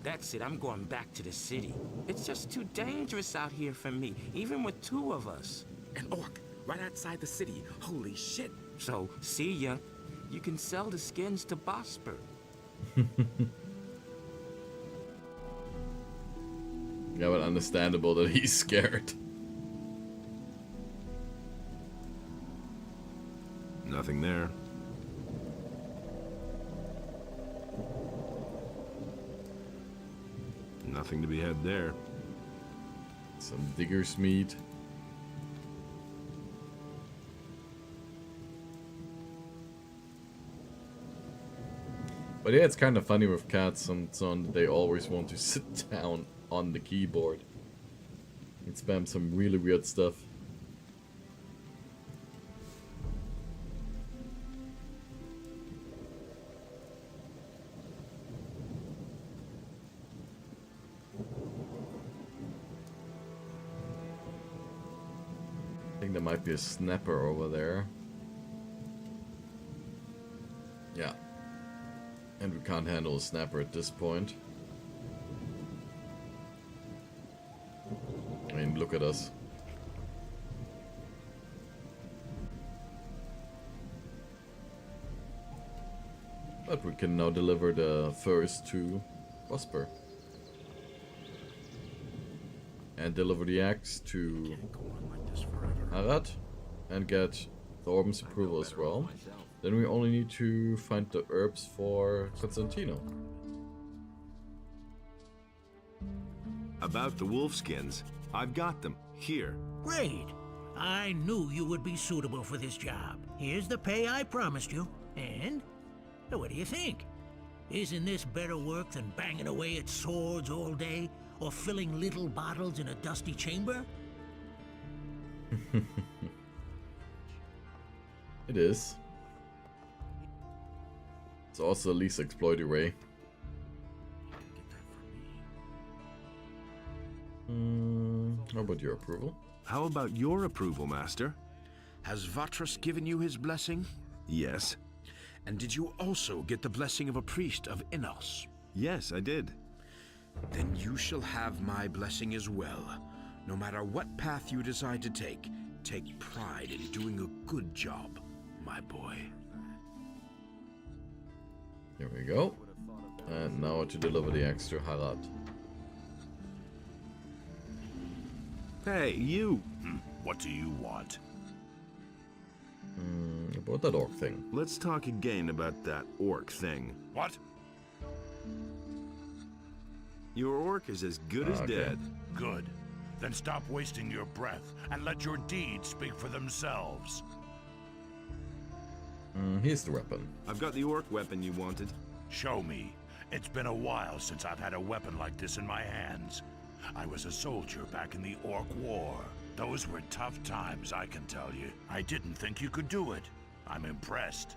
U: That's it, I'm going back to the city. It's just too dangerous out here for me, even with two of us.
P: An orc, right outside the city. Holy shit.
U: So, see ya. You can sell the skins to Bosper.
C: Yeah, but understandable that he's scared.
F: Nothing there. Nothing to be had there.
C: Some digger's meat. But yeah, it's kind of funny with cats and so on. They always want to sit down on the keyboard and spam some really weird stuff. I think there might be a snapper over there. Yeah. And we can't handle a snapper at this point. I mean, look at us. But we can now deliver the furs to Bosper. And deliver the axe to Harad. And get Thorben's approval as well. Then we only need to find the herbs for Constantino.
F: About the wolfskins, I've got them here.
S: Great. I knew you would be suitable for this job. Here's the pay I promised you. And what do you think? Isn't this better work than banging away at swords all day or filling little bottles in a dusty chamber?
C: It is. It's also the least exploited way. How about your approval?
F: How about your approval, Master?
R: Has Vatras given you his blessing?
F: Yes.
R: And did you also get the blessing of a priest of Innos?
F: Yes, I did.
R: Then you shall have my blessing as well. No matter what path you decide to take pride in doing a good job, my boy.
C: Here we go. And now to deliver the axe to Harad.
F: Hey, you!
K: What do you want?
C: About that orc thing.
F: Let's talk again about that orc thing.
K: What?
F: Your orc is as good as dead.
K: Good. Then stop wasting your breath and let your deeds speak for themselves.
C: Here's the weapon.
F: I've got the orc weapon you wanted.
K: Show me. It's been a while since I've had a weapon like this in my hands. I was a soldier back in the Orc War. Those were tough times, I can tell you. I didn't think you could do it. I'm impressed.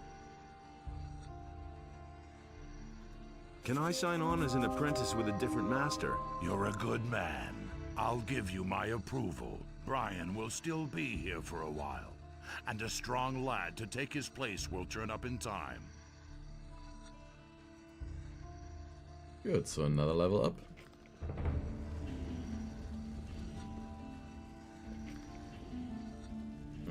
F: Can I sign on as an apprentice with a different master?
K: You're a good man. I'll give you my approval. Brian will still be here for a while. And a strong lad to take his place will turn up in time.
C: Good, so another level up.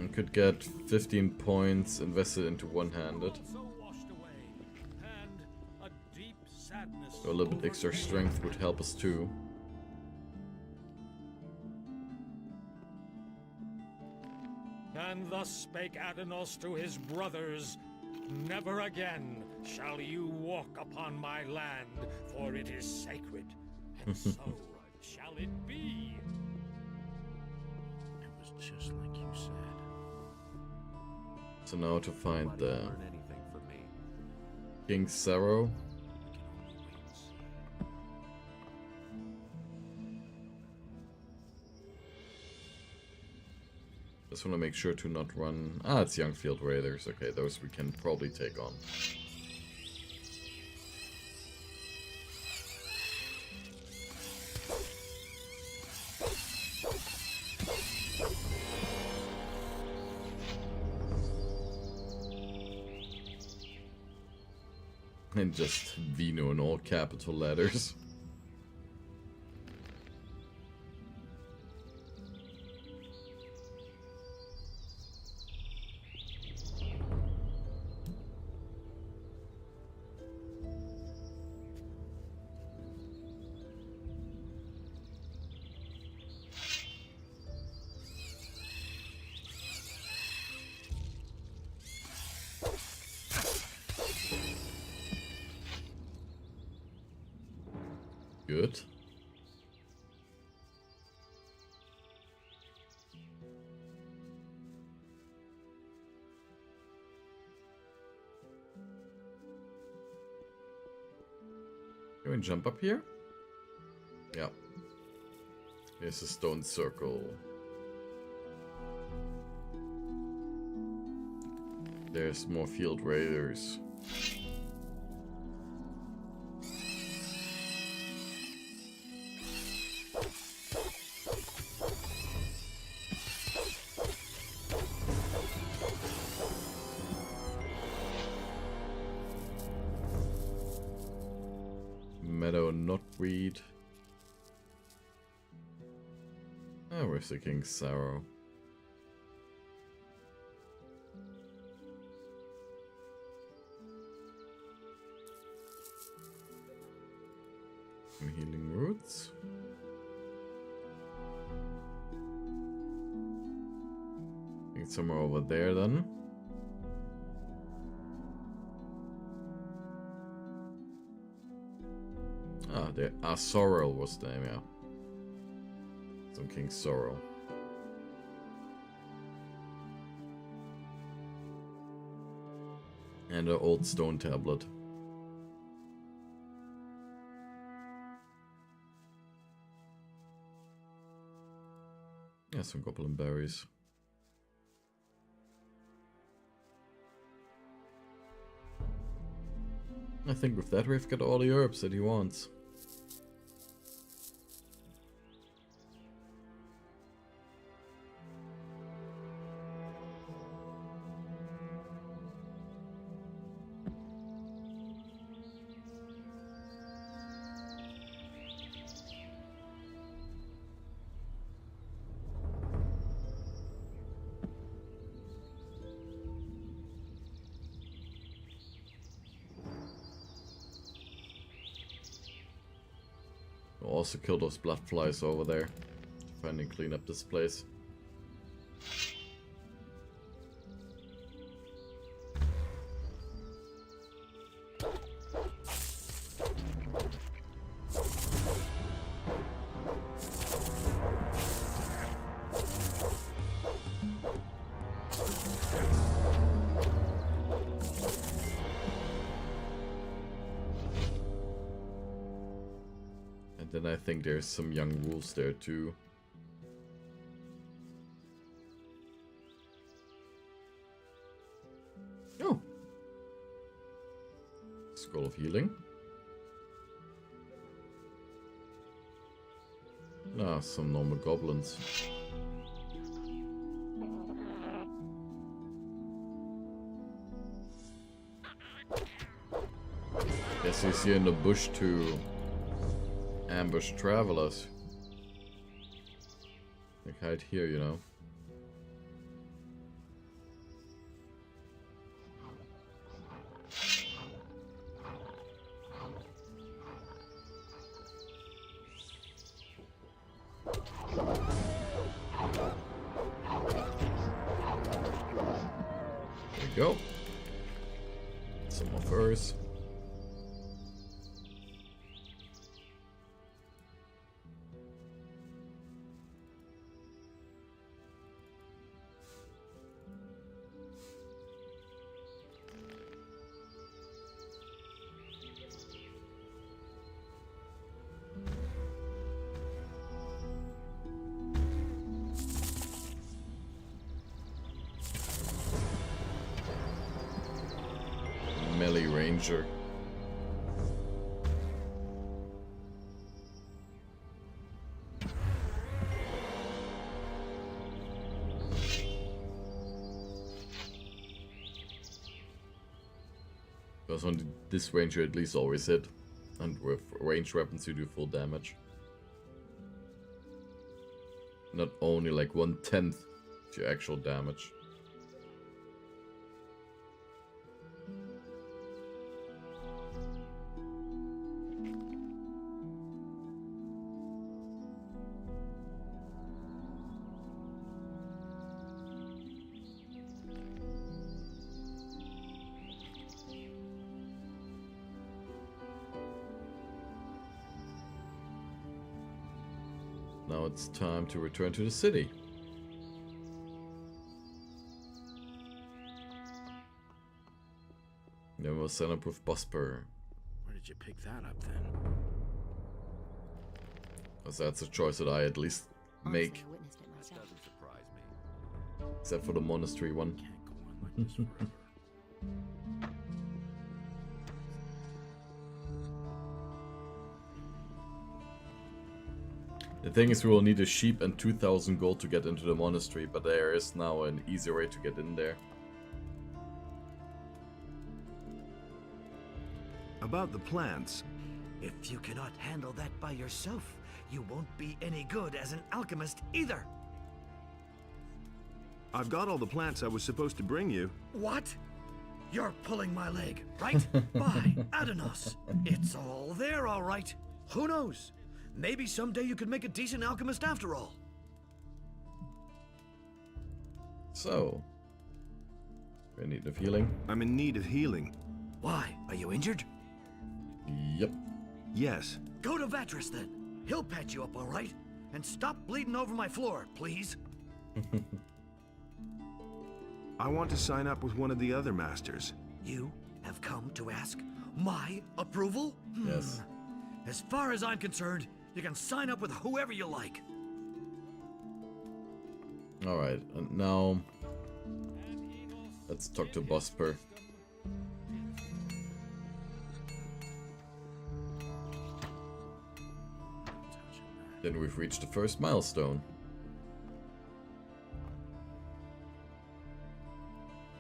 C: I could get 15 points invested into one-handed. So a little bit extra strength would help us too.
I: And thus spake Adanos to his brothers, "Never again shall you walk upon my land, for it is sacred, and so shall it be."
R: It was just like you said.
C: So now to find the King's Sorrow. Just want to make sure to not run... Ah, it's Young Field Raiders. Okay, those we can probably take on. And just Vino in all capital letters. Good. Can we jump up here? Yeah. Here's a stone circle. There's more field raiders. Meadow knotweed. Oh, where's the King's Sorrow? Some healing roots. I think somewhere over there then. Ah, there. Ah, Sorrel was the name, yeah. Some King's Sorrow. And an old stone tablet. Yeah, some goblin berries. I think with that we've got all the herbs that he wants. Also kill those blood flies over there to finally clean up this place. And then I think there's some young wolves there too. Oh! Skull of Healing. Ah, some normal goblins. Guess he's here in the bush to ambush travelers. Like hide here, you know. go. Some more furs. Melee ranger. Because on this ranger at least always hit, and with ranged weapons you do full damage. Not only like 1/10 to your actual damage. Now it's time to return to the city. Then we'll sign up with Bosper.
R: Where did you pick that up then?
C: Because that's a choice that I at least make.
G: That doesn't surprise me.
C: Except for the monastery one.
R: Can't go on like this forever.
C: The thing is, we will need a sheep and 2,000 gold to get into the monastery, but there is now an easier way to get in there.
F: About the plants.
T: If you cannot handle that by yourself, you won't be any good as an alchemist either.
F: I've got all the plants I was supposed to bring you.
T: What? You're pulling my leg, right? By Adanos. It's all there, all right. Who knows? Maybe someday you could make a decent alchemist after all.
C: So, you're in need of healing?
F: I'm in need of healing.
T: Why? Are you injured?
C: Yep.
F: Yes.
T: Go to Vatras then. He'll patch you up, all right? And stop bleeding over my floor, please.
F: I want to sign up with one of the other masters.
T: You have come to ask my approval?
C: Yes.
T: As far as I'm concerned, you can sign up with whoever you like.
C: Alright, and now let's talk to Bosper. Then we've reached the first milestone.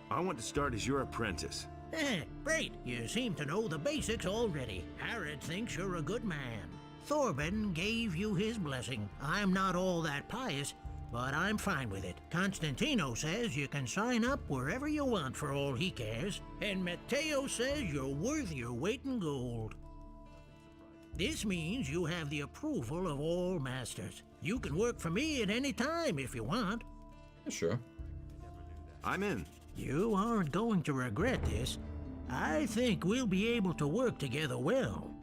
F: I want to start as your apprentice.
S: Great. You seem to know the basics already. Harrod thinks you're a good man. Thorben gave you his blessing. I'm not all that pious, but I'm fine with it. Constantino says you can sign up wherever you want for all he cares, and Matteo says you're worth your weight in gold. This means you have the approval of all masters. You can work for me at any time if you want.
C: Sure.
F: I'm in.
S: You aren't going to regret this. I think we'll be able to work together well.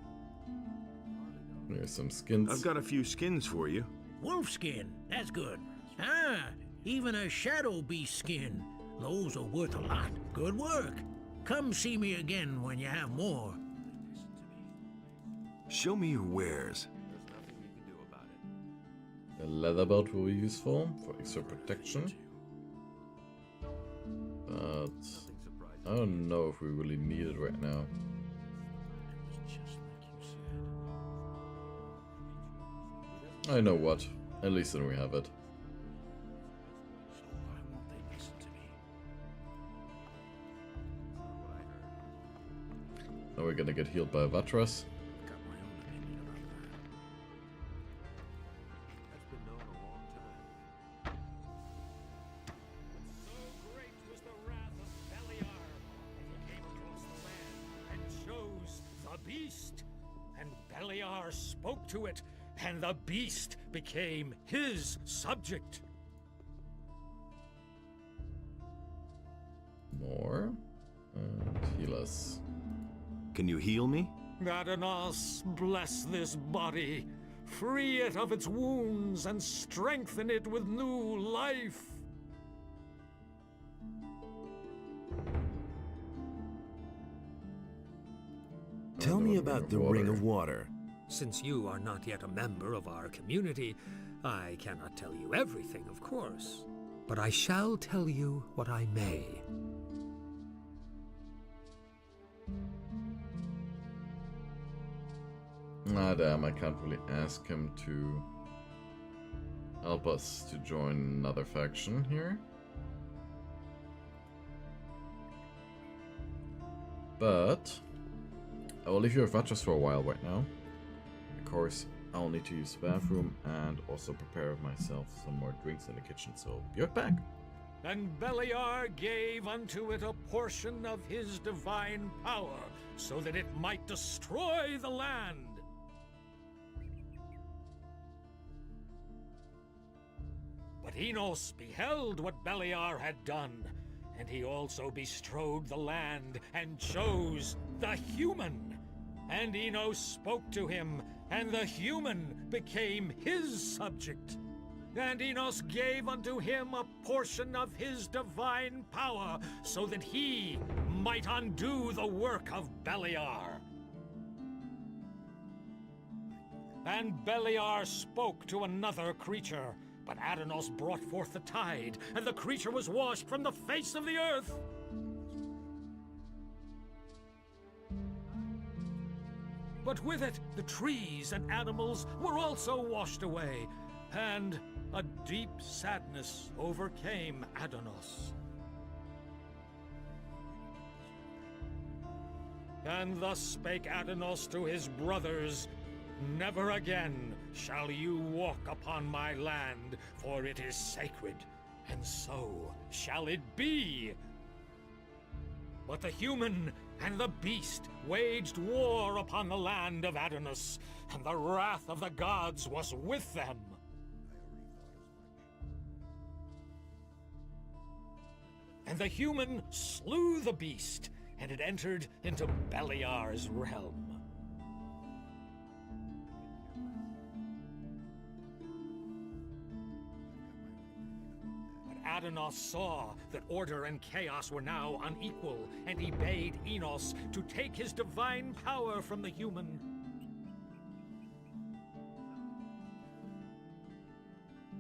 C: There's some skins.
F: I've got a few skins for you.
S: Wolfskin, that's good. Ah, even a shadow beast skin. Those are worth a lot. Good work. Come see me again when you have more.
F: Show me your wares.
C: A leather belt will be useful for extra protection. But I don't know if we really need it right now. I know what. At least then we have it. Now we're gonna get healed by Vatras.
I: Spoke to it, and the beast became his subject.
C: more. And heal us.
F: Can you heal me?
I: Adanos, bless this body. Free it of its wounds and strengthen it with new life.
F: Tell me about the Ring of Water.
B: Since you are not yet a member of our community, I cannot tell you everything, of course. But I shall tell you what I may.
C: Ah, damn, I can't really ask him to help us to join another faction here. But I will leave you with Vatras for a while right now. Of course, I'll need to use the bathroom and also prepare myself some more drinks in the kitchen, so be right back.
I: And Beliar gave unto it a portion of his divine power, so that it might destroy the land. But Enos beheld what Beliar had done, and he also bestrode the land and chose the human. And Enos spoke to him, and the human became his subject. And Enos gave unto him a portion of his divine power, so that he might undo the work of Beliar. And Beliar spoke to another creature, but Adanos brought forth the tide, and the creature was washed from the face of the earth. But with it, the trees and animals were also washed away, and a deep sadness overcame Adanos. And thus spake Adanos to his brothers, "Never again shall you walk upon my land, for it is sacred, and so shall it be." But the human and the beast waged war upon the land of Adanos, and the wrath of the gods was with them. And the human slew the beast, and it entered into Beliar's realm. Adanos saw that order and chaos were now unequal, and he bade Enos to take his divine power from the human.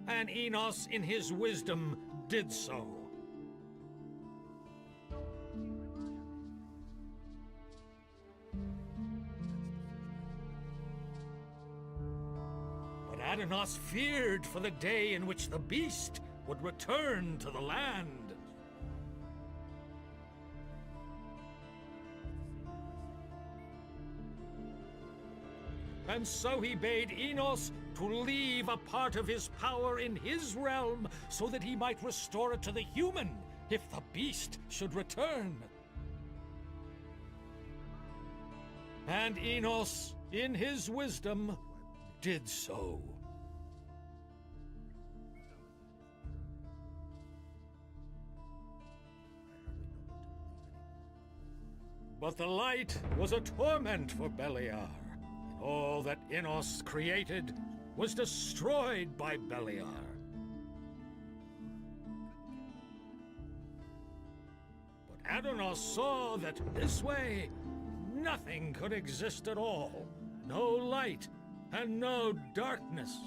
I: And Enos, in his wisdom, did so. But Adanos feared for the day in which the beast would return to the land. And so he bade Enos to leave a part of his power in his realm, so that he might restore it to the human if the beast should return. And Enos, in his wisdom, did so. But the light was a torment for Beliar. All that Enos created was destroyed by Beliar. But Adanos saw that this way, nothing could exist at all. No light and no darkness.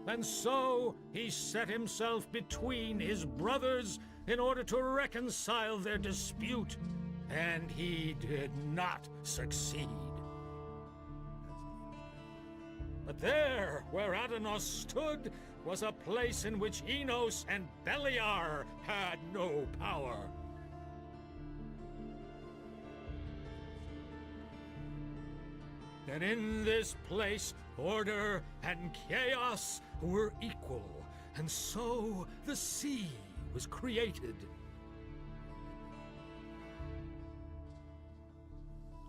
I: And so he set himself between his brothers in order to reconcile their dispute, and he did not succeed. But there, where Adanos stood, was a place in which Enos and Beliar had no power. And in this place, order and chaos were equal, and so the sea was created.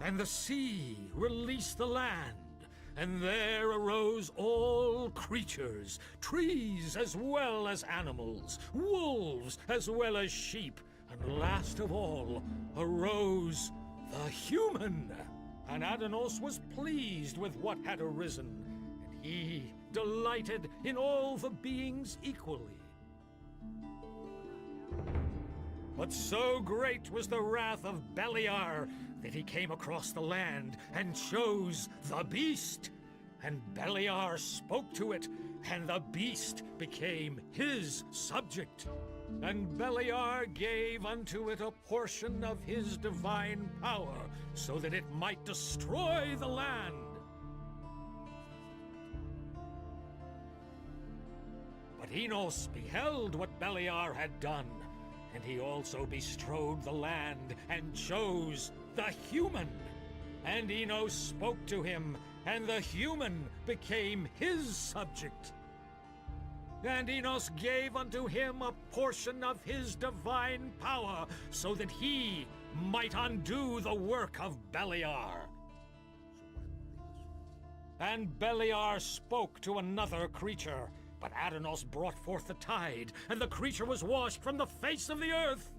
I: And the sea released the land,
B: and there arose all creatures, trees as well as animals, wolves as well as sheep, and last of all arose the human. And Adanos was pleased with what had arisen, and he delighted in all the beings equally. But so great was the wrath of Beliar that he came across the land and chose the beast. And Beliar spoke to it, and the beast became his subject. And Beliar gave unto it a portion of his divine power, so that it might destroy the land. But Enos beheld what Beliar had done, and he also bestrode the land and chose the human. And Enos spoke to him, and the human became his subject. And Enos gave unto him a portion of his divine power, so that he might undo the work of Beliar. And Beliar spoke to another creature, but Adanos brought forth the tide, and the creature was washed from the face of the earth.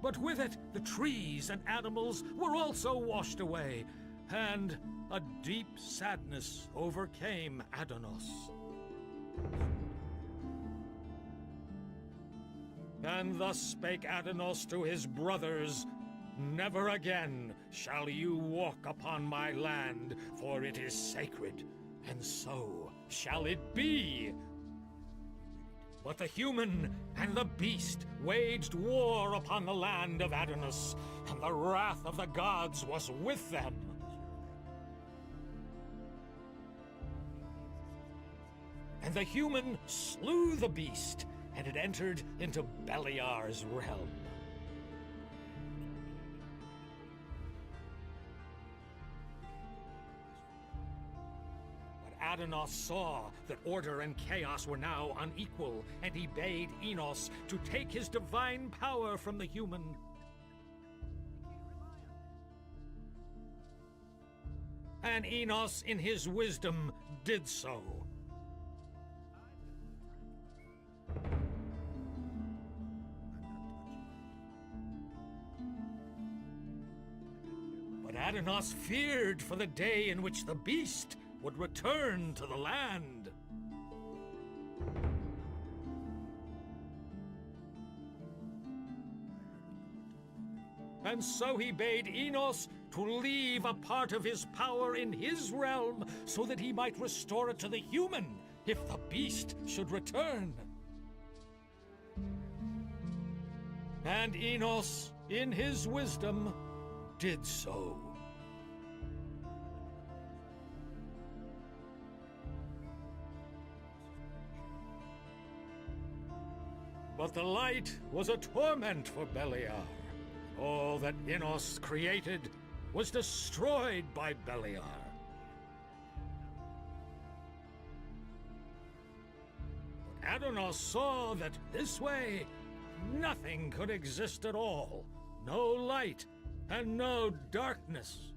B: But with it, the trees and animals were also washed away, and a deep sadness overcame Adanos. And thus spake Adanos to his brothers, "Never again shall you walk upon my land, for it is sacred, and so shall it be." But the human and the beast waged war upon the land of Adanos, and the wrath of the gods was with them. And the human slew the beast, and it entered into Beliar's realm. Adanos saw that order and chaos were now unequal, and he bade Enos to take his divine power from the human. And Enos, in his wisdom, did so. But Adanos feared for the day in which the beast would return to the land. And so he bade Enos to leave a part of his power in his realm, so that he might restore it to the human if the beast should return. And Enos, in his wisdom, did so. But the light was a torment for Beliar. All that Enos created was destroyed by Beliar. But Adanos saw that this way nothing could exist at all. No light and no darkness.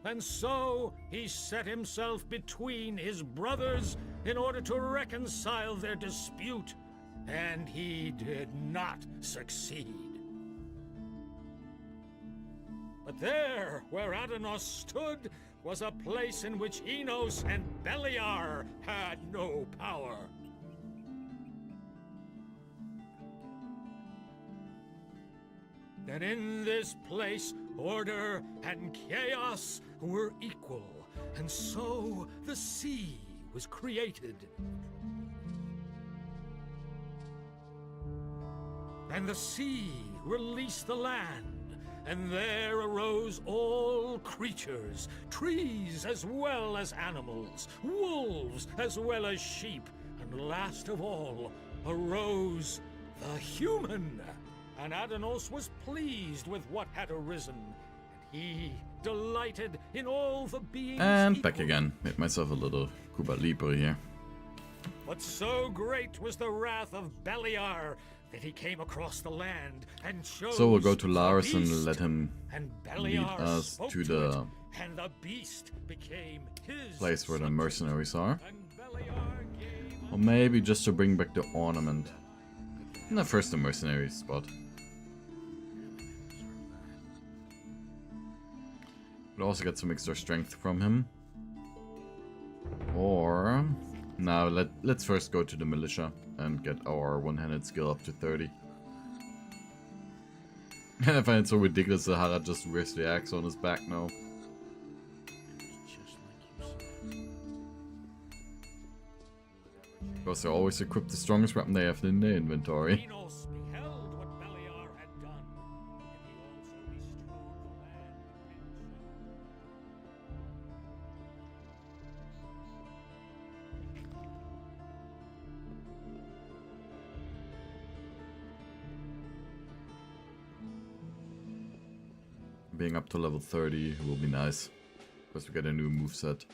B: And so he set himself between his brothers in order to reconcile their dispute, and he did not succeed. But there, where Adanos stood, was a place in which Enos and Beliar had no power. And in this place, order and chaos were equal, and so the sea was created. And the sea released the land, and there arose all creatures, trees as well as animals, wolves as well as sheep, and last of all arose the human. And Adanos was pleased with what had arisen, and he delighted in all the beings.
C: And back again. Made myself a little Cuba Libre here.
B: But so great was the wrath of Beliar that he came across the land and chose
C: So we'll go to
B: the
C: Lars and
B: beast.
C: let him
B: And
C: lead
B: Beliar
C: us
B: spoke
C: to
B: it,
C: the
B: and the beast became his
C: place where the
B: subject.
C: mercenaries are.
B: And Beliar gave
C: Or maybe just to bring back the ornament. No, first the mercenary spot. We'll also get some extra strength from him. Or... now let's first go to the militia and get our one-handed skill up to 30. I find it so ridiculous that Harald just wears the axe on his back now. Because they always equip the strongest weapon they have in their inventory.
B: Enos beheld what Beliar had done, and he also bestrode the land
C: Being up to level 30 will be nice. Because we get a new moveset.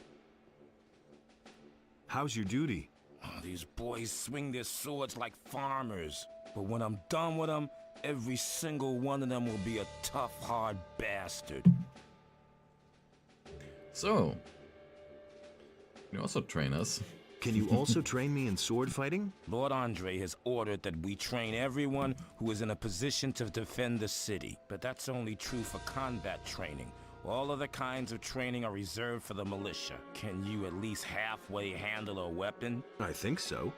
F: How's your duty?
U: Oh, these boys swing their swords like farmers. But when I'm done with them, every single one of them will be a tough, hard bastard.
C: So, you also train us.
F: Can you also train me in sword fighting?
U: Lord Andre has ordered that we train everyone who is in a position to defend the city. But that's only true for combat training. All other kinds of training are reserved for the militia. Can you at least halfway handle a weapon?
F: I think so.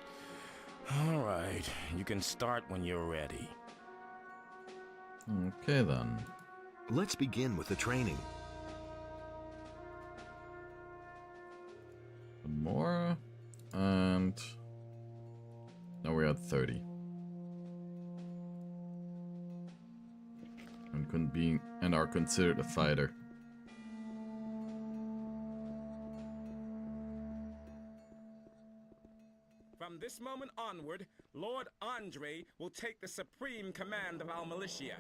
U: All right, you can start when you're ready.
C: Okay then.
F: Let's begin with the training.
C: One more. And now we're at 30. And are considered a fighter.
P: From this moment onward, Lord Andre will take the supreme command of our militia.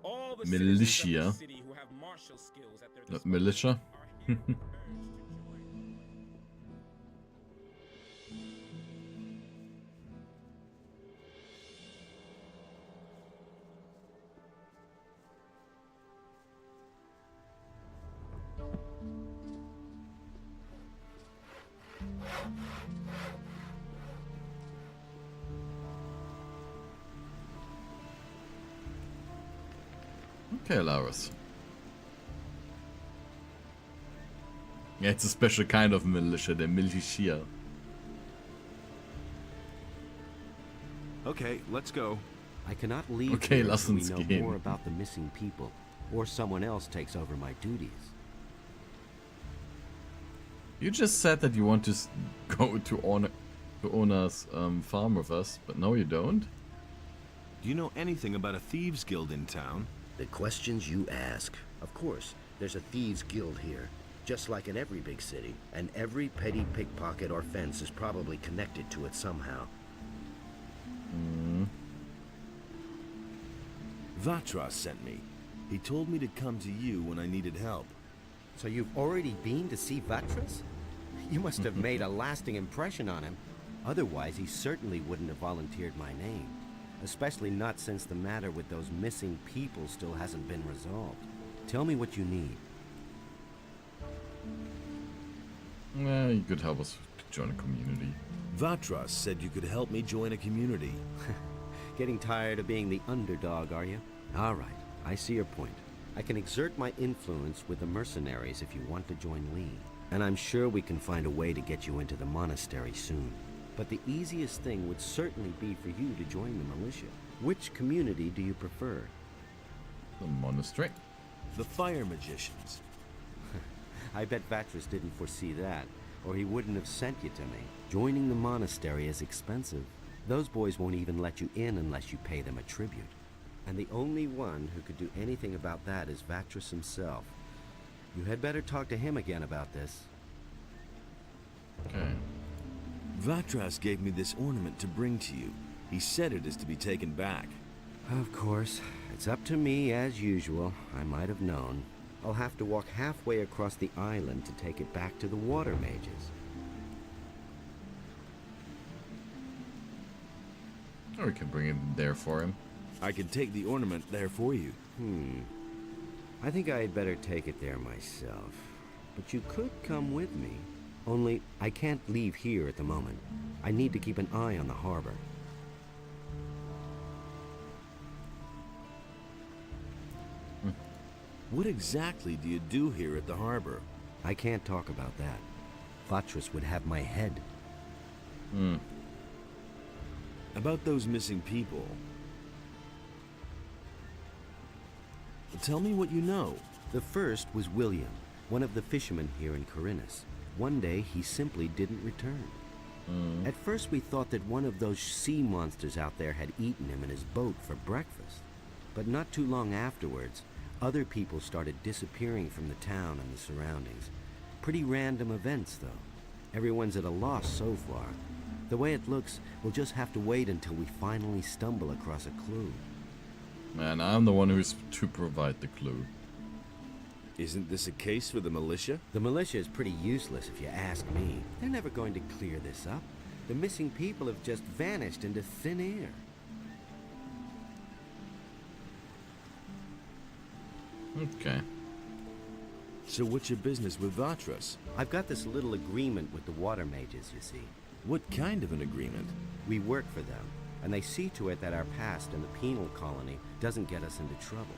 P: All the citizens of the city who have martial skills at their disposal
C: Militia?
P: are here urged to join.
C: Okay, Laurus. Yeah, it's a special kind of militia, the militia.
F: Okay, let's go.
L: I cannot leave
C: Okay,
L: here until we
C: lass
L: know
C: uns gehen.
L: more about the missing people, or someone else takes over my duties.
C: You just said that you want to go to Ona's farm with us, but no you don't?
F: Do you know anything about a thieves guild in town?
E: The questions you ask. Of course, there's a thieves guild here, just like in every big city, and every petty pickpocket or fence is probably connected to it somehow.
F: Vatras sent me. He told me to come to you when I needed help.
L: So you've already been to see Vatras? You must have made a lasting impression on him. Otherwise, he certainly wouldn't have volunteered my name. Especially not since the matter with those missing people still hasn't been resolved. Tell me what you need.
C: Well, you could help us join a community.
F: Vatras said you could help me join a community.
L: Getting tired of being the underdog, are you? All right, I see your point. I can exert my influence with the mercenaries if you want to join Lee. And I'm sure we can find a way to get you into the monastery soon. But the easiest thing would certainly be for you to join the militia. Which community do you prefer?
C: The monastery?
F: The fire magicians.
L: I bet Vatras didn't foresee that, or he wouldn't have sent you to me. Joining the monastery is expensive. Those boys won't even let you in unless you pay them a tribute. And the only one who could do anything about that is Vatras himself. You had better talk to him again about this.
C: Okay.
F: Vatras gave me this ornament to bring to you. He said it is to be taken back.
L: Of course. It's up to me, as usual. I might have known. I'll have to walk halfway across the island to take it back to the water mages.
C: Or we can bring it there for him.
F: I could take the ornament there for you.
L: I think I'd better take it there myself. But you could come with me. Only, I can't leave here at the moment. I need to keep an eye on the harbor.
F: What exactly do you do here at the harbor?
L: I can't talk about that. Vatras would have my head.
F: About those missing people. Tell me what you know.
L: The first was William, one of the fishermen here in Corinus. One day, he simply didn't return. At first, we thought that one of those sea monsters out there had eaten him in his boat for breakfast. But not too long afterwards, other people started disappearing from the town and the surroundings. Pretty random events, though. Everyone's at a loss so far. The way it looks, we'll just have to wait until we finally stumble across a clue.
C: Man, I'm the one who's to provide the clue.
F: Isn't this a case for the militia?
L: The militia is pretty useless if you ask me. They're never going to clear this up. The missing people have just vanished into thin air.
C: Okay.
F: So what's your business with Vatras?
L: I've got this little agreement with the water mages, you see.
F: What kind of an agreement?
L: We work for them, and they see to it that our past in the penal colony doesn't get us into trouble.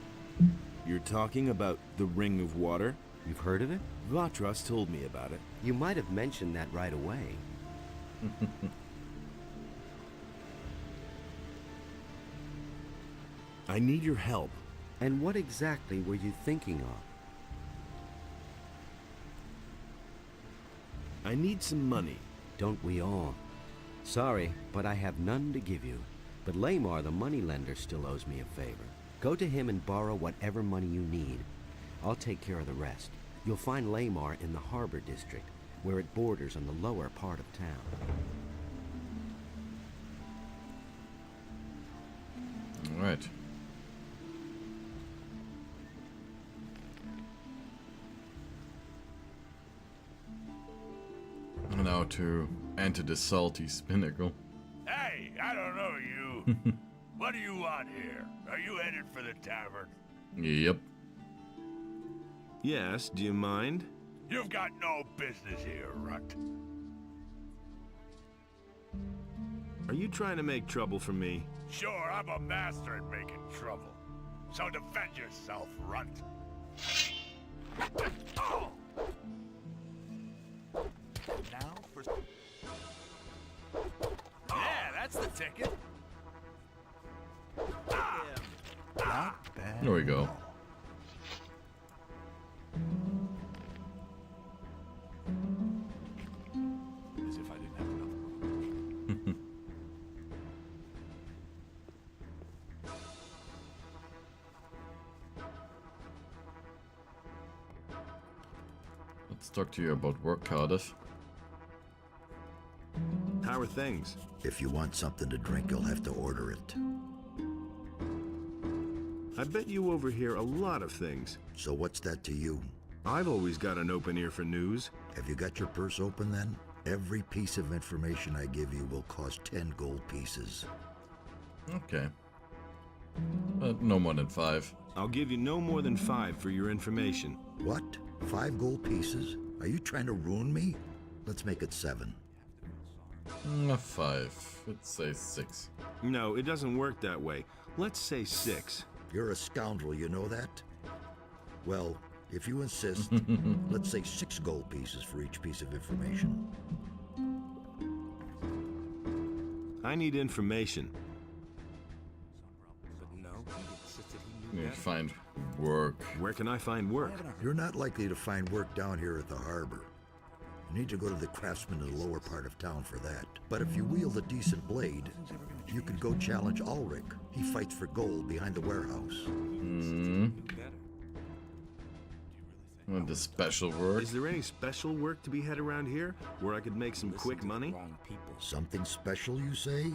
F: You're talking about the Ring of Water?
L: You've heard of it?
F: Vatras told me about it.
L: You might have mentioned that right away.
F: I need your help.
L: And what exactly were you thinking of?
F: I need some money.
L: Don't we all? Sorry, but I have none to give you. But Lamar, the moneylender, still owes me a favor. Go to him and borrow whatever money you need. I'll take care of the rest. You'll find Lamar in the Harbor District, where it borders on the lower part of town.
C: All right. Now to enter the salty spinnacle.
K: Hey, I don't know you. What do you want here? Are you headed for the tavern?
C: Yep.
F: Yes, do you mind?
K: You've got no business here, Runt.
F: Are you trying to make trouble for me?
K: Sure, I'm a master at making trouble. So defend yourself, Runt.
M: Now for... Yeah, that's the ticket.
K: Not bad.
C: There we go.
M: As if I didn't have enough.
C: Let's talk to you about work, Cardiff.
F: How are things?
A: If you want something to drink, you'll have to order it.
F: I bet you overhear a lot of things.
A: So what's that to you?
F: I've always got an open ear for news.
A: Have you got your purse open then? Every piece of information I give you will cost 10 gold pieces.
C: Okay. No more than 5.
F: I'll give you no more than 5 for your information.
A: What? 5 gold pieces? Are you trying to ruin me? Let's make it 7.
C: 5. Let's say 6.
F: No, it doesn't work that way. Let's say 6.
A: You're a scoundrel, you know that? Well, if you insist, let's say 6 gold pieces for each piece of information.
F: I need information.
U: But no, he insisted he
C: You
U: knew
C: need
U: that.
C: to find work.
F: Where can I find work?
A: You're not likely to find work down here at the harbor. You need to go to the craftsman in the lower part of town for that. But if you wield a decent blade, you could go challenge Ulrich. He fights for gold behind the warehouse.
C: The special work.
F: Is there any special work to be had around here where I could make some quick money?
A: Something special, you say?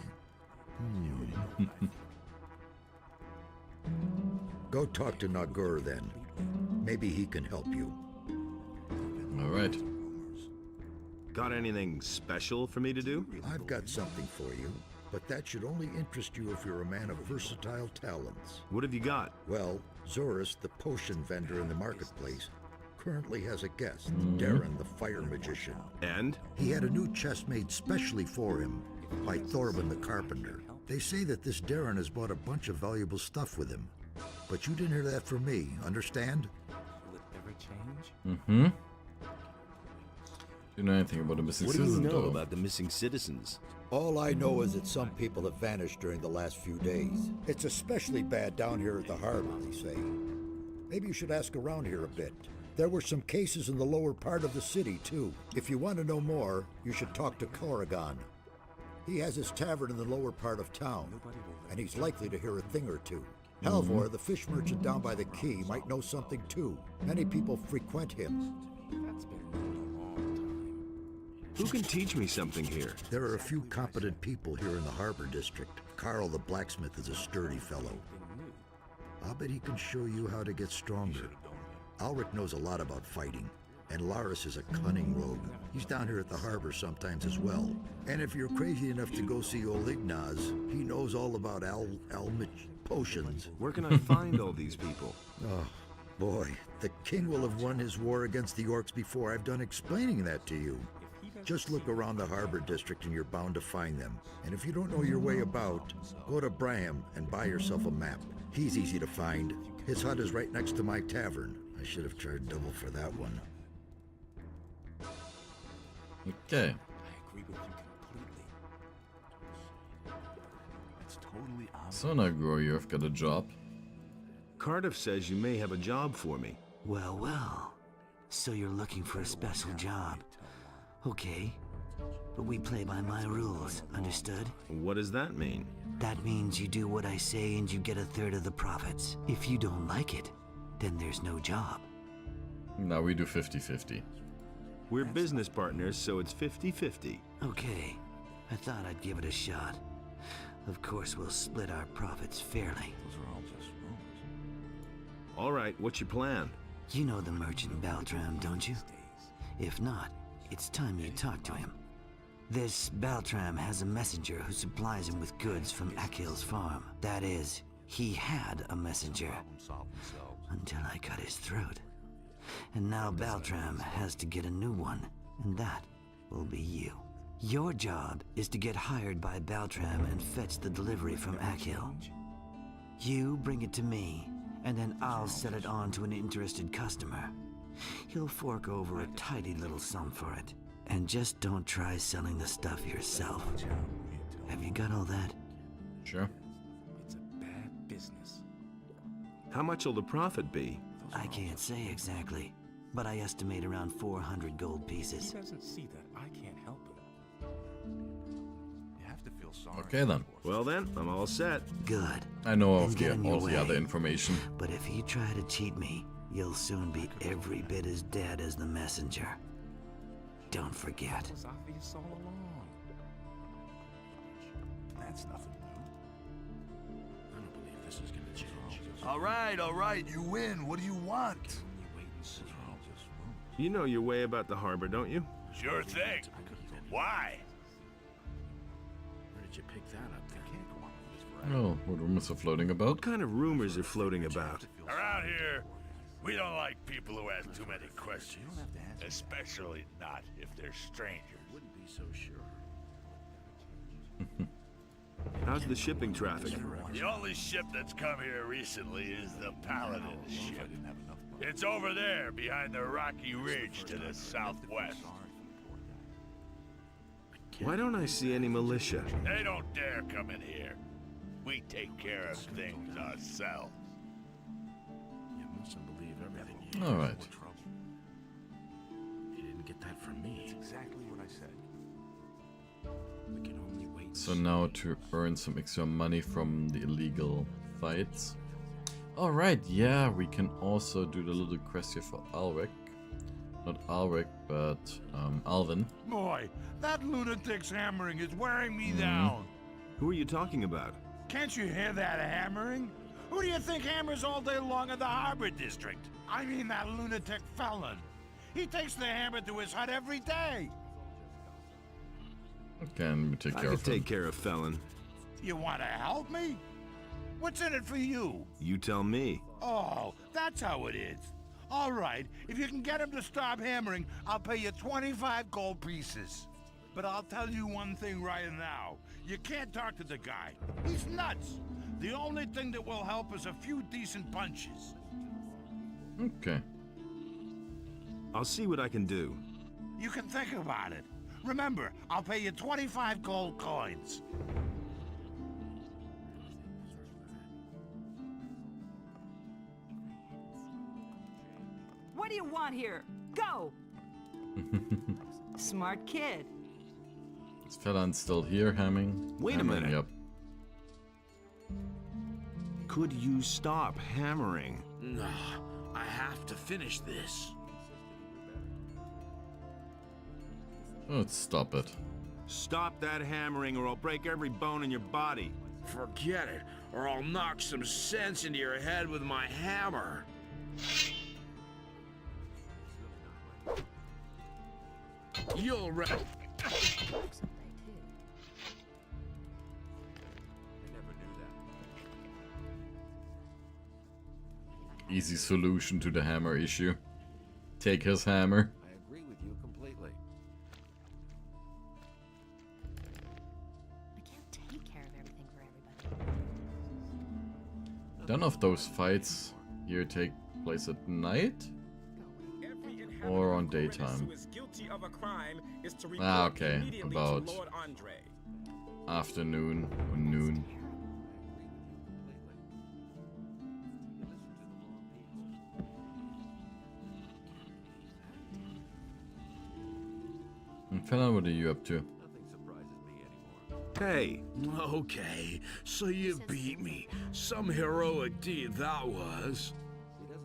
A: Go talk to Nagur then. Maybe he can help you.
C: All right.
F: Got anything special for me to do?
A: I've got something for you. But that should only interest you if you're a man of versatile talents.
F: What have you got?
A: Well, Zorus, the potion vendor in the marketplace, currently has a guest, Darren the fire magician.
F: And?
A: He had a new chest made specially for him by Thorben the carpenter. They say that this Darren has bought a bunch of valuable stuff with him. But you didn't hear that from me, understand?
U: Will it ever change?
C: Mm-hmm. Do you know anything about the missing citizens?
D: What do you know about the missing citizens?
A: All I know is that some people have vanished during the last few days. It's especially bad down here at the harbor, they say. Maybe you should ask around here a bit. There were some cases in the lower part of the city, too. If you want to know more, you should talk to Corrigan. He has his tavern in the lower part of town, and he's likely to hear a thing or two. Halvor, the fish merchant down by the quay, might know something too. Many people frequent him.
F: Who can teach me something here?
A: There are a few competent people here in the harbor district. Carl the blacksmith is a sturdy fellow. I'll bet he can show you how to get stronger. Ulrich knows a lot about fighting, and Laris is a cunning rogue. He's down here at the harbor sometimes as well. And if you're crazy enough to go see old Ignaz, he knows all about Almich potions.
F: Where can I find all these people?
A: Oh, boy. The king will have won his war against the orcs before I've done explaining that to you. Just look around the harbor district and you're bound to find them. And if you don't know your way about, go to Braham and buy yourself a map. He's easy to find. His hut is right next to my tavern. I should have charged double for that one.
C: Okay.
N: I agree with you completely. It's totally obvious.
C: So now, Grory, you've got a job.
F: Cardiff says you may have a job for me.
V: Well, well. So you're looking for a special job. Okay. But we play by my rules, understood?
F: What does that mean?
V: That means you do what I say and you get a third of the profits. If you don't like it, then there's no job.
C: Now we do 50-50.
F: We're business partners, so it's 50-50.
V: Okay. I thought I'd give it a shot. Of course, we'll split our profits fairly.
N: Those are all just rumors.
F: All right, what's your plan?
V: You know the merchant Baltram, don't you? If not, it's time you talk to him. This Baltram has a messenger who supplies him with goods from Akhil's farm. That is, he had a messenger. Until I cut his throat. And now Baltram has to get a new one, and that will be you. Your job is to get hired by Baltram and fetch the delivery from Akhil. You bring it to me, and then I'll sell it on to an interested customer. He'll fork over a tidy little sum for it. And just don't try selling the stuff yourself. Have you got all that?
C: Sure.
N: It's a bad business.
F: How much will the profit be?
V: I can't say exactly, but I estimate around 400 gold pieces.
N: He doesn't see that. I can't help it. You have to feel sorry.
C: Okay then.
F: Well then, I'm all set.
V: Good.
C: I know
V: Then
C: of
V: get in your
C: all the
V: way.
C: other information.
V: But if you try to cheat me, you'll soon be every bit as dead as the messenger. Don't forget.
N: It was obvious all along. That's nothing new.
R: I don't believe this is gonna change.
H: All right, you win. What do you want?
F: You know your way about the harbor, don't you?
K: Sure thing. Why?
R: Where did you pick that up then?
C: Oh, what rumors are floating about?
F: What kind of rumors are floating about?
K: Around here, we don't like people who ask too many questions. Especially not if they're strangers.
R: Wouldn't be so sure.
F: How's the shipping traffic?
K: The only ship that's come here recently is the Paladin ship. It's over there, behind the rocky ridge to the southwest.
F: Why don't I see any militia?
K: They don't dare come in here. We take care of things ourselves.
R: You mustn't believe everything you hear.
C: All right.
R: You didn't get that from me.
N: That's exactly what I said.
R: We can only wait.
C: So now to earn some extra money from the illegal fights. Alright, yeah, we can also do the little quest here for Ulrich. Not Ulrich, but Alvin.
K: Boy, that lunatic's hammering is wearing me down.
F: Who are you talking about?
K: Can't you hear that hammering? Who do you think hammers all day long in the harbor district? I mean that lunatic felon. He takes the hammer to his hut every day.
C: Can we take
F: I
C: care
F: could
C: of him?
F: take care of Felon.
H: You want to help me? What's in it for you?
F: You tell me.
H: Oh, that's how it is. All right, if you can get him to stop hammering, I'll pay you 25 gold pieces. But I'll tell you one thing right now. You can't talk to the guy. He's nuts. The only thing that will help is a few decent punches.
C: Okay.
F: I'll see what I can do.
H: You can think about it. Remember, I'll pay you 25 gold coins.
J: What do you want here? Go! Smart kid.
C: Is Felon still here, hammering?
F: Wait a
C: Hammering,
F: minute.
C: Yep.
F: Could you stop hammering?
R: No, I have to finish this.
C: Let's stop it.
F: Stop that hammering or I'll break every bone in your body.
R: Forget it, or I'll knock some sense into your head with my hammer. You'll
C: Easy solution to the hammer issue. Take his hammer.
G: I agree with you completely.
Q: I can't take care of everything for everybody.
C: Don't know if those fights here take place at night or on daytime. Ah, okay. About afternoon or noon. And Felon, what are you up to?
F: Hey.
R: Okay, so you beat me. Some heroic deed that was.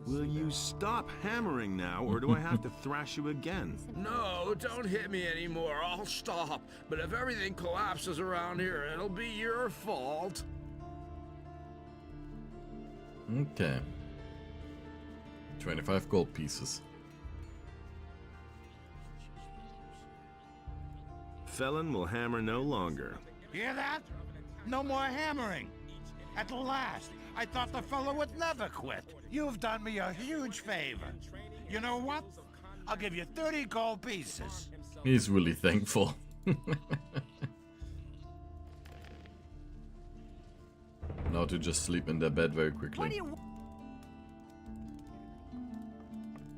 F: Will you stop hammering now, or do I have to thrash you again?
R: No, don't hit me anymore. I'll stop. But if everything collapses around here, it'll be your fault.
C: Okay. 25 gold pieces.
F: Felon will hammer no longer.
H: Hear that? No more hammering. At last, I thought the fellow would never quit. You've done me a huge favor. You know what? I'll give you 30 gold pieces.
C: He's really thankful. Now to just sleep in their bed very quickly.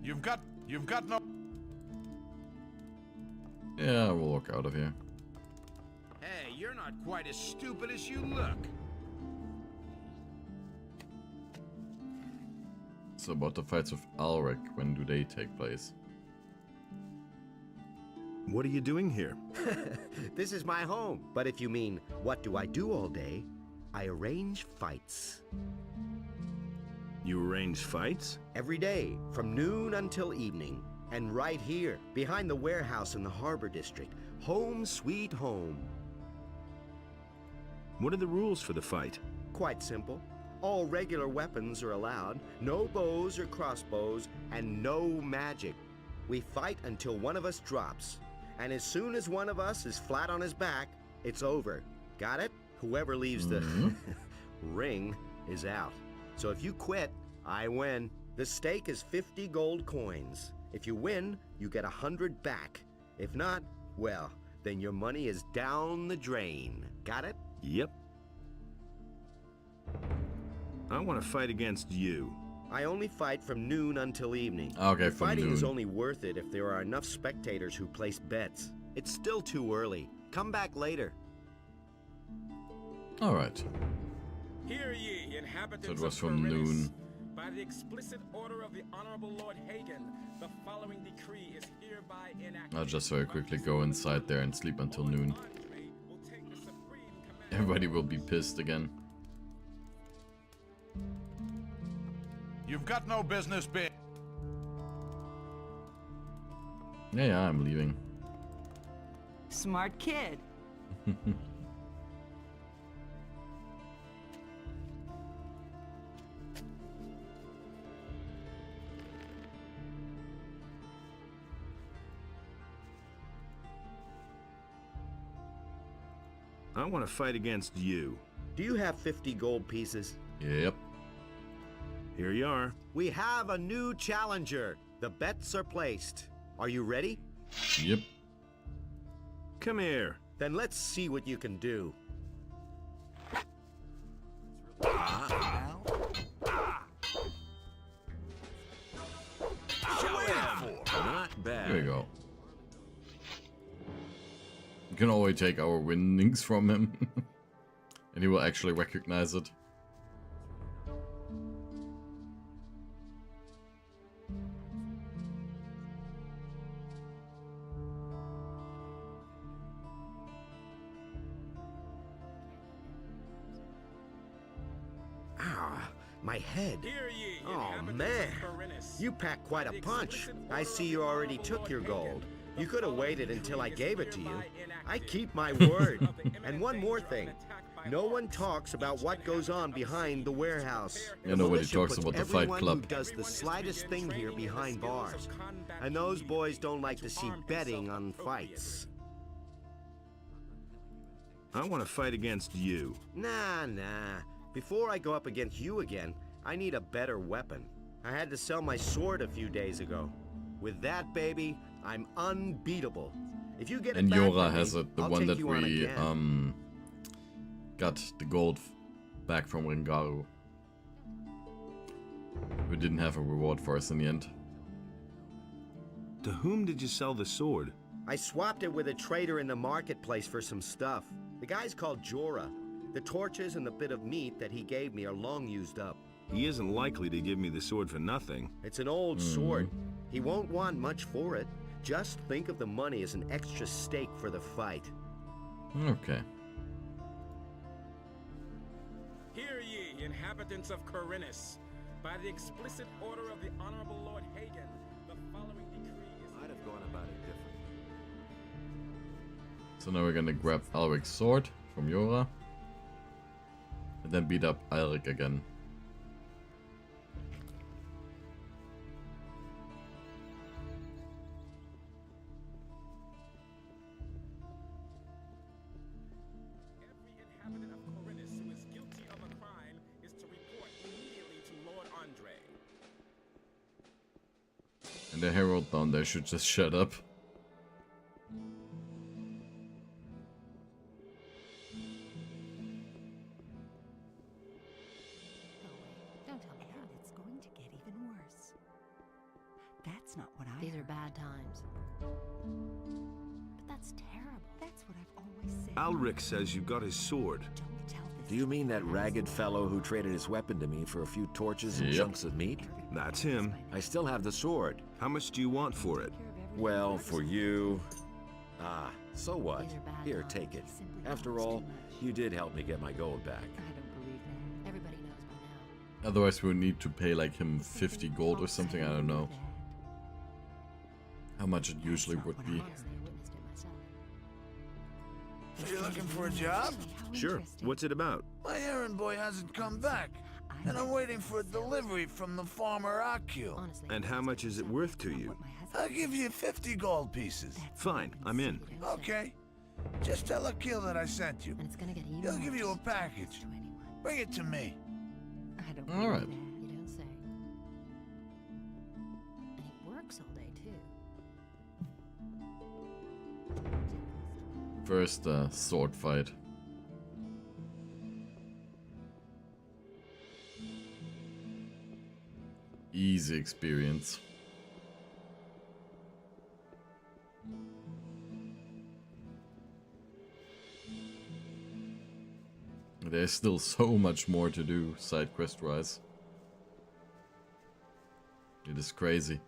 H: You've got no...
C: Yeah, we'll walk out of here.
R: Hey, you're not quite as stupid as you look.
C: So about the fights with Alric, when do they take place?
F: What are you doing here?
L: This is my home. But if you mean, what do I do all day? I arrange fights.
F: You arrange fights?
L: Every day, from noon until evening. And right here, behind the warehouse in the Harbor District. Home sweet home.
F: What are the rules for the fight?
L: Quite simple. All regular weapons are allowed, no bows or crossbows, and no magic. We fight until one of us drops. And as soon as one of us is flat on his back, it's over. Got it? Whoever leaves the ring is out. So if you quit, I win. The stake is 50 gold coins. If you win, you get 100 back. If not, well, then your money is down the drain. Got it?
F: Yep. I want to fight against you.
L: I only fight from noon until evening.
C: Okay, from
L: Fighting
C: noon.
L: is only worth it if there are enough spectators who place bets. It's still too early. Come back later.
C: Alright.
P: Hear ye, inhabitants
C: So it was
P: of
C: from
P: Paris.
C: noon.
P: By the explicit order of the Honorable Lord Hagen, the following decree is hereby enacted.
C: I'll just very quickly go inside there and sleep until noon. Everybody will be pissed again.
H: You've got no business being...
C: Yeah, I'm leaving.
J: Smart kid.
F: I want to fight against you.
E: do you have 50 gold pieces?
C: Yep.
F: Here you are.
E: We have a new challenger. The bets are placed. Are you ready?
C: Yep.
F: Come here.
E: Then let's see what you can do.
F: Not bad.
C: Here we go. We can always take our winnings from him. And he will actually recognize it.
E: My head. Oh, man. You packed quite a punch. I see you already took your gold. You could have waited until I gave it to you. I keep my word. And one more thing. No one talks about what goes on behind the warehouse.
C: Yeah, nobody talks about the Fight
E: Everyone who
C: Club.
E: does the slightest thing here behind bars. And those boys don't like to see betting on fights.
F: I want to fight against you.
E: Nah. Before I go up against you again, I need a better weapon. I had to sell my sword a few days ago. With that, baby, I'm unbeatable. If you get it
C: And
E: back
C: Yora
E: from
C: has
E: me,
C: it, the
E: I'll
C: one
E: take
C: that
E: you on
C: we
E: again.
C: got the gold back from Ringaru. We didn't have a reward for us in the end.
F: To whom did you sell the sword?
E: I swapped it with a trader in the marketplace for some stuff. The guy's called Jorah. The torches and the bit of meat that he gave me are long used up.
F: He isn't likely to give me the sword for nothing.
E: It's an old sword. He won't want much for it. Just think of the money as an extra stake for the fight.
C: Okay.
P: Hear ye, inhabitants of Corinus. By the explicit order of the Honorable Lord Hagen, the following decree is...
G: I'd have gone about it differently.
C: So now we're gonna grab Alric's sword from Yora. And then beat up Alric again.
P: Every inhabitant of Corinus who is guilty of a crime is to report immediately to Lord Andre.
C: And the herald down there should just shut up.
J: That's not what I
Q: These are
J: heard.
Q: bad times. But that's terrible.
J: That's what I've always said.
F: Alric says you got his sword.
J: Don't tell this.
G: Do you mean that ragged fellow who traded his weapon to me for a few torches and
C: Yep.
G: chunks of meat?
F: That's him.
G: I still have the sword.
F: How much do you want for it?
G: Well, for you... so what?
Q: These are bad
G: Here,
Q: times.
G: take it.
J: Simply
G: After
J: costs too
G: all,
J: much.
G: you did help me get my gold back.
J: I don't believe that.
Q: Everybody knows by now.
C: Otherwise we'll need to pay like him 50 gold or something, I don't know. How much it usually would be.
Q: Honestly, I witnessed it myself.
H: So you're looking for a job?
F: Sure. What's it about?
H: My errand boy hasn't come back, and I'm waiting for a delivery from the farmer Akil.
Q: Honestly.
F: And how much is it worth to you?
H: I'll give you 50 gold pieces.
F: Fine, I'm in.
H: Okay. Just tell Akil that I sent you.
Q: And it's gonna get even
H: He'll give you a
Q: worse.
H: package. Bring it to me.
J: I don't
C: All right.
J: believe that.
Q: You don't say. And he works all day too.
C: First sword fight. Easy experience. There's still so much more to do side quest wise. It is crazy.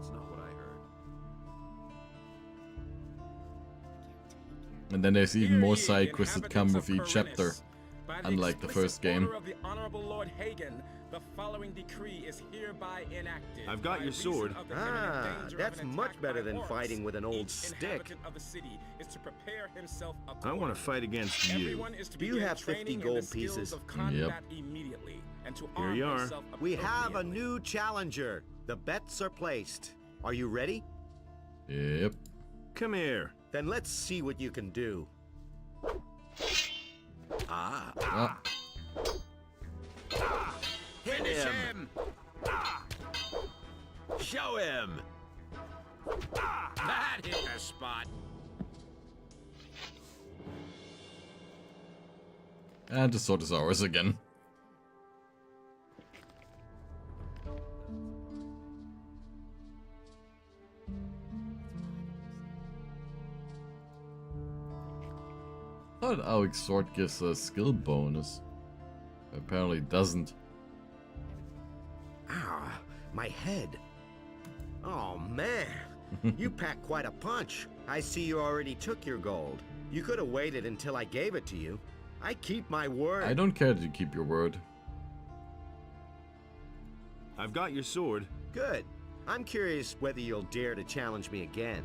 G: It's not what I heard.
C: And then there's even more
P: Hear ye,
C: side quests that come with
P: inhabitants
C: each
P: of
C: chapter,
P: Corinus. By the
C: unlike the
P: explicit
C: first game.
P: order of the Honorable Lord Hagen, the following decree is hereby enacted.
F: I've got
P: By
F: your
P: reason
F: sword.
P: of the imminent danger of
E: That's
P: an
E: much
P: attack
E: better
P: by
E: than
P: orcs,
E: fighting with an old
P: each
E: stick.
P: inhabitant of the city is to prepare himself
F: I want
P: accordingly.
F: to fight against you.
P: Everyone is to
E: Do you
P: begin
E: have 50
P: training in
E: gold
P: the skills
E: pieces?
P: of combat immediately, and to
F: Here
P: arm
F: you are.
P: himself
E: We have a
P: appropriately.
E: new challenger. The bets are placed. Are you ready?
C: Yep.
F: Come here.
E: Then let's see what you can do.
C: Ah.
F: Finish him! Show him!
R: That hit the spot.
C: And the sword is ours again. I thought our sword gives a skill bonus. Apparently it doesn't.
E: Ah, my head. Oh, man. You packed quite a punch. I see you already took your gold. You could have waited until I gave it to you. I keep my word.
C: I don't care that you keep your word.
F: I've got your sword.
E: Good. I'm curious whether you'll dare to challenge me again.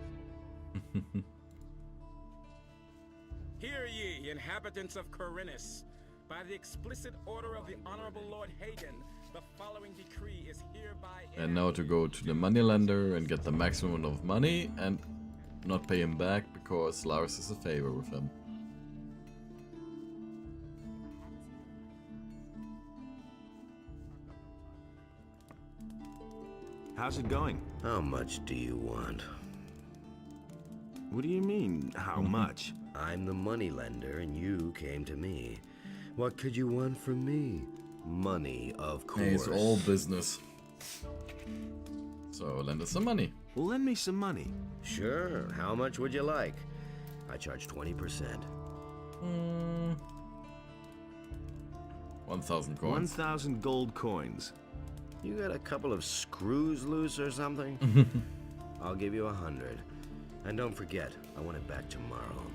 P: Hear ye, inhabitants of Corinus. By the explicit order of the Honorable Lord Hagen, the following decree is hereby...
C: And now to go to the moneylender and get the maximum of money and not pay him back because Lars is a favor with him.
F: How's it going?
E: How much do you want?
F: What do you mean, how much?
E: I'm the moneylender and you came to me. What could you want from me? Money, of course.
C: Hey, it's all business. So lend us some money.
F: Well, lend me some money.
E: Sure. How much would you like? I charge 20%.
C: 1,000 coins.
F: 1,000 gold coins.
E: You got a couple of screws loose or something? I'll give you 100. And don't forget, I want it back tomorrow.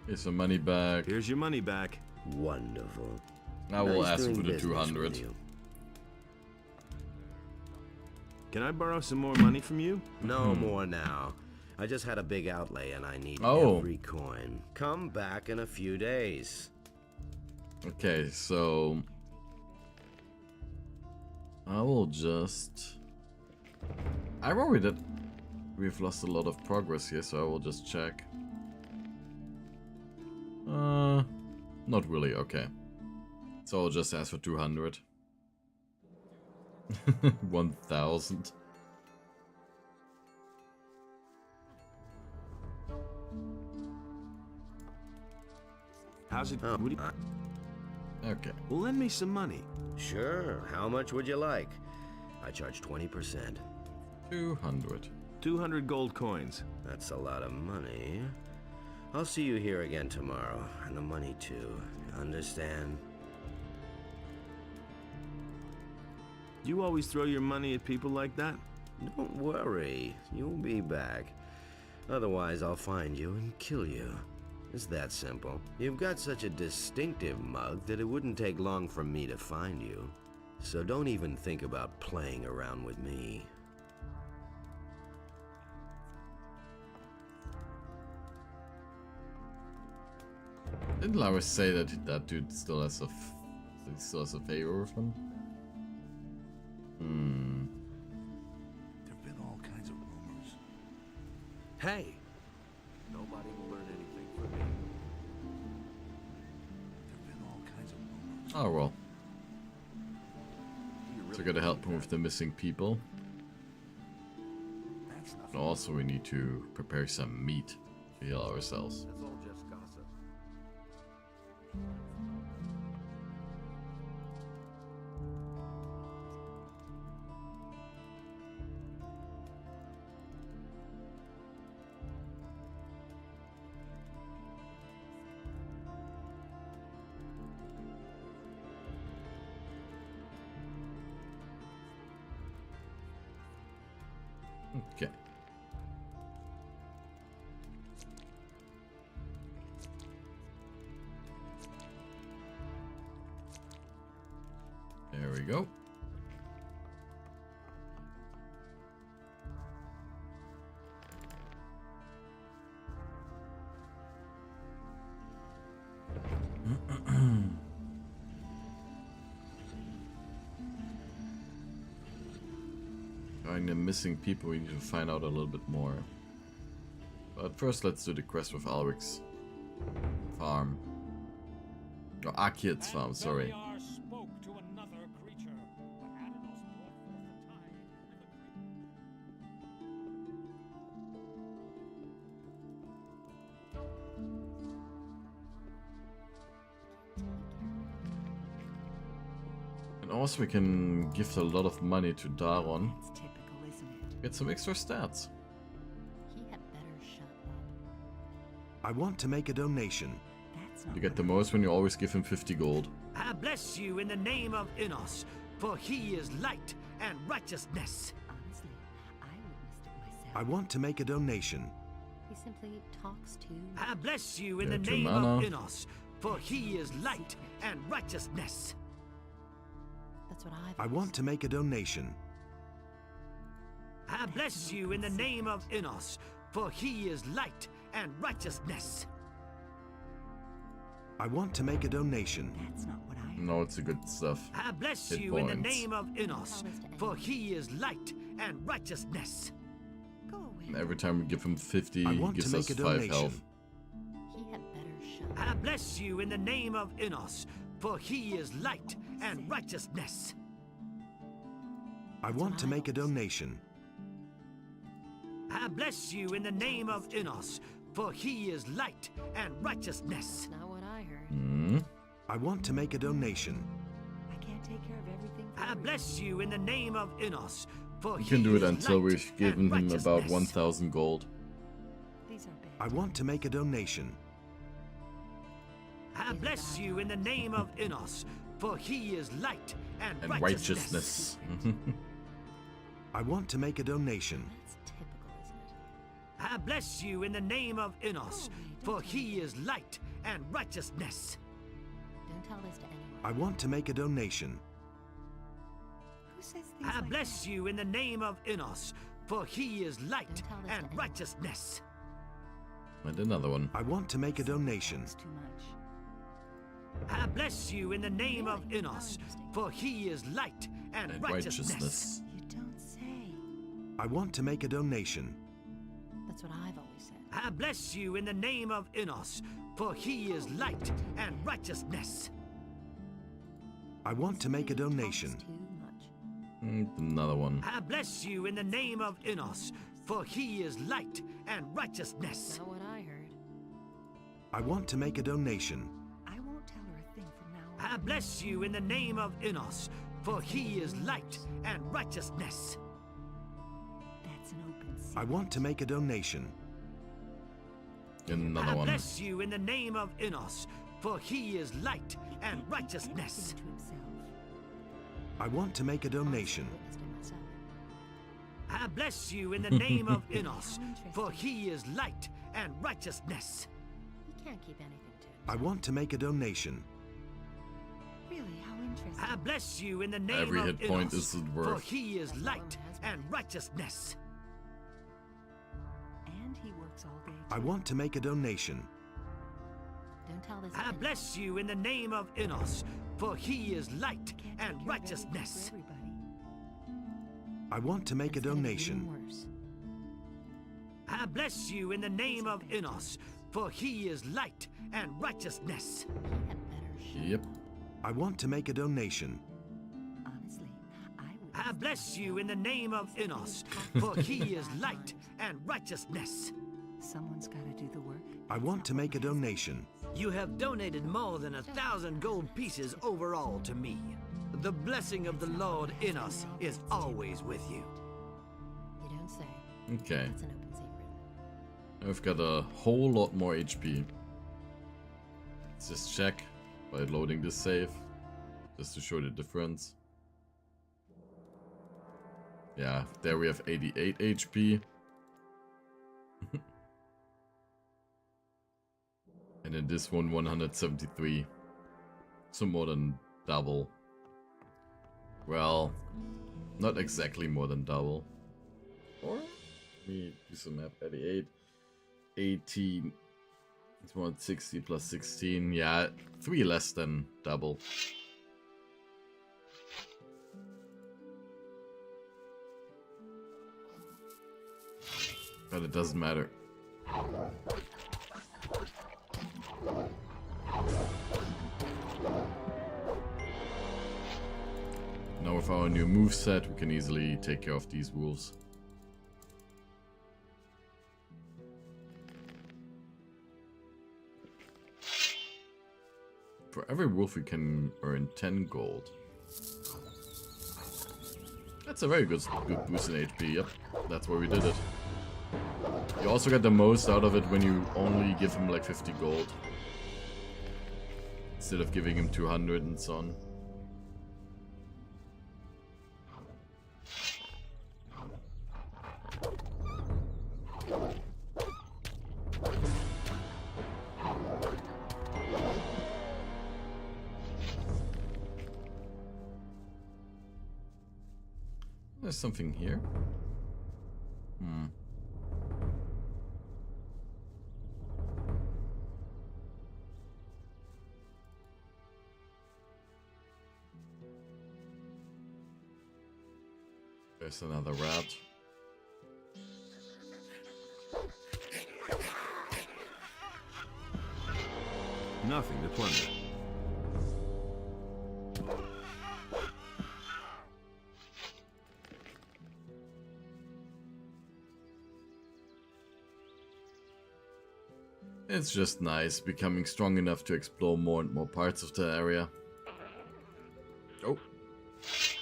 C: Here's some money back.
F: Here's your money back.
E: Wonderful.
C: I will
E: Nice
C: ask
E: doing
C: for the
E: business
C: 200.
E: with you.
F: Can I borrow some more money from you?
E: No more now. I just had a big outlay and I need every coin. Come back in a few days.
C: Okay, so I will just... I worry that we've lost a lot of progress here, so I will just check. Not really, okay. So I'll just ask for 200. 1,000.
F: How's it?
C: Okay.
F: Well, lend me some money.
E: Sure. How much would you like? I charge 20%.
C: 200.
F: 200 gold coins.
E: That's a lot of money. I'll see you here again tomorrow, and the money too. Understand?
F: You always throw your money at people like that?
E: Don't worry. You'll be back. Otherwise, I'll find you and kill you. It's that simple. You've got such a distinctive mug that it wouldn't take long for me to find you. So don't even think about playing around with me.
C: Didn't Lars say that that dude still has a favor with him?
H: There've been all kinds of rumors.
F: Hey!
H: Nobody will learn anything from me. There've been all kinds of rumors.
C: Oh well. So gotta help him with the missing people. And also we need to prepare some meat to heal ourselves.
E: That's all just gossip.
C: Okay. There we go. Regarding the missing people, we need to find out a little bit more. But first, let's do the quest with Alric's farm. Or Akid's farm, sorry. And also we can give a lot of money to Daron. Get some extra stats.
F: I want to make a donation.
C: You get the most when you always give him 50 gold.
S: I bless you in the name of Innos, for he is light and righteousness.
J: Honestly, I witnessed it myself.
F: I want to make a donation.
J: He simply talks to...
S: I bless you in
C: Yeah,
S: the
C: two
S: name
C: mana.
S: of Innos, for he is light and righteousness.
J: That's what I've...
F: I want to make a donation.
S: I bless you in the name of Innos, for he is light and righteousness.
F: I want to make a donation.
J: That's not what I...
C: No, it's a good stuff.
S: I bless
C: Hit
S: you in the
C: points.
S: name of Innos, for he is light and righteousness.
J: Go away.
C: And every time we give him 50,
F: I
C: he
F: want to
C: gives
F: make
C: us
F: a
C: 5
F: donation.
C: health.
J: He had better shut.
S: I bless you in the name of Innos, for he is light and righteousness.
F: I want to make a donation.
S: I bless you in the name of Innos, for he is light and righteousness.
J: Not what I heard.
C: Hmm?
F: I want to make a donation.
J: I can't take care of everything for
S: I bless you in the name of Innos, for
C: We
S: he
C: can do it
S: is
C: until
S: light
C: we've given
S: and
C: him about
S: righteousness.
C: 1,000 gold.
J: These are bad.
F: I want to make a donation.
S: I bless you in the name of Innos, for he is light and
C: And
S: righteousness.
C: righteousness.
F: I want to make a donation.
J: That's typical, isn't it?
S: I bless you in the name of Innos, for he is light and righteousness.
J: Don't tell this to anyone.
F: I want to make a donation.
J: Who says things
S: I
J: like
S: bless you in the name of Innos, for he is light
J: Don't tell this to
S: and
J: anyone.
S: righteousness.
C: And another one.
F: I want to make a donation.
J: Too much.
S: I bless you in the name of
J: Really? How
S: Innos,
J: interesting.
S: for he is light and,
C: And
S: righteousness.
C: righteousness.
J: You don't say.
F: I want to make a donation.
J: That's what I've always said.
S: I bless you in the name of Innos, for he is light and righteousness.
F: I want to make a
J: He talks
F: donation.
J: too much.
C: Another one.
S: I bless you in the name of Innos, for he is light and righteousness.
J: Not what I heard.
F: I want to make a donation.
J: I won't tell her a thing from now on.
S: I bless you in the name of Innos, for he is light and righteousness.
J: That's an open secret.
F: I want to make a donation.
C: Another
S: I
C: one.
S: bless you in the name of Innos, for he is light and righteousness.
J: To himself.
F: I want to make a donation.
J: Witnessed it myself.
S: I bless you in the name of Innos, for he is light and righteousness.
J: He can't keep anything to
F: I
J: himself.
F: want to make a donation.
J: Really, how interesting.
S: I bless you in the name
C: Every
S: of
C: hit point
S: Innos,
C: is it
S: for
C: worth.
S: he is light and righteousness.
J: And he works all day.
F: I
J: too.
F: want to make a donation.
J: Don't tell this to
S: I
J: anyone.
S: bless you in the name of Innos, for he is light
J: Can't take
S: and
J: care of everything
S: righteousness.
J: for everybody.
F: I want to make a
J: Instead of even
F: donation.
J: worse.
S: I bless you in the name of Innos, for he is light and righteousness.
J: He had better shut.
C: Yep.
F: I want to make a donation.
J: Honestly,
S: I bless you in the name of Innos, for he is light and righteousness.
J: Someone's got to do the work.
F: I want to make a donation.
E: You have donated more than 1,000 gold pieces overall to me. The blessing of the Lord in us is always with you.
J: You don't say.
C: Okay.
J: That's an open secret.
C: I've got a whole lot more HP. Let's just check by loading this save. Just to show the difference. Yeah, there we have 88 HP. And in this one, 173. So more than double. Well, not exactly more than double. Or, let me do some math. 88, 18, it's 160 plus 16. Yeah, 3 less than double. But it doesn't matter. Now with our new moveset, we can easily take care of these wolves. For every wolf we can earn 10 gold. That's a very good boost in HP, yep. That's why we did it. You also get the most out of it when you only give him like 50 gold. Instead of giving him 200 and so on. There's something here. There's another rat.
F: Nothing to plunder.
C: It's just nice becoming strong enough to explore more and more parts of the area. Oh,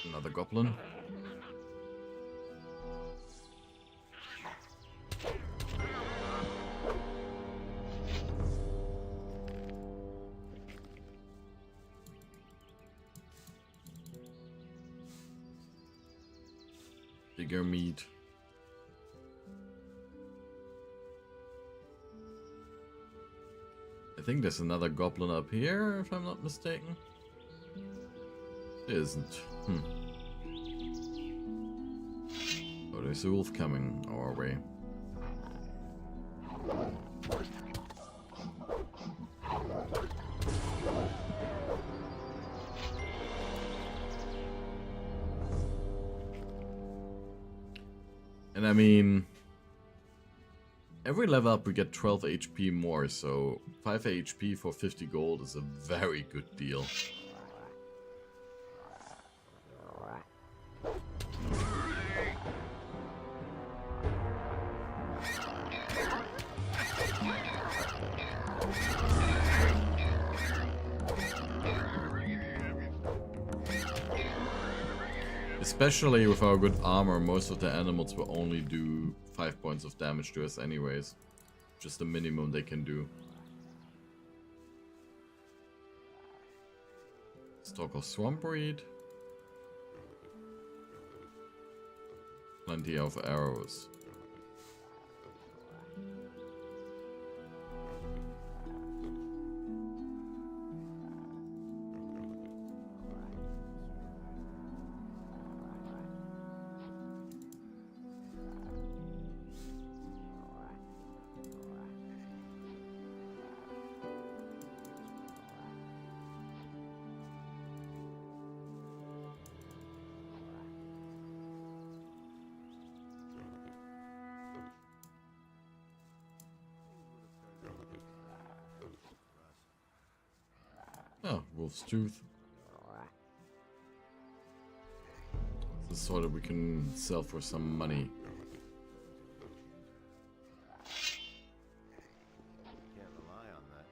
C: another goblin. Bigger meat. I think there's another goblin up here, if I'm not mistaken. It isn't. Oh, there's a wolf coming our way. And I mean, every level up we get 12 HP more, so 5 HP for 50 gold is a very good deal. Especially with our good armor, most of the animals will only do 5 points of damage to us anyways. Just the minimum they can do. Stalk of swamp reed. Plenty of arrows. Oh, wolf's tooth. This is sort of we can sell for some money.
E: Can't rely on
C: that.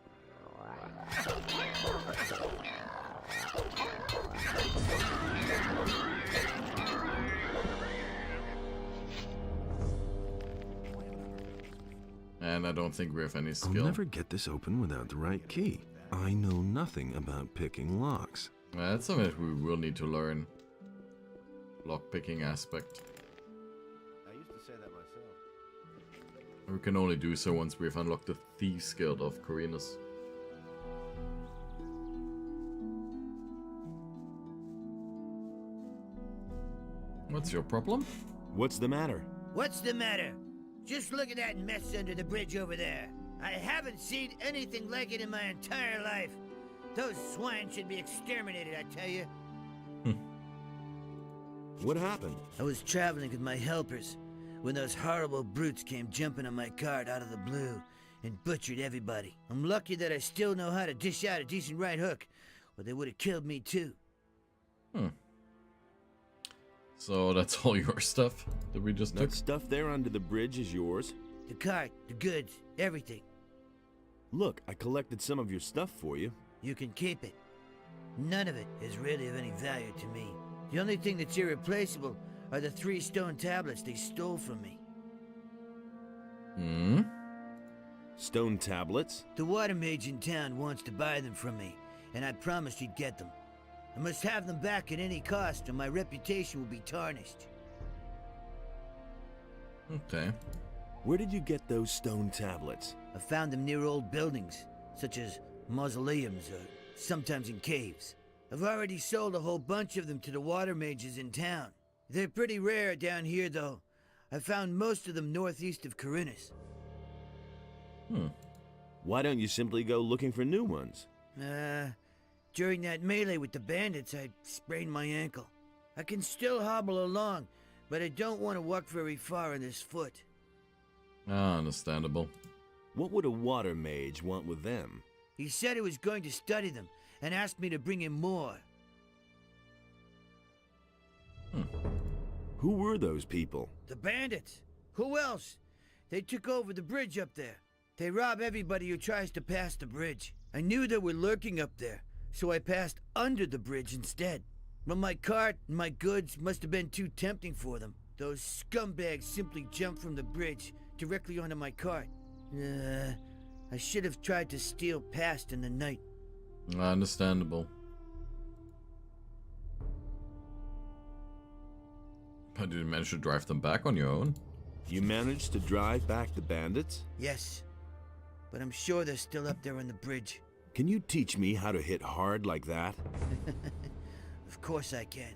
C: And I don't think we have any skill.
F: I'll never get this open without the right key. I know nothing about picking locks.
C: That's something that we will need to learn. Lock-picking aspect.
E: I used to say that myself.
C: We can only do so once we've unlocked the Thieves Guild of Corinus. What's your problem?
F: What's the matter?
O: What's the matter? Just look at that mess under the bridge over there. I haven't seen anything like it in my entire life. Those swine should be exterminated, I tell you.
F: What happened?
O: I was traveling with my helpers. when those horrible brutes came jumping on my cart out of the blue and butchered everybody. I'm lucky that I still know how to dish out a decent right hook, or they would have killed me too.
C: So that's all your stuff that we just took?
F: That stuff there under the bridge is yours?
O: The cart, the goods, everything.
F: Look, I collected some of your stuff for you.
O: You can keep it. None of it is really of any value to me. The only thing that's irreplaceable are the 3 stone tablets they stole from me.
F: Stone tablets?
O: The water mage in town wants to buy them from me, and I promised he'd get them. I must have them back at any cost, or my reputation will be tarnished.
C: Okay.
F: Where did you get those stone tablets?
O: I found them near old buildings, such as mausoleums, or sometimes in caves. I've already sold a whole bunch of them to the water mages in town. They're pretty rare down here, though. I found most of them northeast of Corinus.
F: Why don't you simply go looking for new ones?
O: During that melee with the bandits, I sprained my ankle. I can still hobble along, but I don't want to walk very far on this foot.
C: Understandable.
F: What would a water mage want with them?
O: He said he was going to study them, and asked me to bring him more.
F: Who were those people?
O: The bandits. Who else? They took over the bridge up there. They rob everybody who tries to pass the bridge. I knew they were lurking up there, so I passed under the bridge instead. But my cart and my goods must have been too tempting for them. Those scumbags simply jumped from the bridge directly onto my cart. I should have tried to steal past in the night.
C: Understandable. But did you manage to drive them back on your own?
F: You managed to drive back the bandits?
O: Yes, but I'm sure they're still up there on the bridge.
F: Can you teach me how to hit hard like that?
O: Of course I can.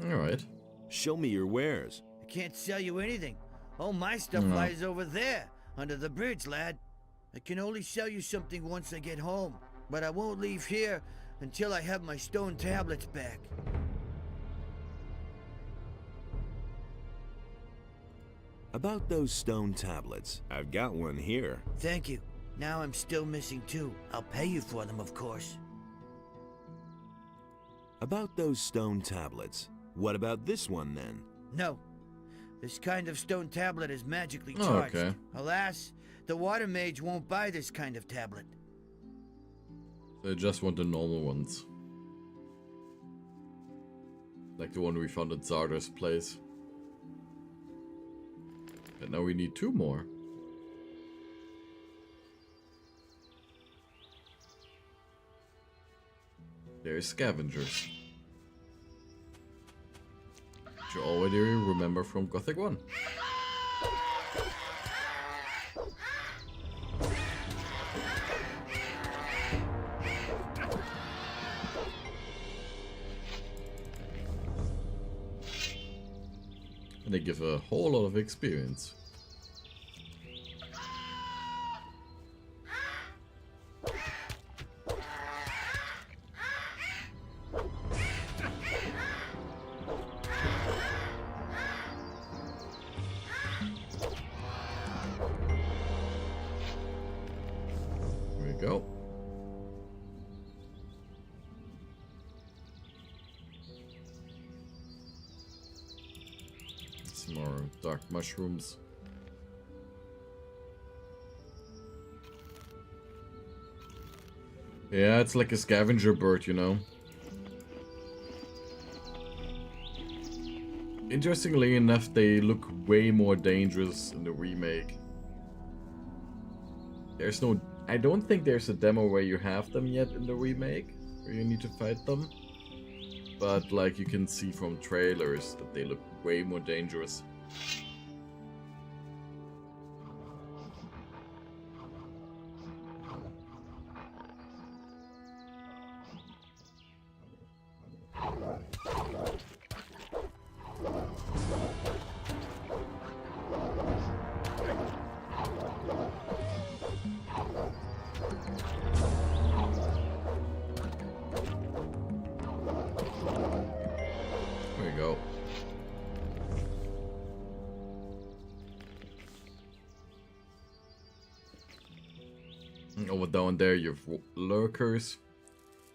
C: Alright.
F: Show me your wares.
O: I can't sell you anything. All my stuff lies over there, under the bridge, lad. I can only sell you something once I get home, but I won't leave here until I have my stone tablets back.
F: About those stone tablets, I've got one here.
O: Thank you. Now I'm still missing 2. I'll pay you for them, of course.
F: About those stone tablets, what about this one then?
O: No. This kind of stone tablet is magically charged.
C: Okay.
O: Alas, the water mage won't buy this kind of tablet.
C: They just want the normal ones. Like the one we found at Zardar's place. And now we need 2 more. There's scavengers. Which you already remember from Gothic 1. And they give a whole lot of experience. There we go. Some more dark mushrooms. Yeah, it's like a scavenger bird, you know. Interestingly enough, they look way more dangerous in the remake. There's no... I don't think there's a demo where you have them yet in the remake, where you need to fight them. But, like, you can see from trailers that they look way more dangerous. There we go. Over down there you have lurkers,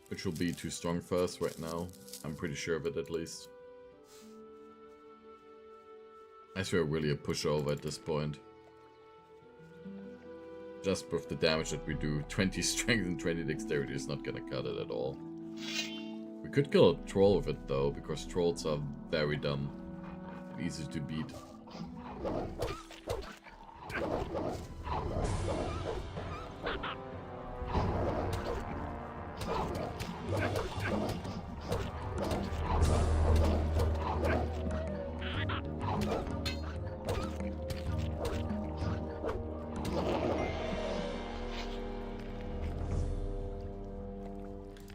C: which will be too strong for us right now. I'm pretty sure of it at least. I swear really a pushover at this point. Just with the damage that we do, 20 strength and 20 dexterity is not gonna cut it at all. We could kill a troll with it though, because trolls are very dumb and easy to beat.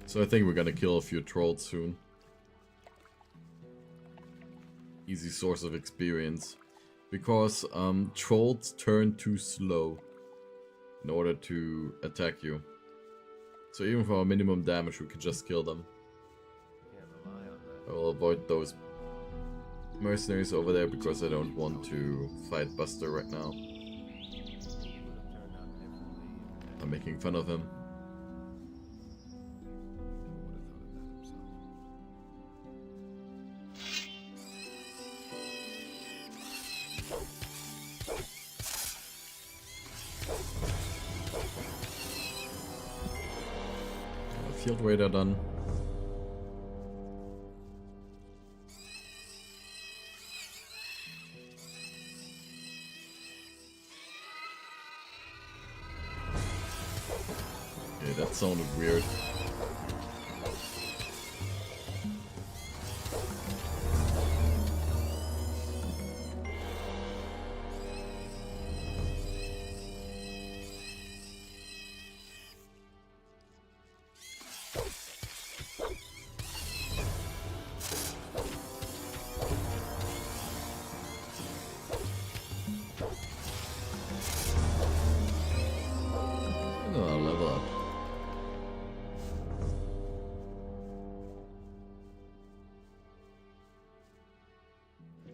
C: So I think we're gonna kill a few trolls soon. Easy source of experience. Because trolls turn too slow in order to attack you. So even for our minimum damage we can just kill them. I will avoid those mercenaries over there because I don't want to fight Buster right now. I'm making fun of him. Field radar done. Okay, that sounded weird.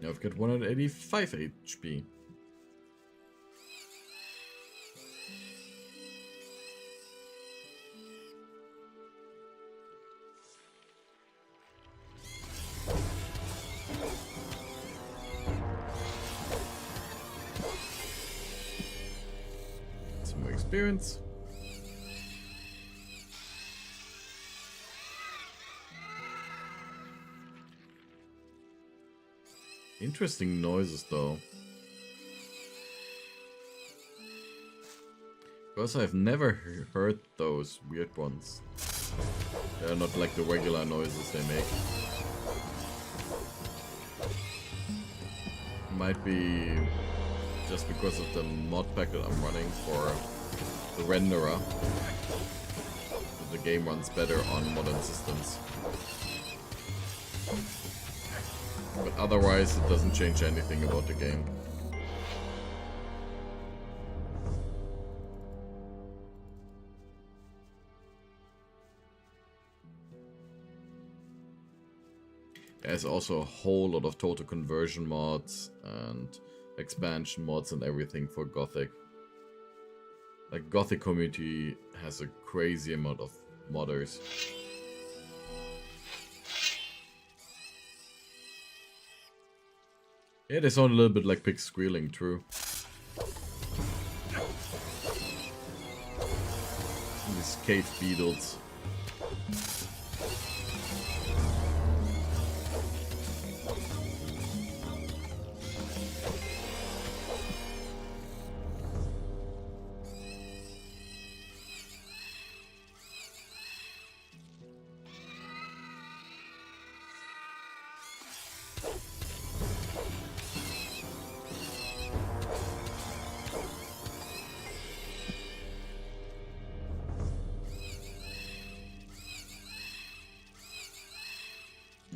C: I've got 185 HP. Some more experience. Interesting noises though. Because I've never heard those weird ones. They're not like the regular noises they make. Might be just because of the mod pack that I'm running for the renderer. The game runs better on modern systems. But otherwise, it doesn't change anything about the game. There's also a whole lot of total conversion mods and expansion mods and everything for Gothic. Like, Gothic community has a crazy amount of modders. Yeah, they sound a little bit like pigs squealing, true. These cave beetles.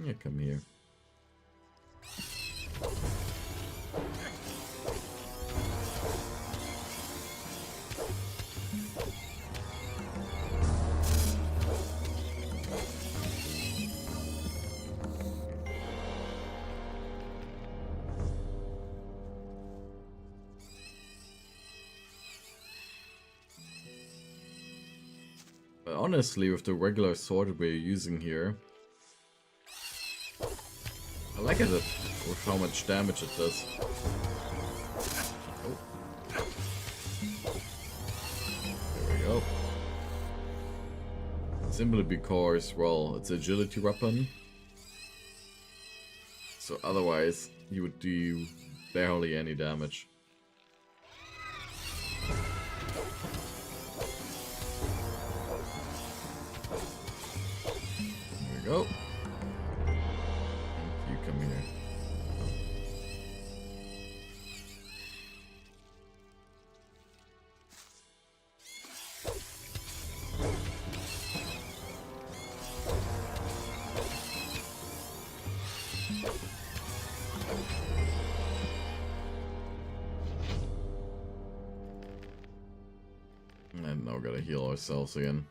C: Yeah, come here. honestly, with the regular sword we're using here, I like it with how much damage it does. Oh. There we go. Simply because, well, it's an agility weapon. So otherwise, you would do barely any damage. There we go. You come here. And now gotta heal ourselves again.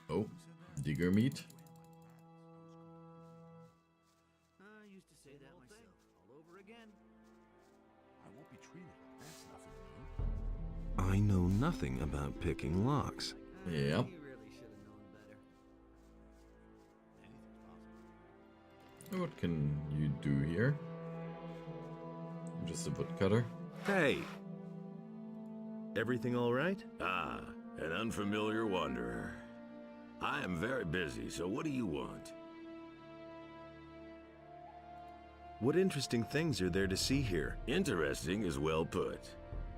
C: Oh, digger meat.
I: I used to say that myself. All over again.
F: I won't be treated. That's nothing new. I know nothing about picking locks.
C: Yeah.
I: You really should have known better.
C: What can you do here? Just a woodcutter.
F: Hey! Everything all right?
G: Ah, an unfamiliar wanderer. I am very busy, so what do you want?
F: What interesting things are there to see here?
G: Interesting is well put.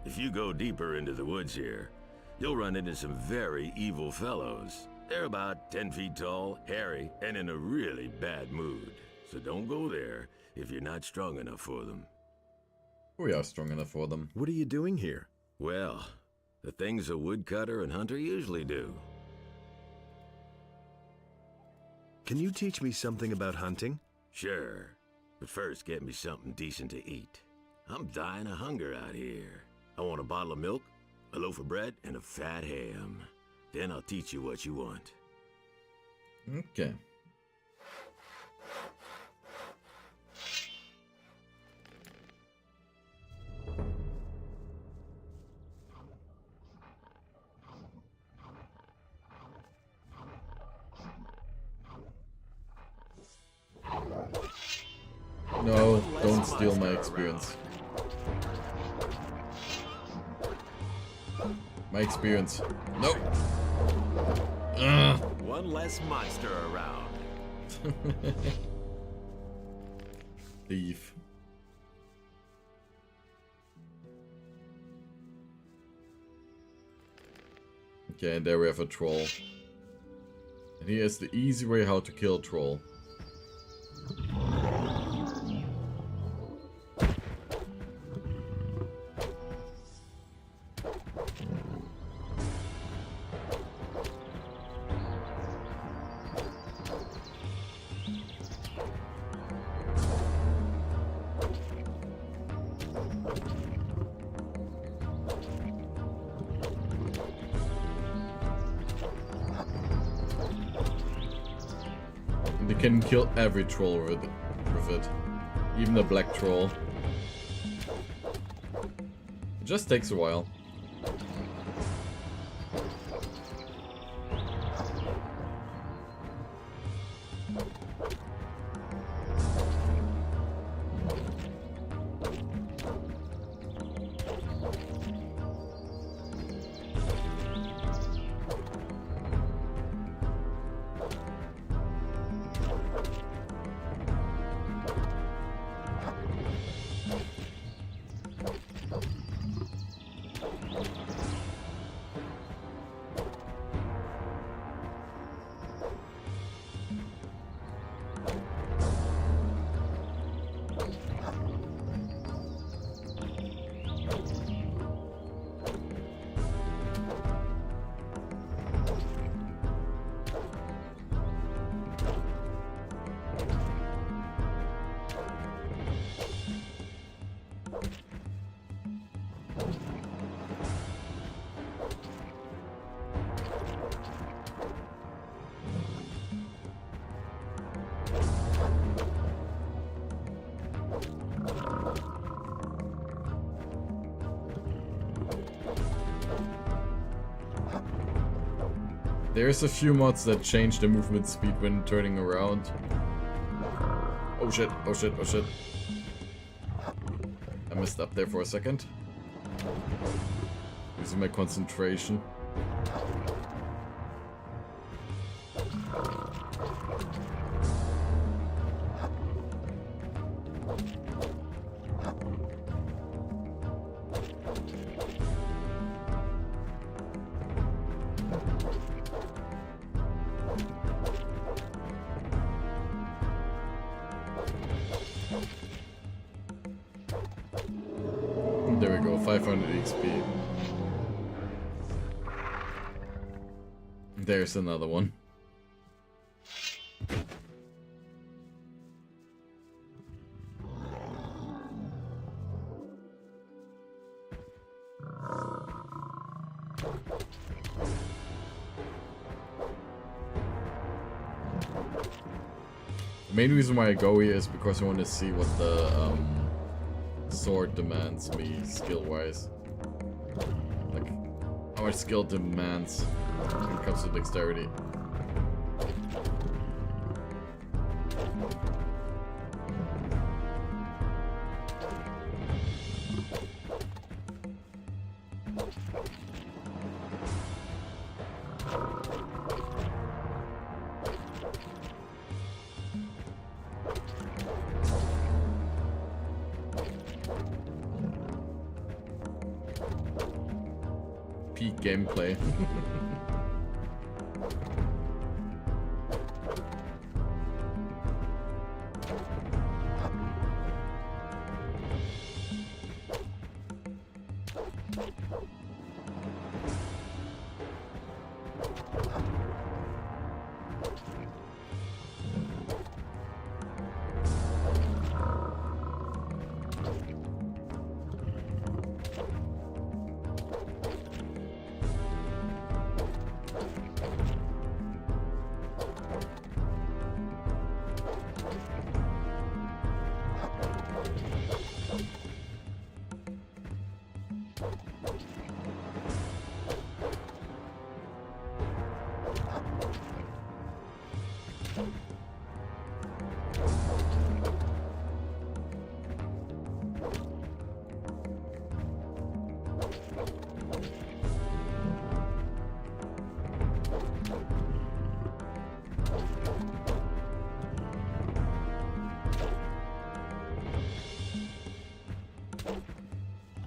G: If you go deeper into the woods here, you'll run into some very evil fellows. They're about 10 feet tall, hairy, and in a really bad mood. So don't go there if you're not strong enough for them.
C: We are strong enough for them.
F: What are you doing here?
G: Well, the things a woodcutter and hunter usually do.
F: Can you teach me something about hunting?
G: Sure, but first get me something decent to eat. I'm dying of hunger out here. I want a bottle of milk, a loaf of bread, and a fat ham. Then I'll teach you what you want.
C: Okay. No, don't steal my experience. My experience. Nope.
G: One less monster around.
C: Thief. Okay, and there we have a troll. And here's the easy way how to kill a troll. You can kill every troll with it. Even the black troll. It just takes a while. There's a few mods that change the movement speed when turning around. Oh shit, oh shit, oh shit. I messed up there for a second. Losing my concentration. There we go, 500 XP. There's another one. The main reason why I go here is because I want to see what the sword demands me skill-wise. Like, how much skill demands when it comes to dexterity. Peak gameplay.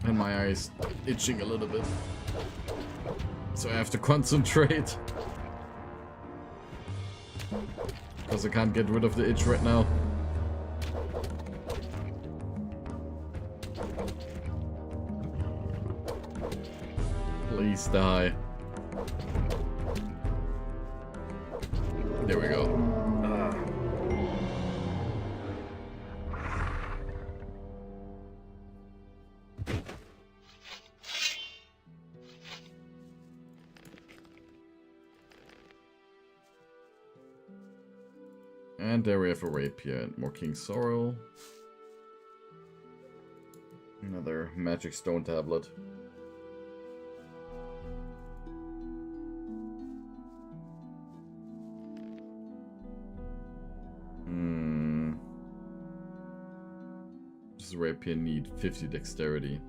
C: And my eyes itching a little bit. So I have to concentrate. Because I can't get rid of the itch right now. Please die. There we go. And there we have a rapier and more King Sorrel. Another magic stone tablet. This rapier need 50 dexterity.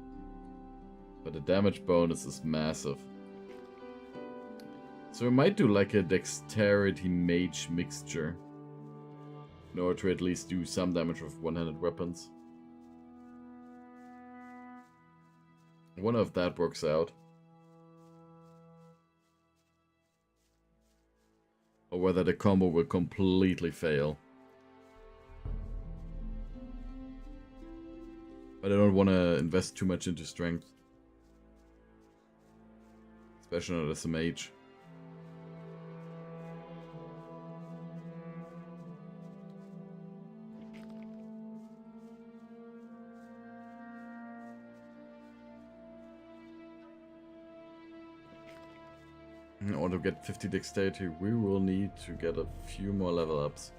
C: But the damage bonus is massive. So we might do like a dexterity mage mixture. In order to at least do some damage with one-handed weapons. I wonder if that works out. Or whether the combo will completely fail. But I don't want to invest too much into strength. Especially not as a mage. In order to get 50 dexterity, we will need to get a few more level ups.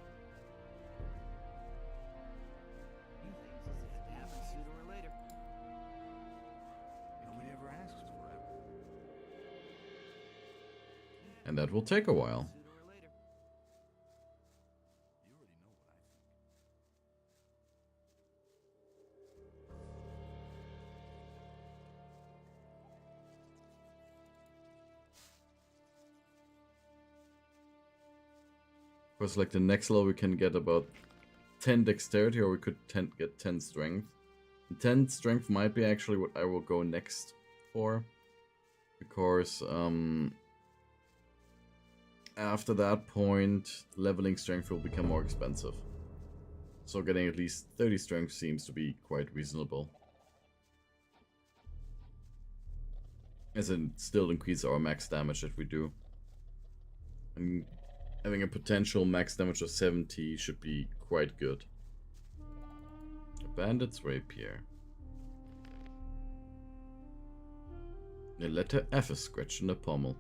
C: And that will take a while. Of course, like the next level we can get about 10 dexterity, or we could get 10 strength. And 10 strength might be actually what I will go next for. Because after that point, leveling strength will become more expensive. So getting at least 30 strength seems to be quite reasonable. As it still increases our max damage that we do. And having a potential max damage of 70 should be quite good. A bandit's rapier. The letter F is scratched in the pommel.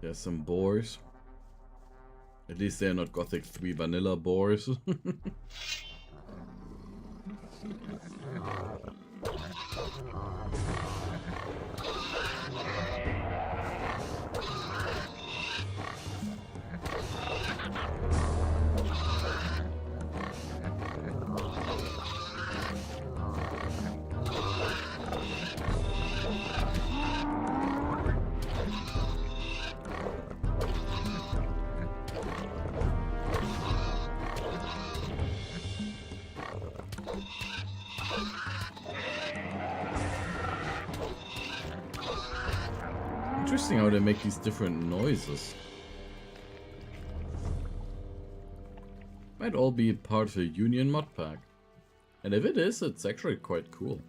C: There's some boars. At least they're not Gothic 3 vanilla boars. Interesting how they make these different noises. Might all be part of a Union mod pack. And if it is, it's actually quite cool.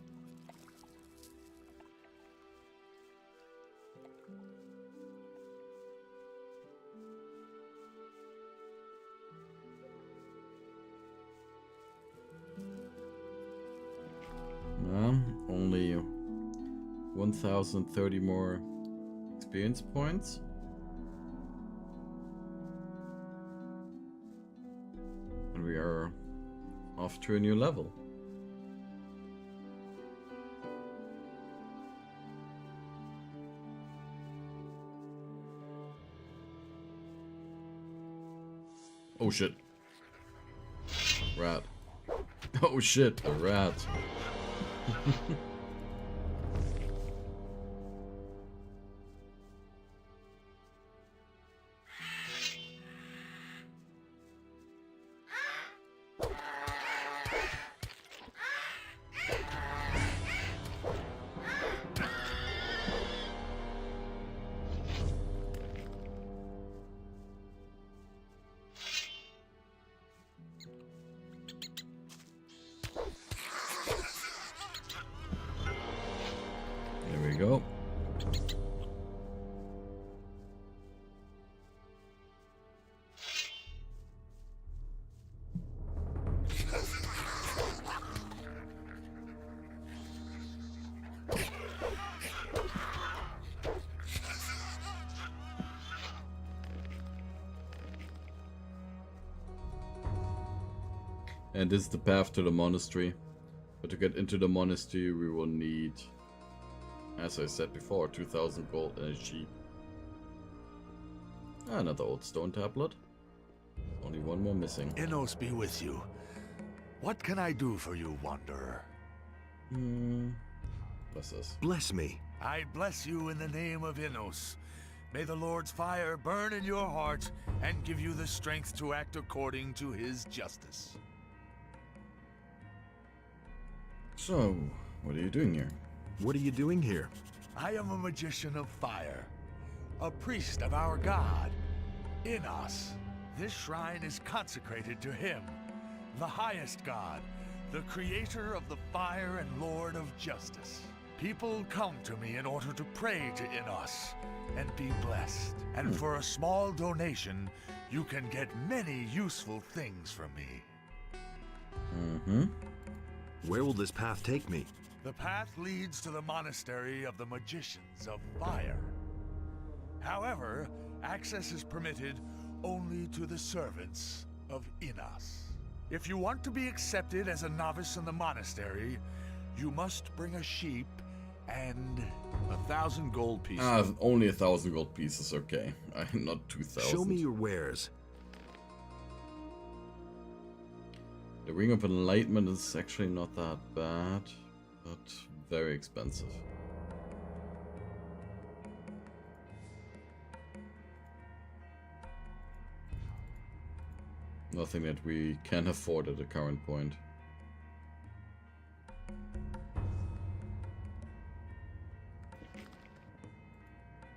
C: Only 1030 more experience points. And we are off to a new level. Oh shit. Rat. Oh shit, the rat. There we go. And this is the path to the monastery. But to get into the monastery we will need, as I said before, 2000 gold and a sheep. Another old stone tablet. Only one more missing.
H: Innos be with you. What can I do for you, wanderer?
C: What's this?
F: Bless me.
H: I bless you in the name of Innos. May the Lord's fire burn in your heart and give you the strength to act according to his justice.
C: So, what are you doing here?
F: What are you doing here?
H: I am a magician of fire, a priest of our god, Innos. This shrine is consecrated to him. the highest god, the creator of the fire and lord of justice. People come to me in order to pray to Innos and be blessed. And for a small donation, you can get many useful things from me.
F: Where will this path take me?
H: The path leads to the monastery of the magicians of fire. However, access is permitted only to the servants of Innos. If you want to be accepted as a novice in the monastery, you must bring a sheep and
F: 1,000 gold pieces.
C: Only 1,000 gold pieces, okay. Not 2,000.
F: Show me your wares.
C: The Ring of Enlightenment is actually not that bad, but very expensive. Nothing that we can afford at the current point.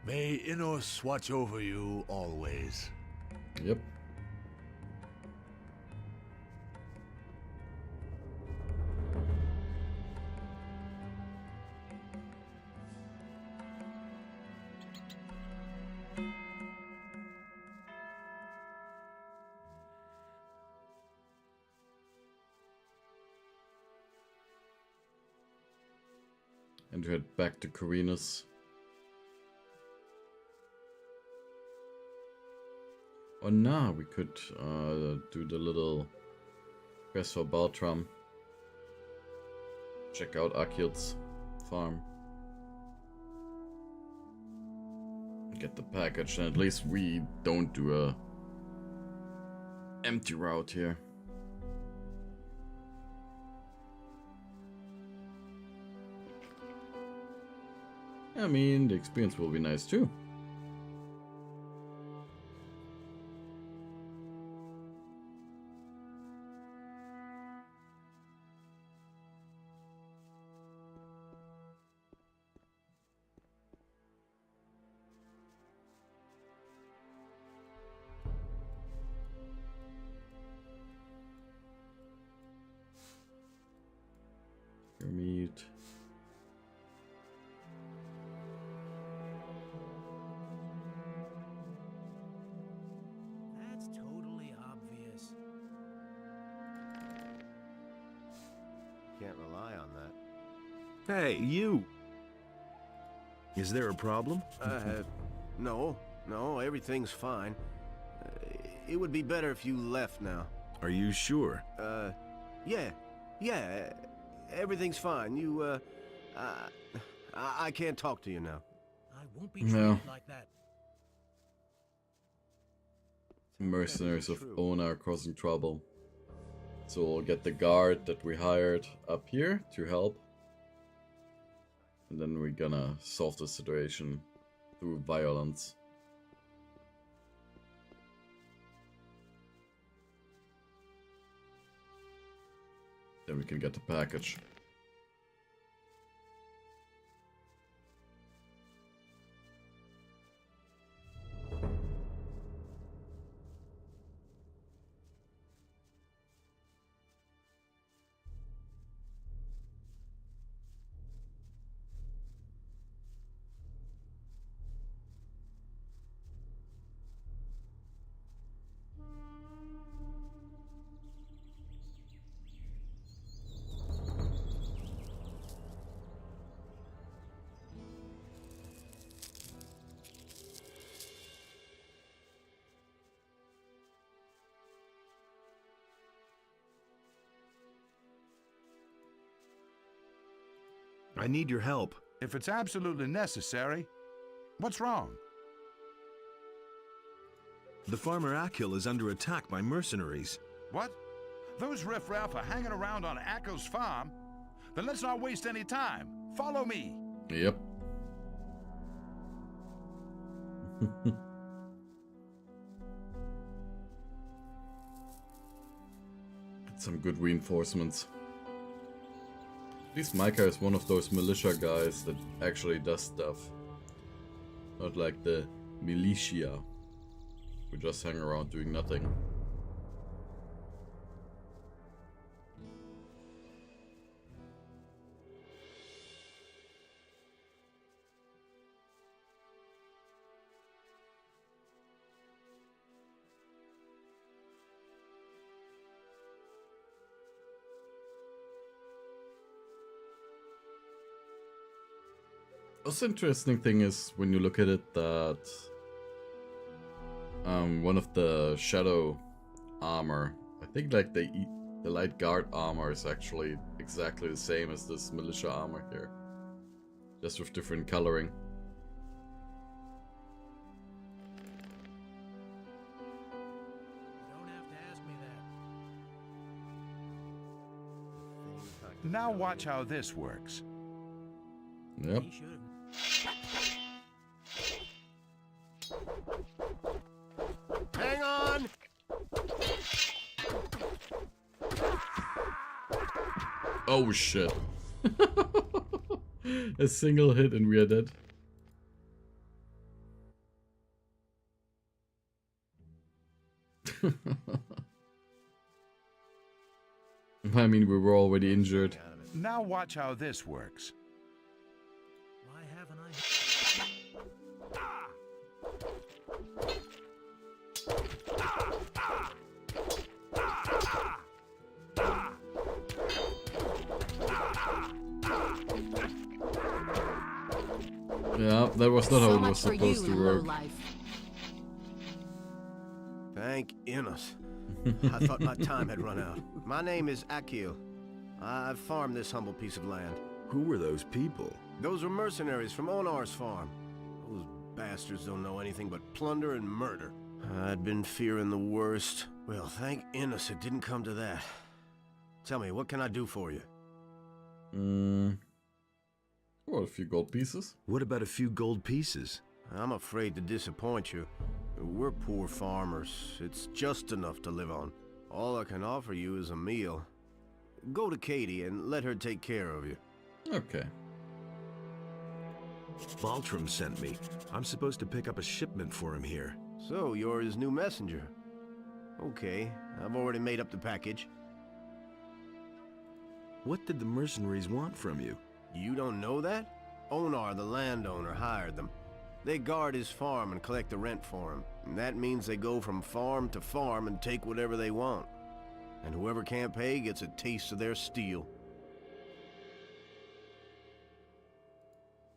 H: May Innos watch over you always.
C: Yep. And head back to Corinus. Or nah, we could do the little quest for Baltram. Check out Akil's farm. Get the package, and at least we don't do a empty route here. I mean, the experience will be nice too. Meat.
S: That's totally obvious.
E: Can't rely on that.
F: Hey, you! Is there a problem?
E: No, everything's fine. It would be better if you left now.
F: Are you sure?
E: Yeah, everything's fine. You, I can't talk to you now.
S: I won't be treated like that.
C: Mercenaries of Ona are causing trouble. So we'll get the guard that we hired up here to help. And then we're gonna solve the situation through violence. Then we can get the package.
F: I need your help.
B: If it's absolutely necessary, what's wrong?
F: The farmer Akil is under attack by mercenaries.
B: What? Those riffraff are hanging around on Akil's farm? Then let's not waste any time. Follow me.
C: Yep. Get some good reinforcements. At least Micah is one of those militia guys that actually does stuff. Not like the militia, who just hang around doing nothing. Also interesting thing is when you look at it that one of the shadow armor, I think like the light guard armor is actually exactly the same as this militia armor here, just with different coloring.
S: You don't have to ask me that.
B: Now watch how this works.
C: Yep.
S: He should.
E: Hang on!
C: Oh shit. A single hit and we are dead. I mean, we were already injured.
B: Now watch how this works.
S: Why haven't I?
C: Yeah, that was not how it was supposed to work.
E: Thank Innos. I thought my time had run out. My name is Akil. I've farmed this humble piece of land.
F: Who were those people?
E: Those were mercenaries from Onar's farm. Those bastards don't know anything but plunder and murder. I'd been fearing the worst. Well, thank Innos it didn't come to that. Tell me, what can I do for you?
C: Well, a few gold pieces.
F: What about a few gold pieces?
E: I'm afraid to disappoint you. We're poor farmers. It's just enough to live on. All I can offer you is a meal. Go to Katie and let her take care of you.
C: Okay.
F: Baltram sent me. I'm supposed to pick up a shipment for him here.
E: So, you're his new messenger. Okay, I've already made up the package.
F: What did the mercenaries want from you?
E: You don't know that? Onar, the landowner, hired them. They guard his farm and collect the rent for him. And that means they go from farm to farm and take whatever they want. And whoever can't pay gets a taste of their steel.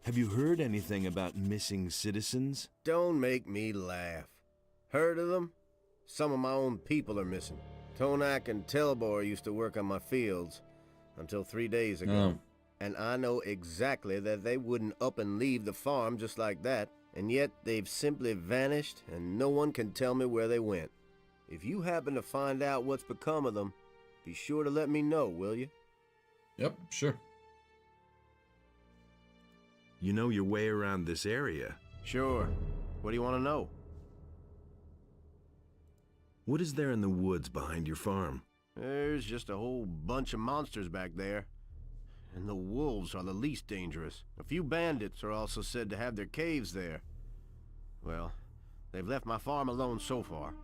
F: Have you heard anything about missing citizens?
E: Don't make me laugh. Heard of them? Some of my own people are missing. Tonak and Telbor used to work on my fields until 3 days ago. And I know exactly that they wouldn't up and leave the farm just like that, and yet they've simply vanished and no one can tell me where they went. If you happen to find out what's become of them, be sure to let me know, will you?
C: Yep, sure.
F: You know your way around this area.
E: Sure. What do you want to know?
F: What is there in the woods behind your farm?
E: There's just a whole bunch of monsters back there. And the wolves are the least dangerous. A few bandits are also said to have their caves there. Well, they've left my farm alone so far.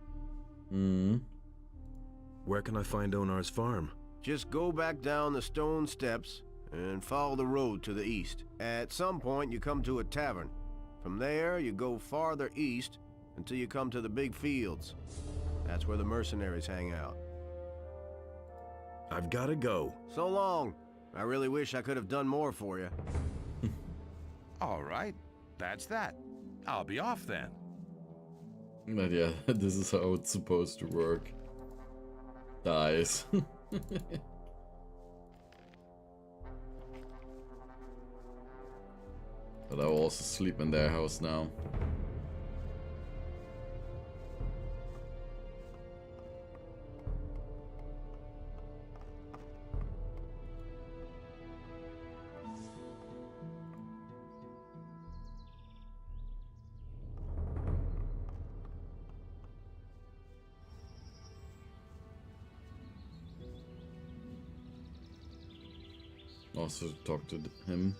F: Where can I find Onar's farm?
E: Just go back down the stone steps and follow the road to the east. At some point you come to a tavern. From there you go farther east until you come to the big fields. That's where the mercenaries hang out.
F: I've gotta go.
E: So long. I really wish I could have done more for you.
B: All right, that's that. I'll be off then.
C: But yeah, this is how it's supposed to work. Dies. But I will also sleep in their house now. Also talk to him,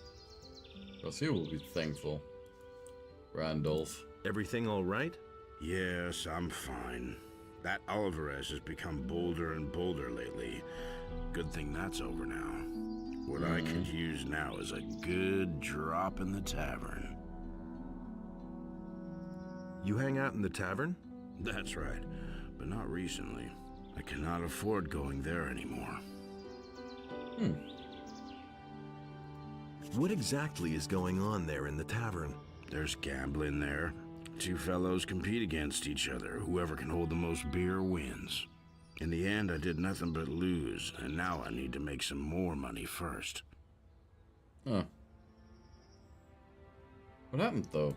C: because he will be thankful. Randolph.
R: Everything all right?
M: Yes, I'm fine. That Alvarez has become bolder and bolder lately. Good thing that's over now. What I could use now is a good drop in the tavern.
F: You hang out in the tavern?
M: That's right, but not recently. I cannot afford going there anymore.
F: What exactly is going on there in the tavern?
M: There's gambling there. Two fellows compete against each other. Whoever can hold the most beer wins. In the end, I did nothing but lose, and now I need to make some more money first.
C: Huh. What happened, though?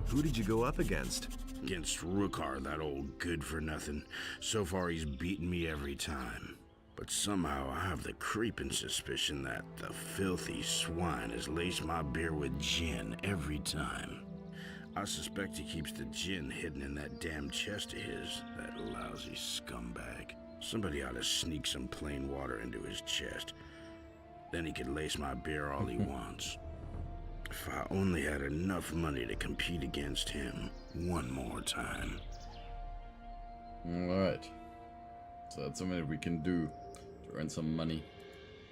F: Who did you go up against?
M: Against Rookar, that old good-for-nothing. So far, he's beaten me every time. But somehow, I have the creeping suspicion that the filthy swine has laced my beer with gin every time. I suspect he keeps the gin hidden in that damn chest of his, that lousy scumbag. Somebody ought to sneak some plain water into his chest. Then he can lace my beer all he wants. If I only had enough money to compete against him one more time.
C: Alright. So that's something that we can do to earn some money.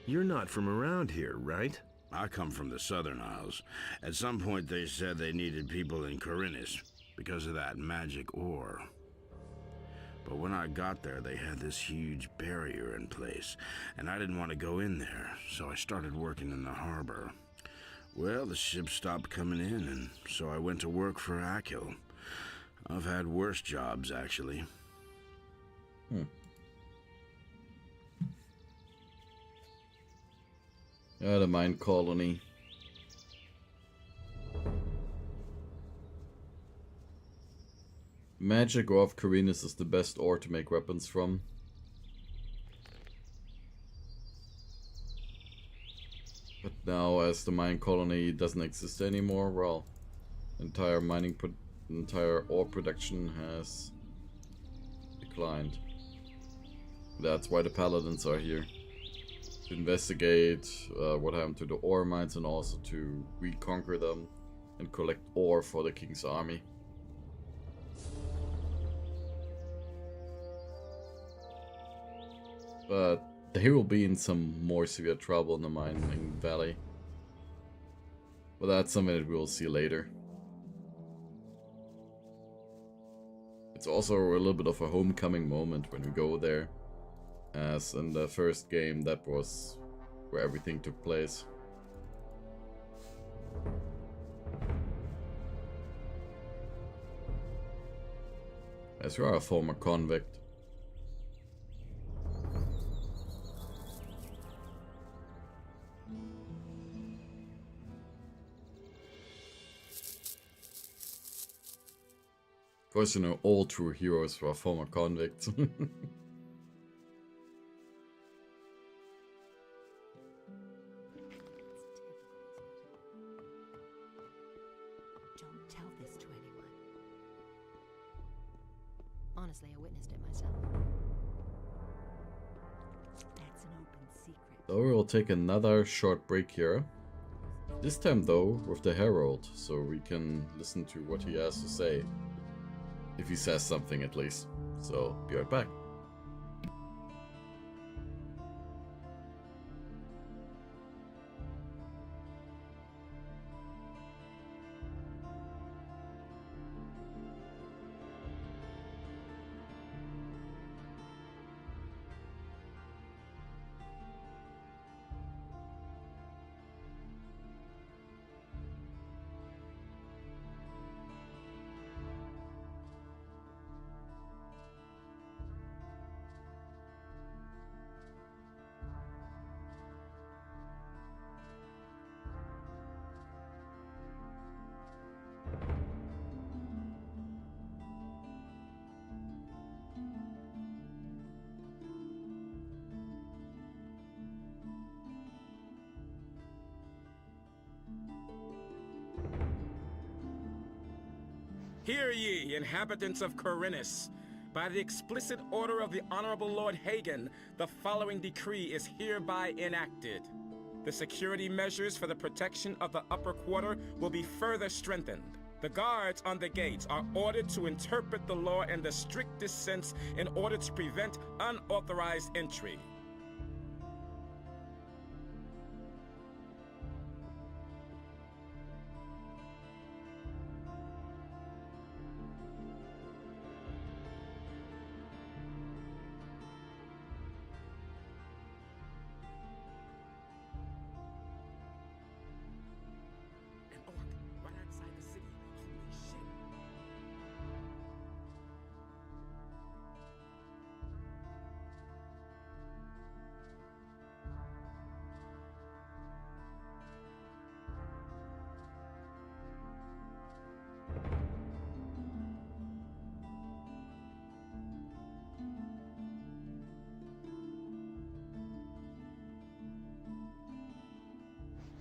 F: You're not from around here, right?
M: I come from the Southern Isles. At some point they said they needed people in Khorinis because of that magic ore. But when I got there, they had this huge barrier in place, and I didn't want to go in there, so I started working in the harbor. Well, the ships stopped coming in, and so I went to work for Akil. I've had worse jobs, actually.
C: The mine colony. Magic ore of Khorinis is the best ore to make weapons from. But now, as the mine colony doesn't exist anymore, well, entire ore production has declined. That's why the paladins are here. To investigate what happened to the ore mines and also to reconquer them and collect ore for the king's army. But they will be in some more severe trouble in the mining valley. But that's something that we'll see later. It's also a little bit of a homecoming moment when we go there. As in the first game, that was where everything took place. As you are a former convict. Of course, you know, all true heroes were former convicts.
J: Don't tell this to anyone. Honestly, I witnessed it myself. That's an open secret.
C: So we'll take another short break here. This time though, with the Herald, so we can listen to what he has to say. If he says something at least. So, be right back.
P: Hear ye, inhabitants of Khorinis. By the explicit order of the Honorable Lord Hagen, the following decree is hereby enacted. The security measures for the protection of the upper quarter will be further strengthened. The guards on the gates are ordered to interpret the law in the strictest sense in order to prevent unauthorized entry.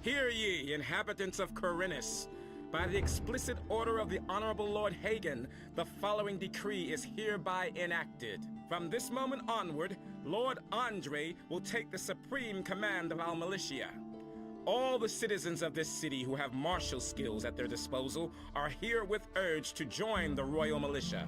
P: Hear ye, inhabitants of Corinus. By the explicit order of the Honorable Lord Hagen, the following decree is hereby enacted. From this moment onward, Lord Andre will take the supreme command of our militia. All the citizens of this city who have martial skills at their disposal are herewith urged to join the Royal Militia.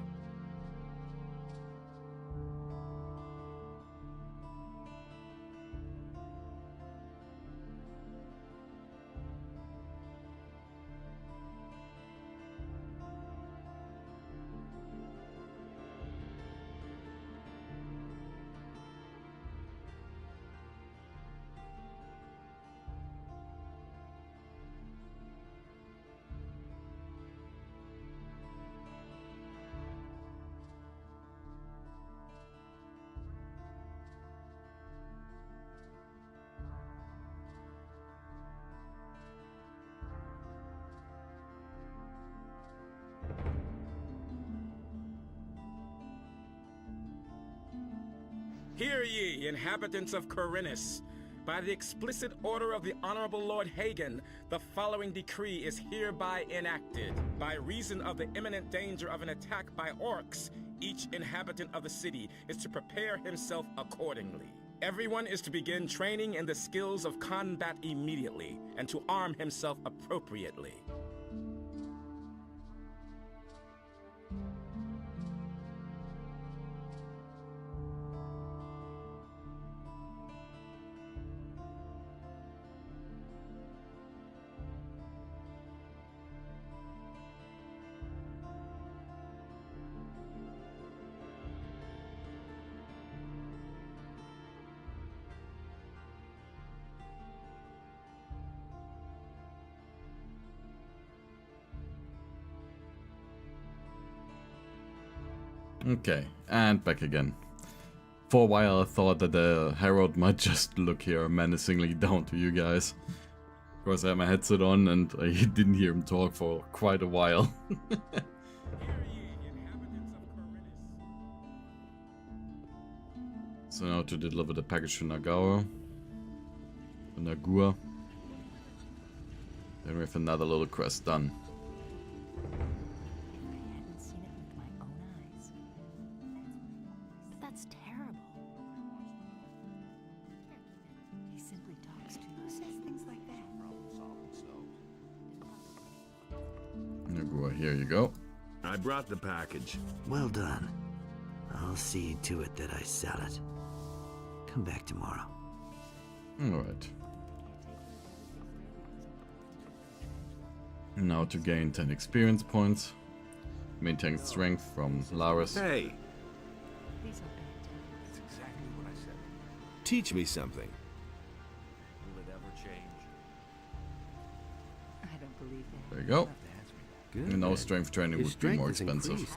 P: Hear ye, inhabitants of Corinus. By the explicit order of the Honorable Lord Hagen, the following decree is hereby enacted. By reason of the imminent danger of an attack by orcs, each inhabitant of the city is to prepare himself accordingly. Everyone is to begin training in the skills of combat immediately, and to arm himself appropriately.
C: Okay, and back again. For a while I thought that the Herald might just look here menacingly down to you guys. Of course I had my headset on and I didn't hear him talk for quite a while. So now to deliver the package to Nagua. Then we have another little quest done. Here you go.
F: I brought the package.
V: Well done. I'll see to it that I sell it. Come back tomorrow.
C: Alright. Now to gain 10 experience points. Maintain strength from Laris.
F: Hey! That's exactly what I said. Teach me something.
I: Will it ever change? I don't believe that.
C: There you go.
F: Good.
C: And no strength training would be more expensive.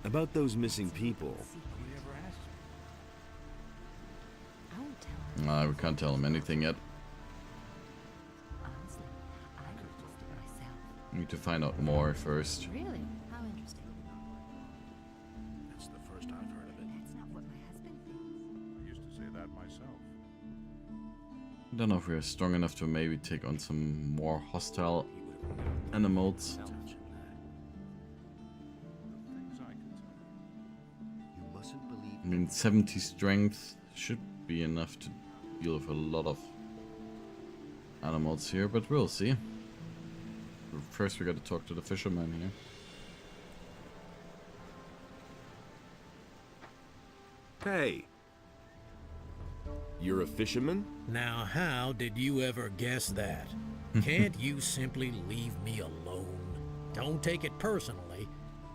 F: About those missing people.
C: We can't tell him anything yet. Need to find out more first.
J: Really? How interesting.
M: That's the first I've heard of it.
J: That's not what my husband thinks.
B: I used to say that myself.
C: I don't know if we're strong enough to maybe take on some more hostile animals. I mean, 70 strength should be enough to deal with a lot of animals here, but we'll see. First we gotta talk to the fisherman here.
F: Hey! You're a fisherman?
S: Now, how did you ever guess that? Can't you simply leave me alone? Don't take it personally,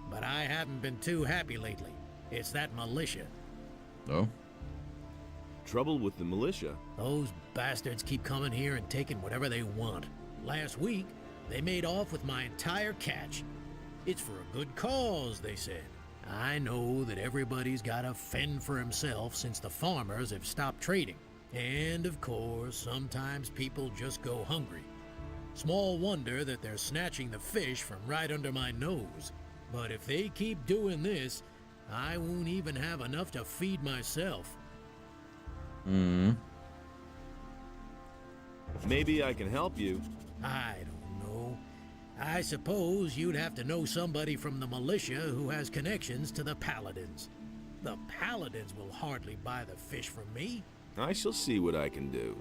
S: but I haven't been too happy lately. It's that militia.
C: Oh?
F: Trouble with the militia?
S: Those bastards keep coming here and taking whatever they want. Last week, they made off with my entire catch. It's for a good cause, they said. I know that everybody's gotta fend for himself since the farmers have stopped trading. And of course, sometimes people just go hungry. Small wonder that they're snatching the fish from right under my nose. But if they keep doing this, I won't even have enough to feed myself.
F: Maybe I can help you.
S: I don't know. I suppose you'd have to know somebody from the militia who has connections to the Paladins. The Paladins will hardly buy the fish from me.
F: I shall see what I can do.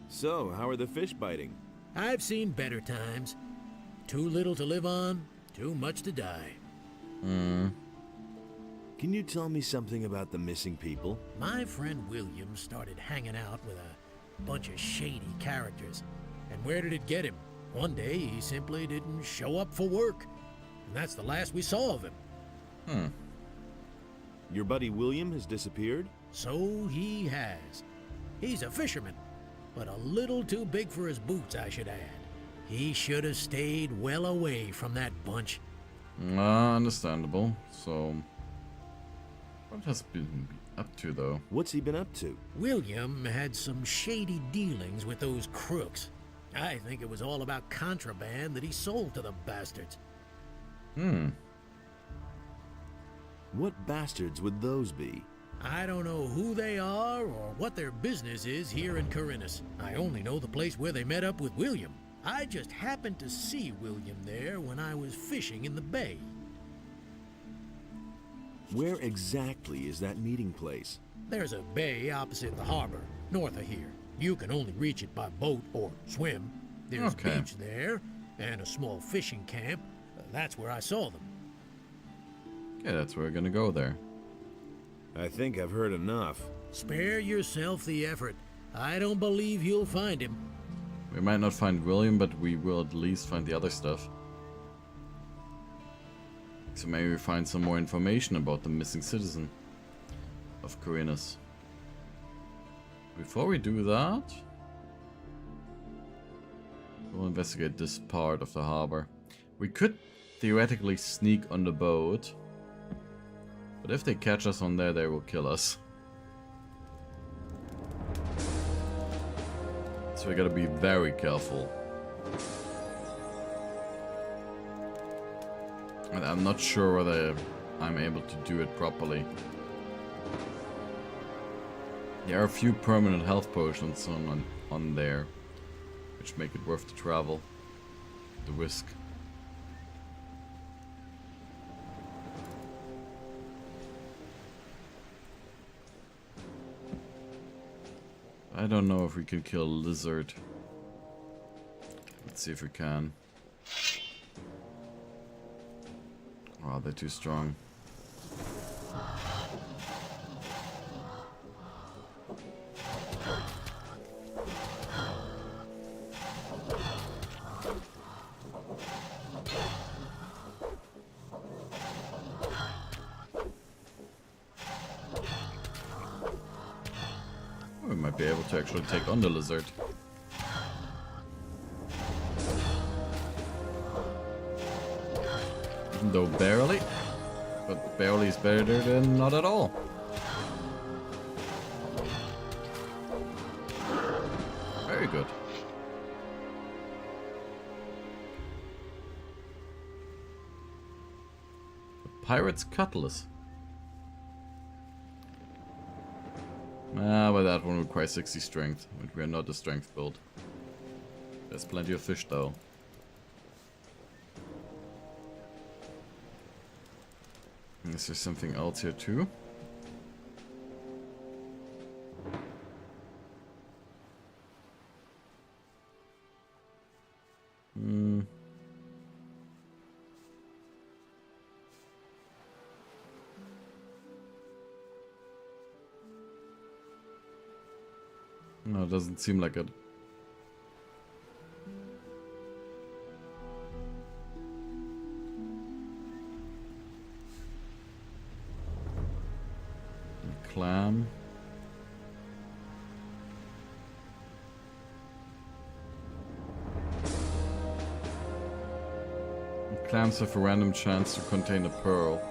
F: So, how are the fish biting?
S: I've seen better times. Too little to live on, too much to die.
F: Can you tell me something about the missing people?
S: My friend William started hanging out with a bunch of shady characters. And where did it get him? One day he simply didn't show up for work. And that's the last we saw of him.
F: Your buddy William has disappeared?
S: So he has. He's a fisherman, but a little too big for his boots, I should add. He should have stayed well away from that bunch.
C: Understandable. So, what has been up to, though?
F: What's he been up to?
S: William had some shady dealings with those crooks. I think it was all about contraband that he sold to the bastards.
F: What bastards would those be?
S: I don't know who they are or what their business is here in Corinus. I only know the place where they met up with William. I just happened to see William there when I was fishing in the bay.
F: Where exactly is that meeting place?
S: There's a bay opposite the harbor, north of here. You can only reach it by boat or swim. There's a beach there, and a small fishing camp. That's where I saw them.
C: Okay, that's where we're gonna go there.
F: I think I've heard enough.
S: Spare yourself the effort. I don't believe you'll find him.
C: We might not find William, but we will at least find the other stuff. So maybe we find some more information about the missing citizen of Corinus. Before we do that, we'll investigate this part of the harbor. We could theoretically sneak on the boat, but if they catch us on there, they will kill us. So we gotta be very careful. And I'm not sure whether I'm able to do it properly. There are a few permanent health potions on there, which make it worth the travel, the risk. I don't know if we can kill a lizard. Let's see if we can. Oh, they're too strong. We might be able to actually take on the lizard. Even though barely, but barely is better than not at all. Very good. The pirate's cutlass. But that one requires 60 strength, and we are not a strength build. There's plenty of fish though. Is there something else here too? No, it doesn't seem like it. Clam. Clams have a random chance to contain a pearl.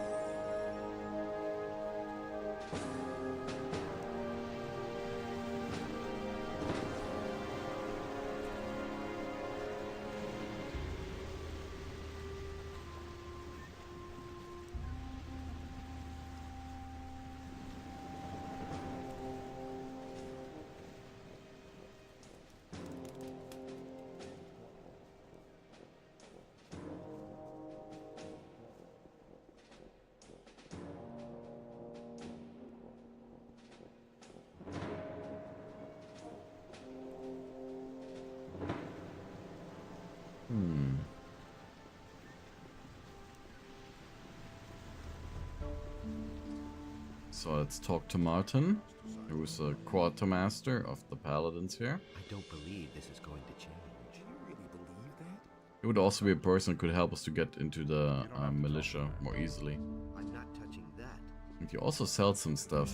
C: So let's talk to Martin, who's a quartermaster of the paladins here.
E: I don't believe this is going to change. Do you really believe that?
C: He would also be a person who could help us to get into the militia more easily.
E: I'm not touching that.
C: And you also sell some stuff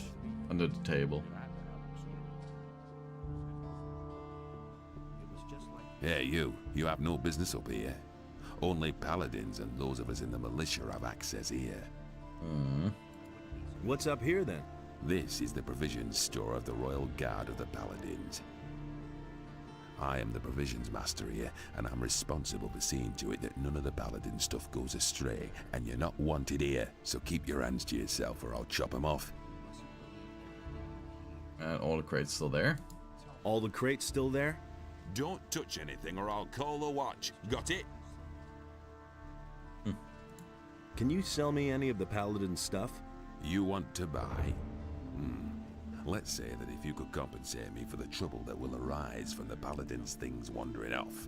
C: under the table.
N: Hey, you have no business up here. Only paladins and those of us in the militia have access here.
F: What's up here then?
N: This is the provisions store of the Royal Guard of the Paladins. I am the provisions master here, and I'm responsible for seeing to it that none of the paladin stuff goes astray, and you're not wanted here, so keep your hands to yourself or I'll chop them off.
C: And all the crates still there?
F: All the crates still there?
N: Don't touch anything or I'll call the watch. Got it?
F: Can you sell me any of the paladin stuff?
N: You want to buy? Let's say that if you could compensate me for the trouble that will arise from the paladin's things wandering off,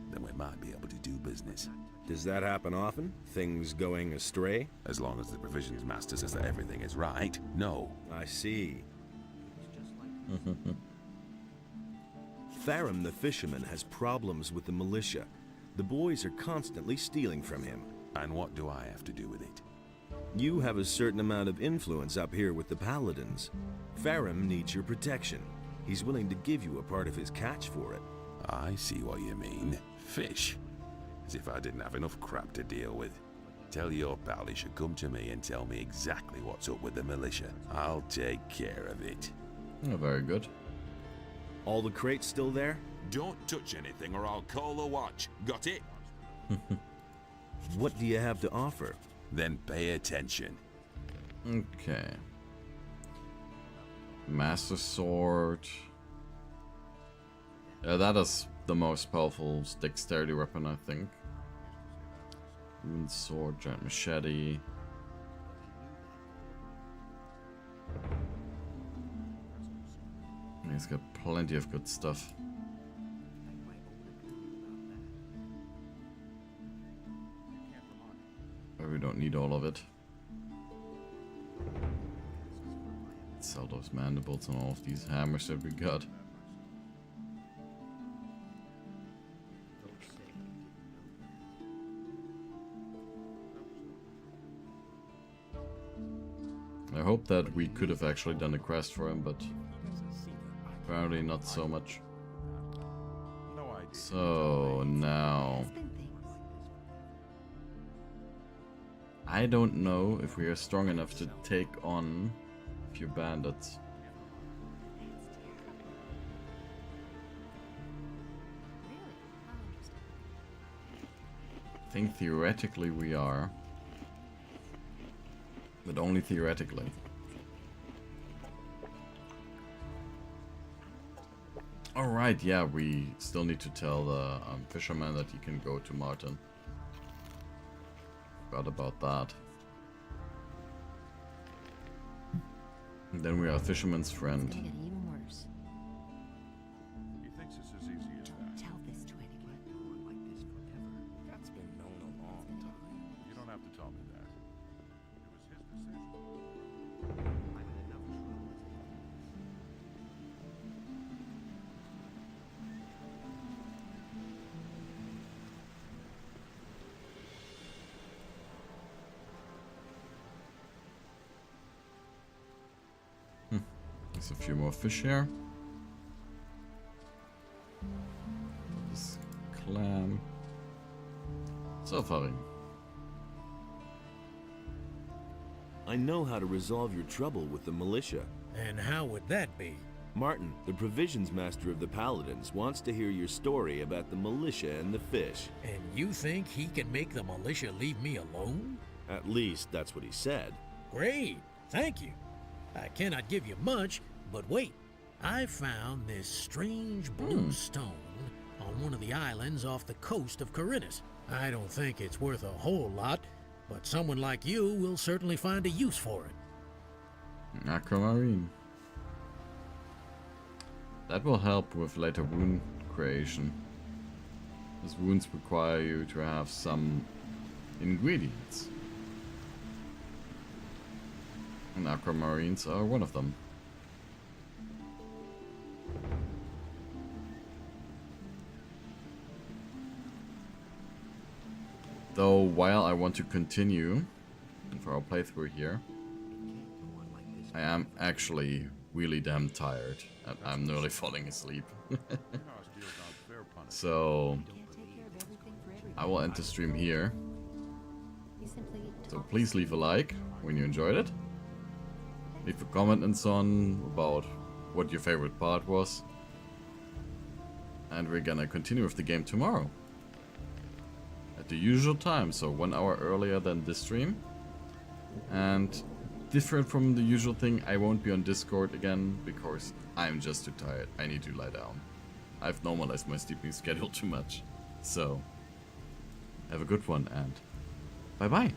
N: then we might be able to do business.
F: Does that happen often? Things going astray?
N: As long as the provisions master says that everything is right, no.
F: I see. Farum the fisherman has problems with the militia. The boys are constantly stealing from him.
N: And what do I have to do with it?
F: You have a certain amount of influence up here with the paladins. Farum needs your protection. He's willing to give you a part of his catch for it.
N: I see what you mean. Fish. As if I didn't have enough crap to deal with. Tell your pal he should come to me and tell me exactly what's up with the militia. I'll take care of it.
C: Oh, very good.
F: All the crates still there?
N: Don't touch anything or I'll call the watch. Got it?
F: What do you have to offer?
N: Then pay attention.
C: Okay. Master Sword. Yeah, that is the most powerful dexterity weapon, I think. Rune Sword, Giant Machete. He's got plenty of good stuff. But we don't need all of it. Let's sell those mandibles and all of these hammers that we got. I hope that we could have actually done a quest for him, but apparently not so much. So now I don't know if we are strong enough to take on a few bandits. I think theoretically we are, but only theoretically. Alright, yeah, we still need to tell the fisherman that he can go to Martin. Forgot about that. And then we are a fisherman's friend.
J: It's gonna get even worse.
B: He thinks it's as easy as that.
J: Don't tell this to anyone.
I: Like this forever. That's been known a long time.
B: You don't have to tell me that. It was his decision.
E: I'm in enough trouble.
C: There's a few more fish here. This clam. Suffering.
F: I know how to resolve your trouble with the militia.
S: And how would that be?
F: Martin, the provisions master of the Paladins, wants to hear your story about the militia and the fish.
S: And you think he can make the militia leave me alone?
F: At least that's what he said.
S: Great, thank you. I cannot give you much, but wait. I found this strange blue stone on one of the islands off the coast of Corinus. I don't think it's worth a whole lot, but someone like you will certainly find a use for it.
C: Aquamarine. That will help with later wound creation. These wounds require you to have some ingredients. And aquamarines are one of them. Though, while I want to continue for our playthrough here, I am actually really damn tired, and I'm nearly falling asleep. So, I will end the stream here. So please leave a like when you enjoyed it. Leave a comment and so on about what your favorite part was. And we're gonna continue with the game tomorrow. At the usual time, so 1 hour earlier than this stream. And different from the usual thing, I won't be on Discord again because I'm just too tired. I need to lie down. I've normalized my sleeping schedule too much. So, have a good one and bye bye.